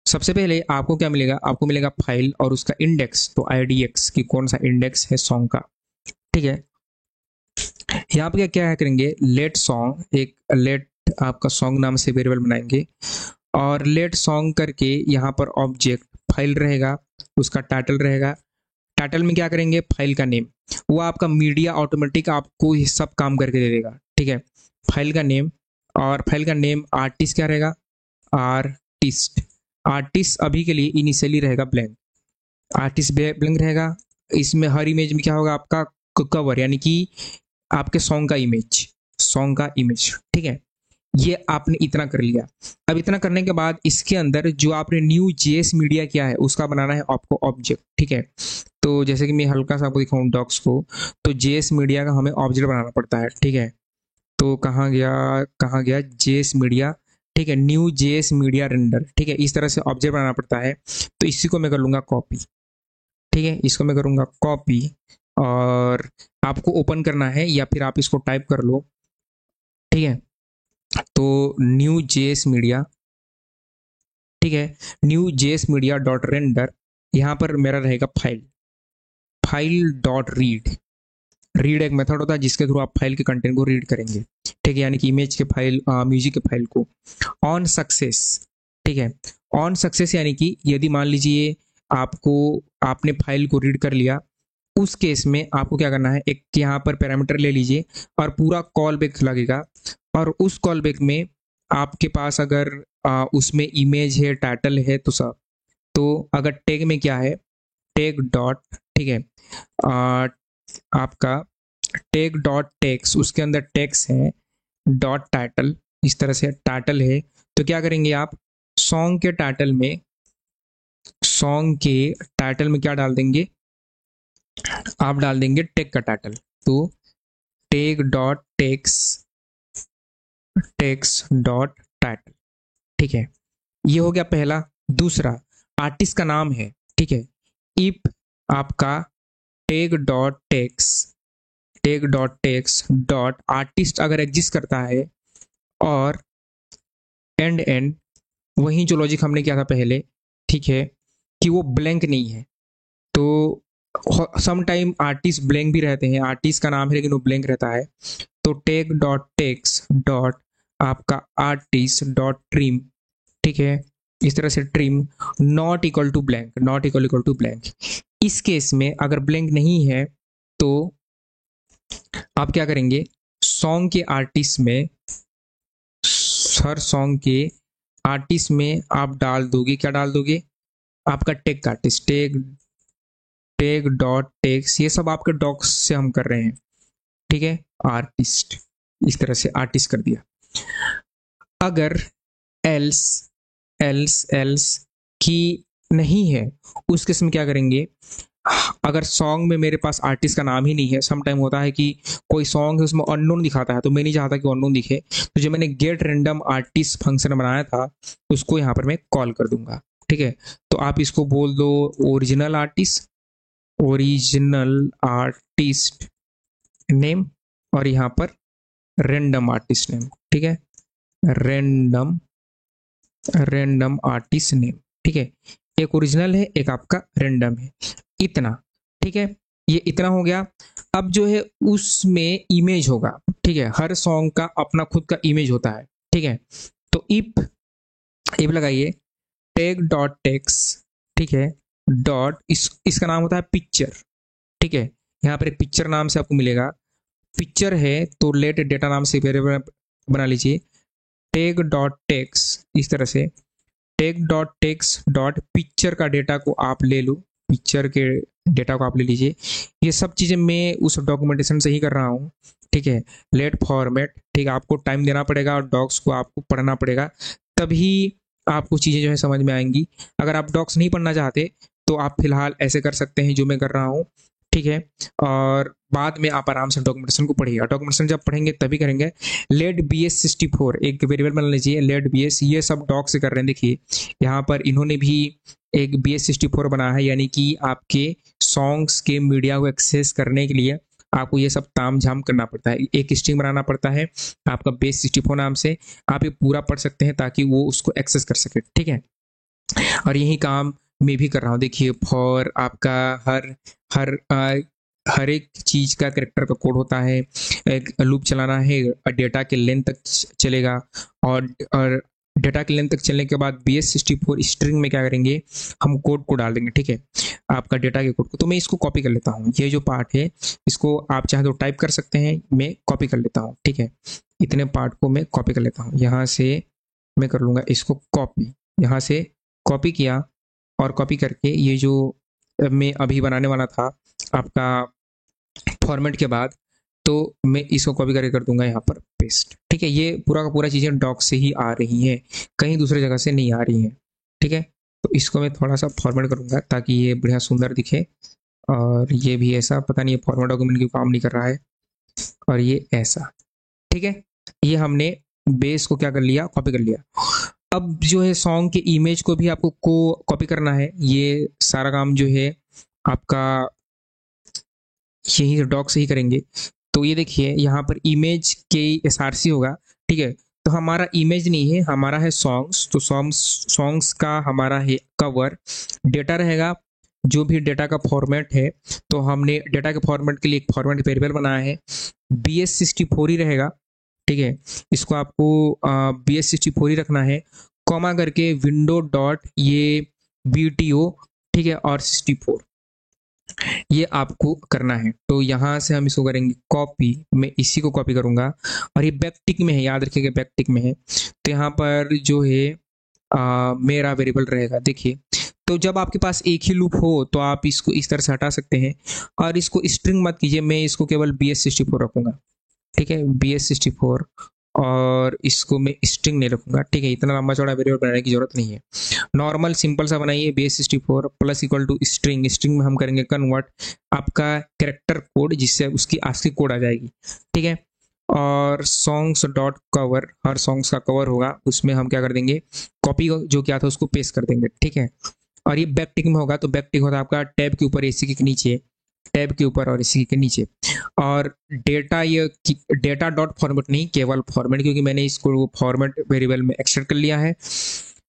सबसे पहले आपको क्या मिलेगा, आपको मिलेगा फाइल और उसका इंडेक्स, तो IDX की कौन सा इंडेक्स है सॉन्ग का, ठीक है। यहाँ पे क्या करेंगे, लेट सॉन्ग, एक लेट आपका सॉन्ग नाम से वेरिएबल बनाएंगे, और लेट सॉन्ग करके यहाँ पर ऑब्जेक्ट फाइल रहेगा, उसका टाइटल रहेगा। टाइटल में क्या करेंगे, फाइल का नेम, वो आपका मीडिया ऑटोमेटिक आपको ये सब काम करके दे देगा, ठीक है। फाइल का नेम, और फाइल का नेम आर्टिस्ट क्या रहेगा, आर्टिस्ट, आर्टिस्ट अभी के लिए इनिशियली रहेगा ब्लैंक, आर्टिस्ट ब्लैंक रहेगा। इसमें हर इमेज में क्या होगा, आपका कवर, यानी कि आपके सॉन्ग का इमेज, सॉन्ग का इमेज, ठीक है। ये आपने इतना कर लिया। अब इतना करने के बाद इसके अंदर जो आपने न्यू जेएस मीडिया किया है उसका बनाना है आपको ऑब्जेक्ट, ठीक है। तो जैसे कि मैं हल्का सा आपको दिखाऊं डॉक्स को, तो जेएस मीडिया का हमें ऑब्जेक्ट बनाना पड़ता है, ठीक है। तो कहाँ गया जेएस मीडिया, ठीक है, न्यू जेएस मीडिया रेंडर, ठीक है, इस तरह से ऑब्जेक्ट बनाना पड़ता है। तो इसी को मैं कर लूंगा कॉपी, ठीक है, इसको मैं करूंगा कॉपी, और आपको ओपन करना है या फिर आप इसको टाइप कर लो, ठीक है। तो न्यू जेएस मीडिया, ठीक है, new JS media dot render, यहाँ पर मेरा रहेगा file, file dot read, read एक मेथड होता है जिसके थ्रू आप फाइल के कंटेंट को रीड करेंगे, ठीक है, यानी कि इमेज के फाइल, म्यूजिक के फाइल को। ऑन सक्सेस, ठीक है, ऑन सक्सेस यानी कि यदि मान लीजिए आपने फाइल को रीड कर लिया, उस केस में आपको क्या करना है, एक यहाँ पर पैरामीटर ले लीजिए और पूरा कॉल बैक लगेगा, और उस कॉल बैक में आपके पास अगर उसमें इमेज है, टाइटल है, तो सब, तो अगर टैग में क्या है, टैग डॉट, ठीक है, आपका टैग डॉट टेक्स, उसके अंदर टेक्स है, डॉट टाइटल, इस तरह से टाइटल है। तो क्या करेंगे आप, सॉन्ग के टाइटल में, सॉन्ग के टाइटल में क्या डाल देंगे, आप डाल देंगे टैग का टाइटल। तो tag dot tags, tags dot title, ठीक है, ये हो गया पहला। दूसरा, आर्टिस्ट का नाम है, ठीक है, इफ आपका tag dot takes, tag dot tags dot artist अगर एग्जिस्ट करता है, और एंड वही जो लॉजिक हमने किया था पहले, ठीक है, कि वो ब्लैंक नहीं है, तो सम टाइम आर्टिस्ट ब्लैंक भी रहते हैं, आर्टिस्ट का नाम है लेकिन वो ब्लैंक रहता है, तो टैग डॉट टेक्स डॉट आपका आर्टिस्ट डॉट ट्रिम, ठीक है, इस तरह से trim not equal to blank, not equal to blank. इस केस में अगर ब्लैंक नहीं है तो आप क्या करेंगे, सॉन्ग के आर्टिस्ट में, हर सॉन्ग के आर्टिस्ट में आप डाल दोगे, क्या डाल दोगे, आपका टेग का artist, tag, tag dot takes, ये सब आपके डॉक्स से हम कर रहे हैं, ठीक है, आर्टिस्ट, इस तरह से आर्टिस्ट कर दिया। अगर एल्स एल्स एल्स की नहीं है, उस केस में क्या करेंगे, अगर सॉन्ग में मेरे पास आर्टिस्ट का नाम ही नहीं है, सम टाइम होता है कि कोई सॉन्ग है उसमें अननोन दिखाता है, तो मैं नहीं चाहता कि अननोन दिखे, तो जो मैंने गेट रैंडम आर्टिस्ट फंक्शन बनाया था उसको यहाँ पर मैं कॉल कर दूंगा। ठीक है, तो आप इसको बोल दो original artist, original artist name, और यहाँ पर रैंडम आर्टिस्ट नेम। ठीक है, रैंडम रैंडम आर्टिस्ट नेम। ठीक है, एक ओरिजिनल है, एक आपका रैंडम है, इतना। ठीक है, ये इतना हो गया। अब जो है उसमें इमेज होगा। ठीक है, हर सॉन्ग का अपना खुद का इमेज होता है। ठीक है, तो इफ इफ लगाइए टैग डॉट टेक्स्ट। ठीक है, डॉट इसका नाम होता है पिक्चर। ठीक है, यहाँ पर एक पिक्चर नाम से आपको मिलेगा। पिक्चर है तो लेट डेटा नाम से वेरिएबल बना लीजिए, टैग डॉट टेक्स्ट, इस तरह से tag dot text dot picture का डेटा को आप ले लो, पिक्चर के डेटा को आप ले लीजिए। ये सब चीज़ें मैं उस डॉक्यूमेंटेशन से ही कर रहा हूँ। ठीक है, लेट फॉर्मेट। ठीक है, आपको टाइम देना पड़ेगा और डॉक्स को आपको पढ़ना पड़ेगा, तभी आपको चीज़ें जो है समझ में आएंगी। अगर आप डॉक्स नहीं पढ़ना चाहते तो आप फिलहाल ऐसे कर सकते हैं जो मैं कर रहा हूँ। ठीक है, और बाद में आप आराम से डॉक्यूमेंटेशन को पढ़िएगा। डॉक्यूमेंटेशन जब पढ़ेंगे तभी करेंगे। लेट बी एस 64 एक वेरिएबल बना लीजिए, लेट बी एस, ये सब डॉक से कर रहे हैं। देखिए यहाँ पर इन्होंने भी एक बी एस 64 बनाया है, यानी कि आपके सॉन्ग्स के मीडिया को एक्सेस करने के लिए आपको ये सब ताम झाम करना पड़ता है। एक स्ट्रिंग बनाना पड़ता है आपका बेस 64 नाम से। आप ये पूरा पढ़ सकते हैं ताकि वो उसको एक्सेस कर सके। ठीक है, और यही काम मैं भी कर रहा हूँ। देखिए फॉर आपका हर हर हर एक चीज का कैरेक्टर का कोड होता है, एक लूप चलाना है, डेटा के लेंथ तक चलेगा, और डेटा के लेंथ तक चलने के बाद बी एस 64 स्ट्रिंग में क्या करेंगे, हम कोड को डाल देंगे। ठीक है, आपका डेटा के कोड को। तो मैं इसको कॉपी कर लेता हूँ, ये जो पार्ट है इसको आप चाहे तो टाइप कर सकते हैं, मैं कॉपी कर लेता हूँ। ठीक है, इतने पार्ट को मैं कॉपी कर लेता हूँ। यहाँ से मैं कर लूँगा इसको कॉपी, यहाँ से कॉपी किया, और कॉपी करके ये जो मैं अभी बनाने वाला था आपका फॉर्मेट के बाद, तो मैं इसको कॉपी करके कर दूंगा यहाँ पर पेस्ट। ठीक है, ये पूरा का पूरा चीज़ें डॉक से ही आ रही हैं, कहीं दूसरे जगह से नहीं आ रही हैं। ठीक है, तो इसको मैं थोड़ा सा फॉर्मेट करूंगा ताकि ये बढ़िया सुंदर दिखे, और ये भी ऐसा, पता नहीं ये फॉर्मेट डॉक्यूमेंट क्यों काम नहीं कर रहा है, और ये ऐसा। ठीक है, ये हमने बेस को क्या कर लिया, कॉपी कर लिया। अब जो है सॉन्ग के इमेज को भी आपको को कॉपी करना है। ये सारा काम जो है आपका यही डॉक से ही करेंगे। तो ये देखिए यहाँ पर इमेज के एसआरसी होगा। ठीक है, तो हमारा इमेज नहीं है, हमारा है सॉन्ग्स। तो सॉन्ग्स का हमारा है कवर। डेटा रहेगा जो भी डेटा का फॉर्मेट है, तो हमने डेटा के फॉर्मेट के लिए एक फॉर्मेट वेरिएबल बनाया है, बी एस 64 ही रहेगा। ठीक है, इसको आपको बी एस 64 ही रखना है, कॉमा करके विंडो डॉट ये बी टी ओ। ठीक है, और 64 ये आपको करना है। तो यहाँ से हम इसको करेंगे कॉपी, मैं इसी को कॉपी करूंगा, और ये बैकटिक में है, याद रखिएगा बैकटिक में है। तो यहाँ पर जो है मेरा वेरिएबल रहेगा। देखिए, तो जब आपके पास एक ही लूप हो तो आप इसको इस तरह से हटा सकते हैं, और इसको स्ट्रिंग मत कीजिए, मैं इसको केवल बी एस 64 रखूंगा। ठीक है, बी एस 64, और इसको मैं स्ट्रिंग नहीं रखूंगा। ठीक है, इतना लंबा चौड़ा वेरिएबल बनाने की जरूरत नहीं है। नॉर्मल सिंपल सा बनाइए, base 64 plus equal to string. String में हम करेंगे कन्वर्ट आपका कैरेक्टर कोड, जिससे उसकी आस्की कोड आ जाएगी। ठीक है, और सॉन्ग्स डॉट कवर, हर सॉन्ग्स का कवर होगा, उसमें हम क्या कर देंगे, कॉपी जो किया था उसको पेस्ट कर देंगे। ठीक है, और ये बैक टिक में होगा, तो बैक टिक होता है आपका टैब के ऊपर, एसी के नीचे, टैब के ऊपर और इसी के नीचे। और डेटा, ये डेटा डॉट फॉर्मेट नहीं, केवल फॉर्मेट, क्योंकि मैंने इसको फॉर्मेट वेरिएबल में एक्सट्रैक्ट कर लिया है।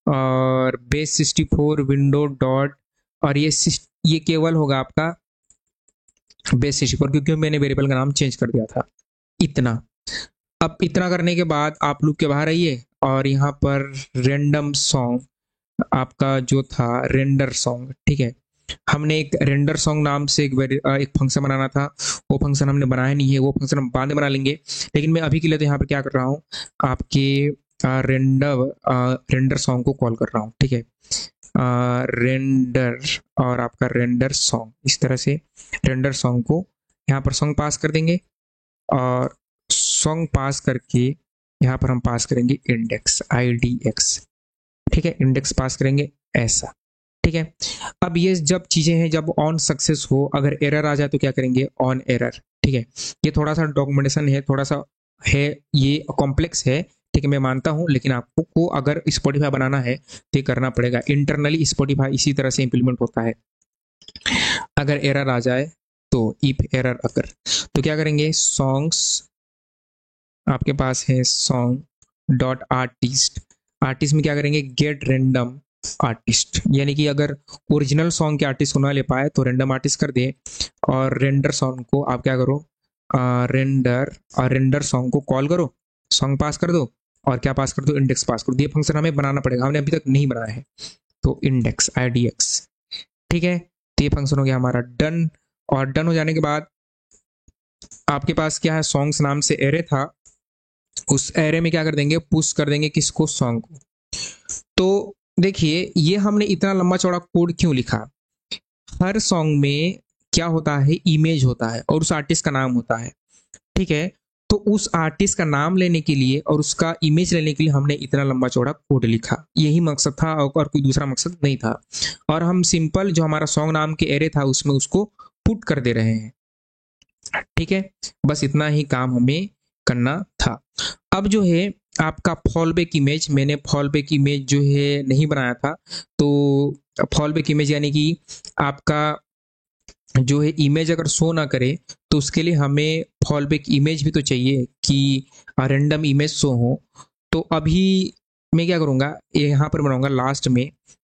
और बेस 64 विंडो डॉट, और ये केवल होगा आपका बेस 64, क्योंकि मैंने वेरिएबल का नाम चेंज कर दिया था। इतना, अब इतना करने के बाद आप लूप के बाहर आइए, और यहाँ पर रेंडम सॉन्ग आपका जो था रेंडर सॉन्ग। ठीक है, हमने एक रेंडर सॉन्ग नाम से एक फंक्शन बनाना था, वो फंक्शन हमने बनाया नहीं है, वो फंक्शन हम बाद में बना लेंगे। लेकिन मैं अभी के लिए तो यहाँ पर क्या कर रहा हूँ, आपके रेंडर सॉन्ग को कॉल कर रहा हूँ। ठीक है, रेंडर और आपका रेंडर सॉन्ग, इस तरह से रेंडर सॉन्ग को यहाँ पर सॉन्ग पास कर देंगे, और सॉन्ग पास करके यहाँ पर हम पास करेंगे इंडेक्स IDX, ठीक है, इंडेक्स पास करेंगे ऐसा, ठीक है। अब ये जब चीजें हैं, जब ऑन सक्सेस हो, अगर एरर आ जाए तो क्या करेंगे, ऑन एरर, ठीक है। ये थोड़ा सा डॉक्यूमेंटेशन है, थोड़ा सा है, ये कॉम्प्लेक्स है, ठीक है, मैं मानता हूं, लेकिन आपको को अगर स्पॉटिफाई बनाना है तो ये करना पड़ेगा। इंटरनली स्पॉटिफाई इसी तरह से इंप्लीमेंट होता है। अगर एरर आ जाए तो इफ एरर अगर, तो क्या करेंगे, सॉन्ग्स आपके पास है सॉन्ग डॉट आर्टिस्ट, आर्टिस्ट में क्या करेंगे, गेट रेंडम आर्टिस्ट, यानी कि अगर ओरिजिनल सॉन्ग के आर्टिस्ट को ना ले पाए तो रेंडम आर्टिस्ट कर दे, और रेंडर सॉन्ग को आप क्या करो, रेंडर, और रेंडर सॉन्ग को कॉल करो, सॉन्ग पास कर दो, और क्या पास कर दो, इंडेक्स पास कर दो। ये फंक्शन हमें बनाना पड़ेगा, हमने अभी तक नहीं बनाया है, तो इंडेक्स IDX, ठीक है। तो ये फंक्शन हो गया हमारा डन, और डन हो जाने के बाद आपके पास क्या है, सॉन्ग्स नाम से एरे था, उस एरे में क्या कर देंगे, पुश कर देंगे किसको, सॉन्ग को। तो देखिए ये हमने इतना लंबा चौड़ा कोड क्यों लिखा, हर सॉन्ग में क्या होता है, इमेज होता है और उस आर्टिस्ट का नाम होता है, ठीक है। तो उस आर्टिस्ट का नाम लेने के लिए और उसका इमेज लेने के लिए हमने इतना लंबा चौड़ा कोड लिखा, यही मकसद था, और कोई दूसरा मकसद नहीं था। और हम सिंपल जो हमारा सॉन्ग नाम के एरे था उसमें उसको पुट कर दे रहे हैं, ठीक है। बस इतना ही काम हमें करना था। अब जो है आपका फॉलबैक इमेज, मैंने फॉलबैक इमेज जो है नहीं बनाया था, तो फॉलबैक इमेज यानी कि आपका जो है इमेज अगर शो ना करे तो उसके लिए हमें फॉलबैक इमेज भी तो चाहिए कि रैंडम इमेज शो हो। तो अभी मैं क्या करूँगा, यहाँ पर बनाऊंगा लास्ट में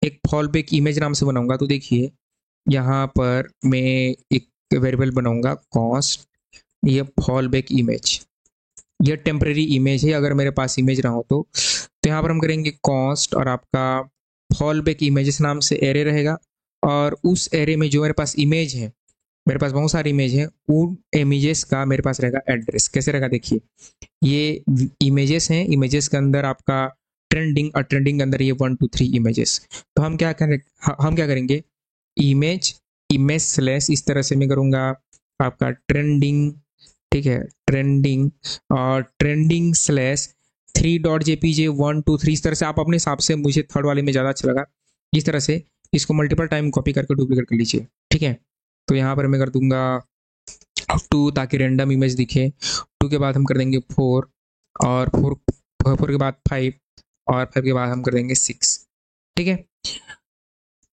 एक फॉलबैक इमेज नाम से बनाऊंगा। तो देखिए यहाँ पर मैं एक वेरिएबल बनाऊंगा कॉस्ट, ये फॉलबैक इमेज, ये टेम्परेरी इमेज है, अगर मेरे पास इमेज ना हो तो यहाँ पर हम करेंगे कॉस्ट, और आपका फॉलबैक इमेजेस नाम से एरे रहेगा, और उस एरे में जो मेरे पास इमेज है, मेरे पास बहुत सारी इमेज है, उन इमेजेस का मेरे पास रहेगा एड्रेस। कैसे रहेगा, देखिए ये इमेजेस हैं, इमेजेस के अंदर आपका ट्रेंडिंग, और ट्रेंडिंग के अंदर ये 1 2 3 इमेजेस। तो हम क्या करें, हम क्या करेंगे, इमेज इमेज स्लैश, इस तरह से मैं करूँगा आपका ट्रेंडिंग, ठीक है, ट्रेंडिंग, और ट्रेंडिंग स्लैश 3.jpg 1 2 3, इस तरह से आप अपने हिसाब से, मुझे थर्ड वाले में ज़्यादा अच्छा लगा, इस तरह से इसको मल्टीपल टाइम कॉपी करके डुप्लीकेट कर लीजिए, ठीक है। तो यहाँ पर मैं कर दूंगा 2 ताकि रैंडम इमेज दिखे, 2 के बाद हम कर देंगे 4, और 4 के बाद 5, और 5 के बाद हम कर देंगे 6, ठीक है।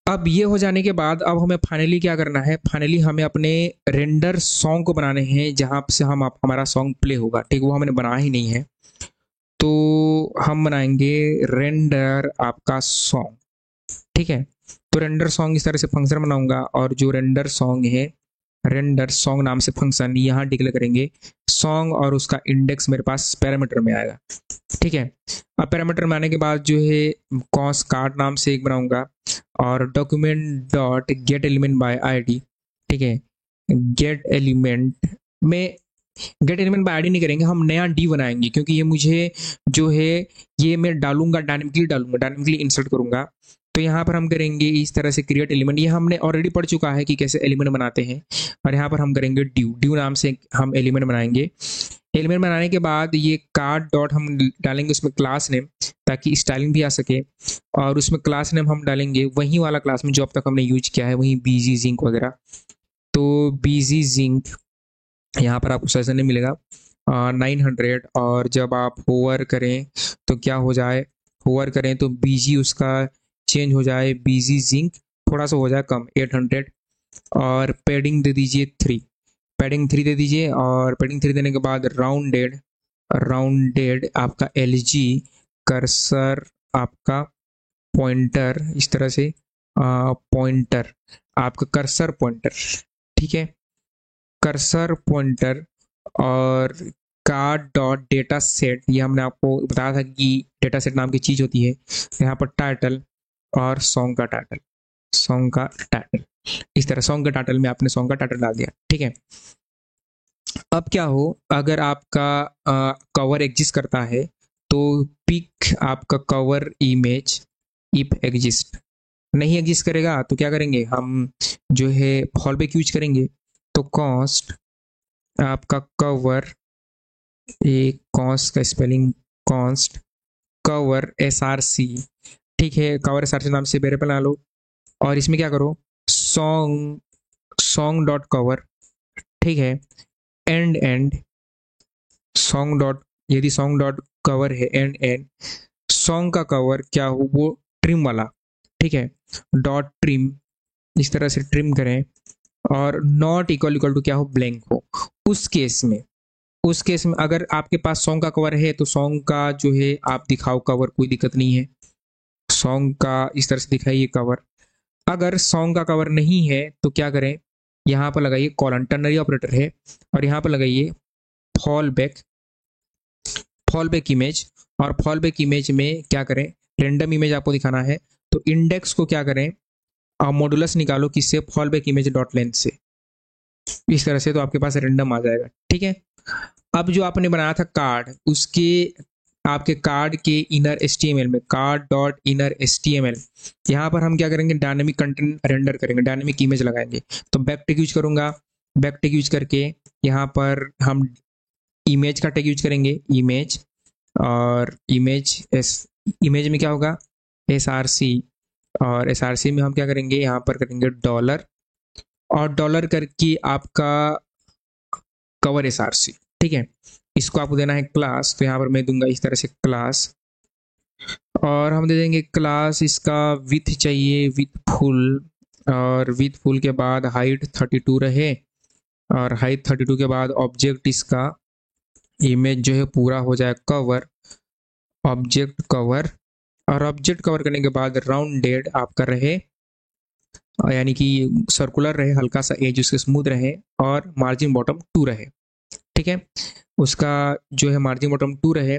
अब ये हो जाने के बाद अब हमें फाइनली क्या करना है, फाइनली हमें अपने रेंडर सॉन्ग को बनाने हैं जहां से हम हमारा सॉन्ग प्ले होगा, ठीक, वो हमने बनाया ही नहीं है। तो हम बनाएंगे रेंडर आपका सॉन्ग, ठीक है। तो रेंडर सॉन्ग इस तरह से फंक्शन बनाऊंगा, और जो रेंडर सॉन्ग है, रेंडर सॉन्ग नाम से फंक्शन यहाँ डिक्लेयर करेंगे सॉन्ग, और उसका इंडेक्स मेरे पास पैरामीटर में आएगा, ठीक है। अब पैरामीटर में आने के बाद जो है कॉस कार्ड नाम से एक बनाऊंगा, और document dot gate element by ID, ठीक है। गेट एलिमेंट में, गेट एलिमेंट बाय ID नहीं करेंगे, हम नया डी बनाएंगे, क्योंकि ये मुझे जो है ये मैं डालूंगा, डायनेमिकली डायनेमिकली इंसर्ट करूंगा। तो यहाँ पर हम करेंगे इस तरह से क्रिएट एलिमेंट, ये हमने ऑलरेडी पढ़ चुका है कि कैसे एलिमेंट बनाते हैं, और यहाँ पर हम करेंगे ड्यू नाम से हम एलिमेंट बनाएंगे। एलिमेंट बनाने के बाद ये कार्ड डॉट हम डालेंगे उसमें क्लास नेम, ताकि स्टाइलिंग भी आ सके, और उसमें क्लास नेम हम डालेंगे वही वाला क्लास में जो अब तक हमने यूज किया है, वही बीजी जिंक वगैरह। तो बीजी जिंक यहाँ पर आपको सेशन नहीं मिलेगा 900, और जब आप होवर करें तो क्या हो जाए, होवर करें तो बीजी उसका चेंज हो जाए, बीजी जिंक थोड़ा सा हो जाए कम 800, और पैडिंग दे दीजिए 3, पैडिंग 3 दे दीजिए, और पैडिंग 3 देने के बाद राउंडेड, राउंडेड आपका LG कर्सर, आपका पॉइंटर, इस तरह से पॉइंटर, आपका कर्सर पॉइंटर, ठीक है, कर्सर पॉइंटर, और कार्ड डॉट डेटा सेट, ये हमने आपको बताया था कि डेटा सेट नाम की चीज होती है। यहाँ पर टाइटल और सॉन्ग का टाइटल, सॉन्ग का टाइटल, इस तरह सॉन्ग के टाइटल में आपने सॉन्ग का टाइटल डाल दिया, ठीक है। अब क्या हो, अगर आपका कवर एग्जिस्ट करता है तो पिक आपका कवर इमेज इफ एग्जिस्ट, नहीं एग्जिस्ट करेगा तो क्या करेंगे, हम जो है फॉलबैक यूज करेंगे। तो कॉस्ट आपका कवर एक कॉन्स्ट का स्पेलिंग कॉन्स्ट कवर SRC, ठीक है, कवर SRC नाम से वेरिएबल बना लो और इसमें क्या करो सॉन्ग डॉट कवर, ठीक है, एंड सॉन्ग डॉट, यदि सॉन्ग डॉट कवर है एंड सॉन्ग का कवर क्या हो वो ट्रिम वाला, ठीक है, डॉट ट्रिम, इस तरह से ट्रिम करें और नॉट इक्वल टू क्या हो ब्लैंक हो। उस केस में अगर आपके पास सॉन्ग का कवर है तो सॉन्ग का जो है आप दिखाओ कवर, कोई दिक्कत नहीं है, सॉन्ग का इस तरह से दिखाइए कवर। अगर सॉन्ग का कवर नहीं है तो क्या करें, यहाँ पर लगाइए कॉलन, टर्नरी ऑपरेटर है और यहाँ पर लगाइए फॉल बैक इमेज, और फॉल बैक इमेज में क्या करें, रेंडम इमेज आपको दिखाना है तो इंडेक्स को क्या करें, मॉडुलस निकालो किससे, fall back image dot length से, इस तरह से तो आपके पास रेंडम आ जाएगा, ठीक है। अब जो आपने बनाया था कार्ड, उसके आपके कार्ड के इनर HTML में कार्ड डॉट इनर HTML, यहाँ पर हम क्या करेंगे, डायनेमिक कंटेंट रेंडर करेंगे, डायनेमिक इमेज लगाएंगे। तो बैक टेग यूज करूंगा, बैक टेग यूज करके यहाँ पर हम इमेज का टैग यूज करेंगे, इमेज, और इमेज में क्या होगा SRC, और SRC में हम क्या करेंगे, यहाँ पर करेंगे डॉलर, और डॉलर करके आपका कवर SRC, ठीक है। इसको आपको देना है क्लास, तो यहाँ पर मैं दूंगा इस तरह से क्लास, और हम दे देंगे क्लास, इसका विथ चाहिए विथ फुल, और विथ फुल के बाद हाइट 32 रहे, और हाइट 32 के बाद ऑब्जेक्ट इसका इमेज जो है पूरा हो जाए कवर, ऑब्जेक्ट कवर, और ऑब्जेक्ट कवर करने के बाद राउंडेड आपका रहे, यानी कि सर्कुलर रहे, हल्का सा एज उसके स्मूथ रहे, और मार्जिन बॉटम 2 रहे, ठीक है, उसका जो है मार्जिन बॉटम 2 रहे।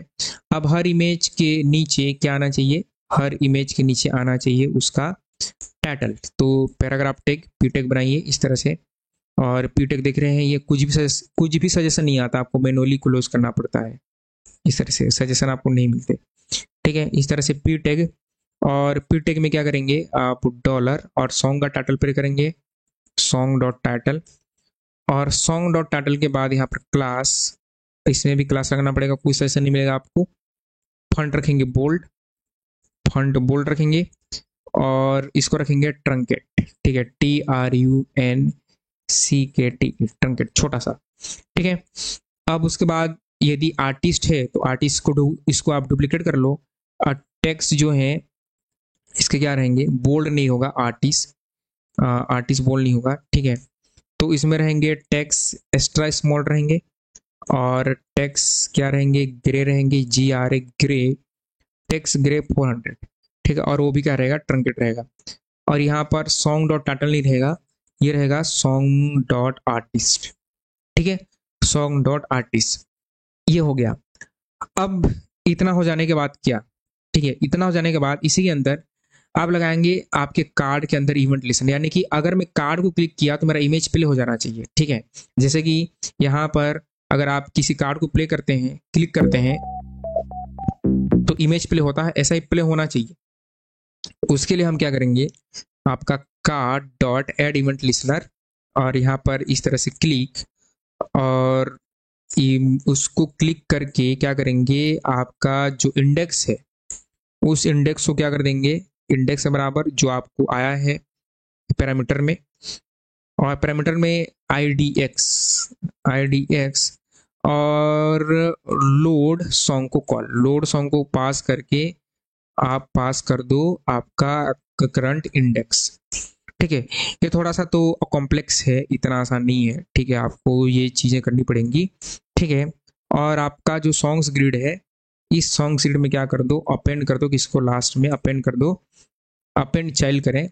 अब हर इमेज के नीचे क्या आना चाहिए, हर इमेज के नीचे आना चाहिए उसका टाइटल, तो पैराग्राफ टैग पी टैग बनाइए इस तरह से, और पी टैग देख रहे हैं ये कुछ भी सजेशन नहीं आता, आपको मैनुअली क्लोज करना पड़ता है, इस तरह से सजेशन आपको नहीं मिलते, ठीक है, इस तरह से पी टैग, और पी टैग में क्या करेंगे आप डॉलर और सॉन्ग का टाइटल पर करेंगे सॉन्ग डॉट टाइटल, और सॉन्ग डॉट टाइटल के बाद यहाँ पर क्लास, इसमें भी क्लास रखना पड़ेगा, कोई सजेशन नहीं मिलेगा आपको, फंट रखेंगे बोल्ड, फंट बोल्ड रखेंगे, और इसको रखेंगे ट्रंकेट, ठीक है, TRUNCKT, ट्रंकेट छोटा सा, ठीक है। अब उसके बाद यदि आर्टिस्ट है तो आर्टिस्ट को इसको आप डुप्लीकेट कर लो, और टेक्स्ट जो है इसके क्या रहेंगे, बोल्ड नहीं होगा, आर्टिस्ट बोल्ड नहीं होगा, ठीक है। तो इसमें रहेंगे टेक्स्ट एक्स्ट्रा स्मॉल रहेंगे, और टेक्स्ट क्या रहेंगे, ग्रे रहेंगे, GRA ग्रे, टेक्स्ट ग्रे 400, ठीक है, और वो भी क्या रहेगा, ट्रंकेट रहेगा। और यहाँ पर सॉन्ग डॉट टाइटल नहीं रहेगा, ये रहेगा सॉन्ग डॉट आर्टिस्ट, ठीक है, सॉन्ग डॉट आर्टिस्ट, ये हो गया। अब इतना हो जाने के बाद क्या, ठीक है, इतना हो जाने के बाद इसी के अंदर आप लगाएंगे आपके कार्ड के अंदर इवेंट लिसन, यानी कि अगर मैं कार्ड को क्लिक किया तो मेरा इमेज प्ले हो जाना चाहिए, ठीक है। जैसे कि यहाँ पर अगर आप किसी कार्ड को प्ले करते हैं, क्लिक करते हैं तो इमेज प्ले होता है, ऐसा ही प्ले होना चाहिए। उसके लिए हम क्या करेंगे, आपका card dot add event listener, और यहाँ पर इस तरह से क्लिक, और उसको क्लिक करके क्या करेंगे, आपका जो इंडेक्स है उस इंडेक्स को क्या कर देंगे, इंडेक्स के बराबर जो आपको आया है पैरामीटर में, और पैरामीटर में IDX, और लोड सॉन्ग को कॉल, लोड सॉन्ग को पास करके आप पास कर दो आपका करंट इंडेक्स, ठीक है। ये थोड़ा सा तो कॉम्प्लेक्स है, इतना आसान नहीं है, ठीक है, आपको ये चीज़ें करनी पड़ेंगी, ठीक है। और आपका जो सॉन्ग्स ग्रिड है, इस सॉन्ग्स ग्रिड में क्या कर दो, अपेंड कर दो, किसको लास्ट में अपेंड कर दो, अपेंड चाइल्ड करें,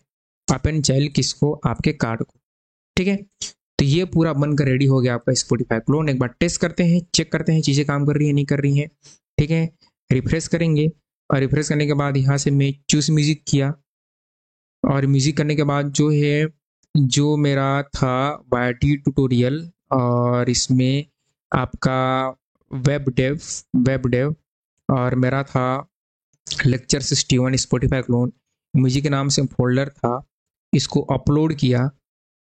अपेंड चाइल्ड किसको, आपके कार्ड को, ठीक है। तो ये पूरा बनकर रेडी हो गया आपका स्पॉटिफाई क्लोन। एक बार टेस्ट करते हैं, चेक करते हैं चीज़ें काम कर रही है नहीं कर रही हैं, ठीक है। रिफ्रेश करेंगे, और रिफ्रेश करने के बाद यहाँ से मैं चूज म्यूजिक किया, और म्यूजिक करने के बाद जो है जो मेरा था YT ट्यूटोरियल, और इसमें आपका वेब डेव, और मेरा था लेक्चर 61 स्पॉटिफाई क्लोन, म्यूजिक के नाम से फोल्डर था, इसको अपलोड किया।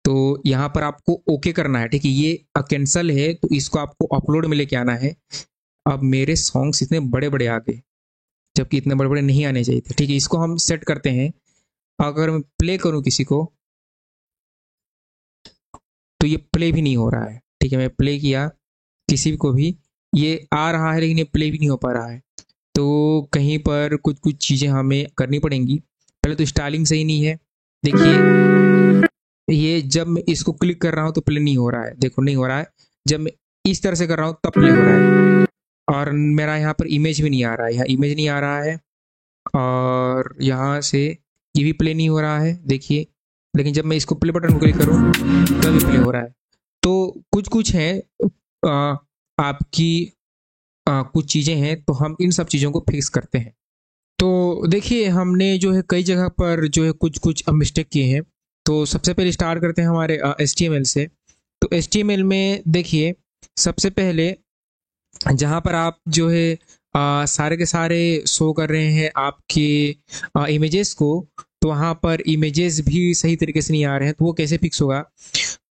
तो यहाँ पर आपको ओके करना है, ठीक है, ये कैंसल है तो इसको आपको अपलोड में लेके आना है, अब मेरे सॉन्ग्स इतने बड़े बड़े आ गए, जबकि इतने बड़े बड़े नहीं आने चाहिए थे। ठीक है, इसको हम सेट करते हैं। अगर मैं प्ले करूं किसी को तो ये प्ले भी नहीं हो रहा है। ठीक है, मैं प्ले किया किसी को भी, ये आ रहा है लेकिन ये प्ले भी नहीं हो पा रहा है। तो कहीं पर कुछ कुछ चीज़ें हमें करनी पड़ेंगी। पहले तो स्टाइलिंग सही नहीं है। देखिए ये जब मैं इसको क्लिक कर रहा हूँ तो प्ले नहीं हो रहा है, देखो नहीं हो रहा है। जब मैं इस तरह से कर रहा हूँ तब प्ले हो रहा है। और मेरा यहाँ पर इमेज भी नहीं आ रहा है, यहाँ इमेज नहीं आ रहा है। और यहाँ से ये भी प्ले नहीं हो रहा है, देखिए। लेकिन जब मैं इसको प्ले बटन को क्लिक करूँ तभी प्ले हो रहा है। तो कुछ कुछ है आपकी कुछ चीज़ें हैं, तो हम इन सब चीज़ों को फिक्स करते हैं। तो देखिए हमने जो है कई जगह पर जो है कुछ कुछ मिस्टेक किए हैं। तो सबसे पहले स्टार्ट करते हैं हमारे HTML से। तो HTML में देखिए सबसे पहले जहाँ पर आप जो है सारे के सारे शो कर रहे हैं आपके इमेजेस को, तो वहाँ पर इमेजेस भी सही तरीके से नहीं आ रहे हैं, तो वो कैसे फिक्स होगा।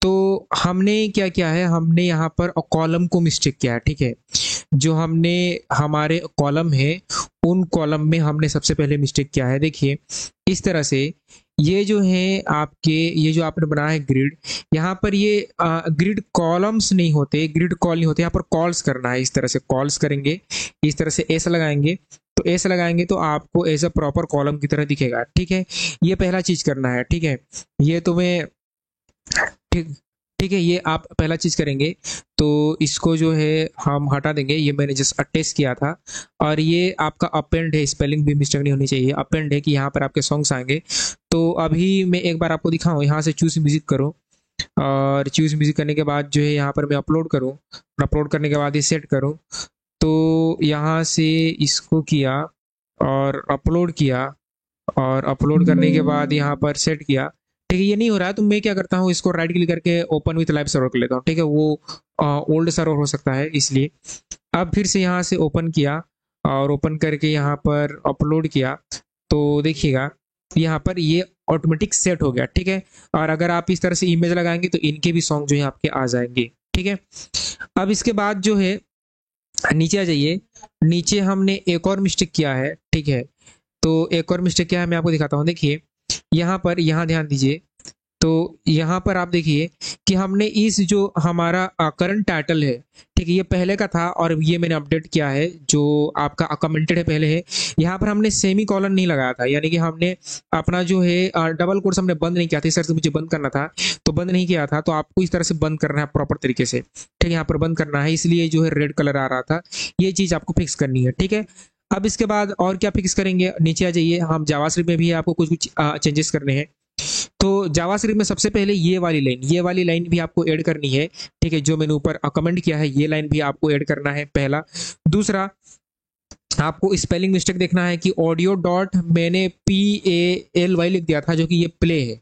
तो हमने क्या किया है, हमने यहाँ पर कॉलम को मिस्टेक किया है। ठीक है, जो हमने हमारे कॉलम है उन कॉलम में हमने सबसे पहले मिस्टेक किया है। देखिए इस तरह से ये जो है आपके, ये जो आपने बनाया है ग्रिड, यहाँ पर ये ग्रिड कॉलम्स नहीं होते, ग्रिड कॉल नहीं होते, यहाँ पर कॉल्स करना है। इस तरह से कॉल्स करेंगे, इस तरह से ऐसा लगाएंगे, तो ऐसा लगाएंगे तो आपको एज अ प्रॉपर कॉलम की तरह दिखेगा। ठीक है, ये पहला चीज करना है। ठीक है, ये तुम्हें ठीक ठीक है, ये आप पहला चीज करेंगे। तो इसको जो है हम हटा देंगे, ये मैंने जस्ट टेस्ट किया था। और ये आपका अपेंड है, स्पेलिंग भी मिस्टेक नहीं होनी चाहिए। अपेंड है कि यहाँ पर आपके सॉन्ग्स आएंगे। तो अभी मैं एक बार आपको दिखाऊं, यहाँ से चूज म्यूजिक करो, और चूज म्यूजिक करने के बाद जो है यहाँ पर मैं अपलोड करूँ, अपलोड करने के बाद ये सेट करूँ। तो यहाँ से इसको किया और अपलोड किया, और अपलोड करने के बाद यहाँ पर सेट किया। ठीक है, ये नहीं हो रहा है तो मैं क्या करता हूँ, इसको राइट क्लिक करके ओपन विथ लाइव सर्वर कर लेता हूँ। ठीक है, वो ओल्ड सर्वर हो सकता है इसलिए। अब फिर से यहाँ से ओपन किया और ओपन करके यहाँ पर अपलोड किया, तो देखिएगा यहाँ पर ये ऑटोमेटिक सेट हो गया। ठीक है, और अगर आप इस तरह से इमेज लगाएंगे तो इनके भी सॉन्ग जो है आपके आ जाएंगे। ठीक है, अब इसके बाद जो है नीचे आ जाइए। नीचे हमने एक और मिस्टेक किया है। ठीक है, तो एक और मिस्टेक क्या है मैं आपको दिखाता हूँ। देखिए यहाँ पर, यहाँ ध्यान दीजिए। तो यहाँ पर आप देखिए कि हमने इस जो हमारा करंट टाइटल है, ठीक है, ये पहले का था और ये मैंने अपडेट किया है, जो आपका कमेंटेड है पहले है। यहाँ पर हमने सेमी कॉलन नहीं लगाया था, यानी कि हमने अपना जो है डबल कोट्स हमने बंद नहीं किया था। सर से मुझे बंद करना था तो बंद नहीं किया था, तो आपको इस तरह से बंद करना है प्रॉपर तरीके से। ठीक है, यहाँ पर बंद करना है, इसलिए जो है रेड कलर आ रहा था। ये चीज आपको फिक्स करनी है। ठीक है, अब इसके बाद और क्या फिक्स करेंगे, नीचे आ जाइए। हम जावास्क्रिप्ट में भी आपको कुछ कुछ चेंजेस करने हैं। तो जावास्क्रिप्ट में सबसे पहले ये वाली लाइन भी आपको ऐड करनी है। ठीक है, जो मैंने ऊपर कमेंट किया है ये लाइन भी आपको ऐड करना है, पहला। दूसरा, आपको स्पेलिंग मिस्टेक देखना है कि ऑडियो डॉट मैंने PALY लिख दिया था, जो कि ये प्ले है,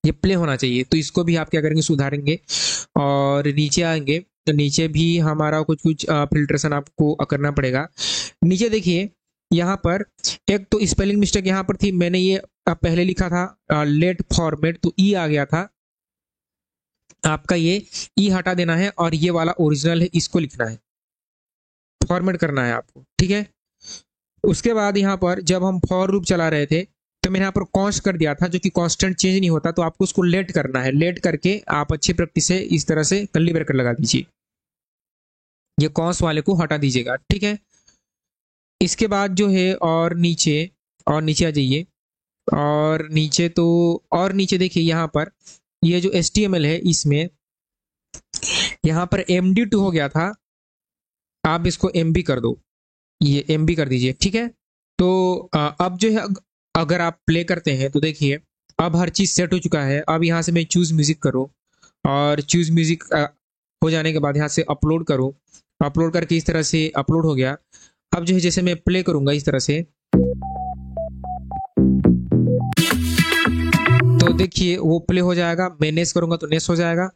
ये प्ले होना चाहिए। तो इसको भी आप क्या करेंगे, सुधारेंगे। और नीचे आएंगे तो नीचे भी हमारा कुछ कुछ फिल्ट्रेशन आपको करना पड़ेगा। नीचे देखिए यहाँ पर एक तो स्पेलिंग मिस्टेक यहाँ पर थी, मैंने ये पहले लिखा था लेट फॉर्मेट, तो ई आ गया था। आपका ये ई हटा देना है और ये वाला ओरिजिनल है, इसको लिखना है, फॉर्मेट करना है आपको। ठीक है, उसके बाद यहाँ पर जब हम फॉर लूप चला रहे थे तो मैंने यहाँ पर कॉन्स्ट कर दिया था, जो कि कांस्टेंट चेंज नहीं होता, तो आपको उसको लेट करना है। लेट करके आप अच्छी प्रैक्टिस से इस तरह से कर्ली ब्रैकेट लगा दीजिए, ये कॉन्स वाले को हटा दीजिएगा। ठीक है, इसके बाद जो है और नीचे आ जाइए। और नीचे तो और नीचे देखिए यहाँ पर ये जो HTML है, इसमें यहाँ पर MD2 हो गया था, आप इसको MB कर दो, ये MB कर दीजिए। ठीक है, तो अब जो है अगर आप प्ले करते हैं तो देखिए अब हर चीज सेट हो चुका है। अब यहाँ से मैं चूज म्यूजिक करूँ, और चूज म्यूजिक हो जाने के बाद यहाँ से अपलोड करूँ, अपलोड करके इस तरह से अपलोड हो गया। अब जो है जैसे मैं प्ले करूंगा इस तरह से, तो देखिए वो प्ले हो जाएगा। मैं नेस करूंगा तो नेस हो जाएगा,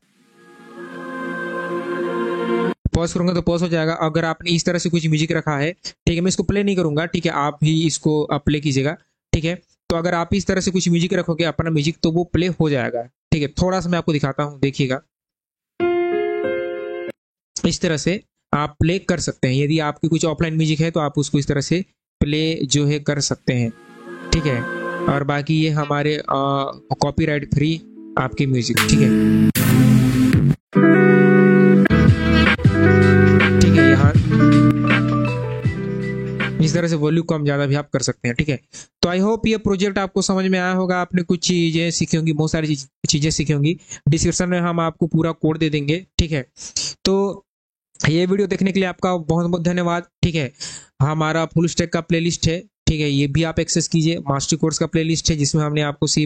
पॉज करूंगा तो पॉज हो जाएगा। अगर आपने इस तरह से कुछ म्यूजिक रखा है, ठीक है, मैं इसको प्ले नहीं करूंगा, ठीक है, आप ही इसको प्ले कीजिएगा। ठीक है, तो अगर आप इस तरह से कुछ म्यूजिक रखोगे अपना म्यूजिक, तो वो प्ले हो जाएगा। ठीक है, थोड़ा सा मैं आपको दिखाता हूँ, देखिएगा इस तरह से आप प्ले कर सकते हैं। यदि आपकी कुछ ऑफलाइन म्यूजिक है तो आप उसको इस तरह से प्ले जो है कर सकते हैं, ठीक है। और बाकी ये हमारे कॉपीराइट फ्री आपके म्यूजिक, ठीक है। ठीक है, यहाँ इस तरह से वॉल्यूम कम ज़्यादा भी आप कर सकते हैं, ठीक है। तो आई होप ये प्रोजेक्ट आपको समझ में आया होगा, आपने कुछ चीज़ें सीखी होंगी, बहुत सारी चीज़ें सीखी होंगी। डिस्क्रिप्शन में हम आपको पूरा कोड दे देंगे, ठीक है। तो ये वीडियो देखने के लिए आपका बहुत बहुत धन्यवाद, ठीक है। हमारा फुल स्टैक का प्लेलिस्ट है, ठीक है, ये भी आप एक्सेस कीजिए। मास्टर कोर्स का प्लेलिस्ट है जिसमें हमने आपको C++,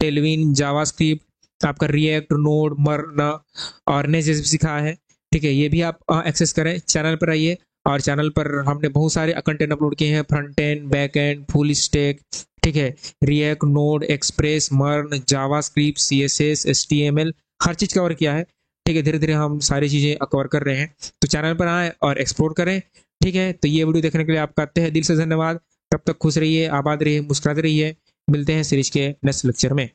टेलविन, जावास्क्रिप्ट, आपका रिएक्ट, नोड, मर्न और नेक्स्ट सिखाया है, ठीक है। ये भी आप एक्सेस करें। चैनल पर आइए, और चैनल पर हमने बहुत सारे कंटेंट अपलोड किए हैं, front end, back and, full stack, ठीक है, रिएक्ट, नोड, एक्सप्रेस, मर्न, जावास्क्रिप्ट, CSS, HTML, हर चीज़ कवर किया है, ठीक है। धीरे धीरे हम सारी चीज़ें कवर कर रहे हैं, तो चैनल पर आए और एक्सप्लोर करें, ठीक है। तो ये वीडियो देखने के लिए आपका तहे दिल से धन्यवाद। तब तक खुश रहिए, आबाद रहिए, मुस्कुराते रहिए। मिलते हैं सीरीज के नेक्स्ट लेक्चर में।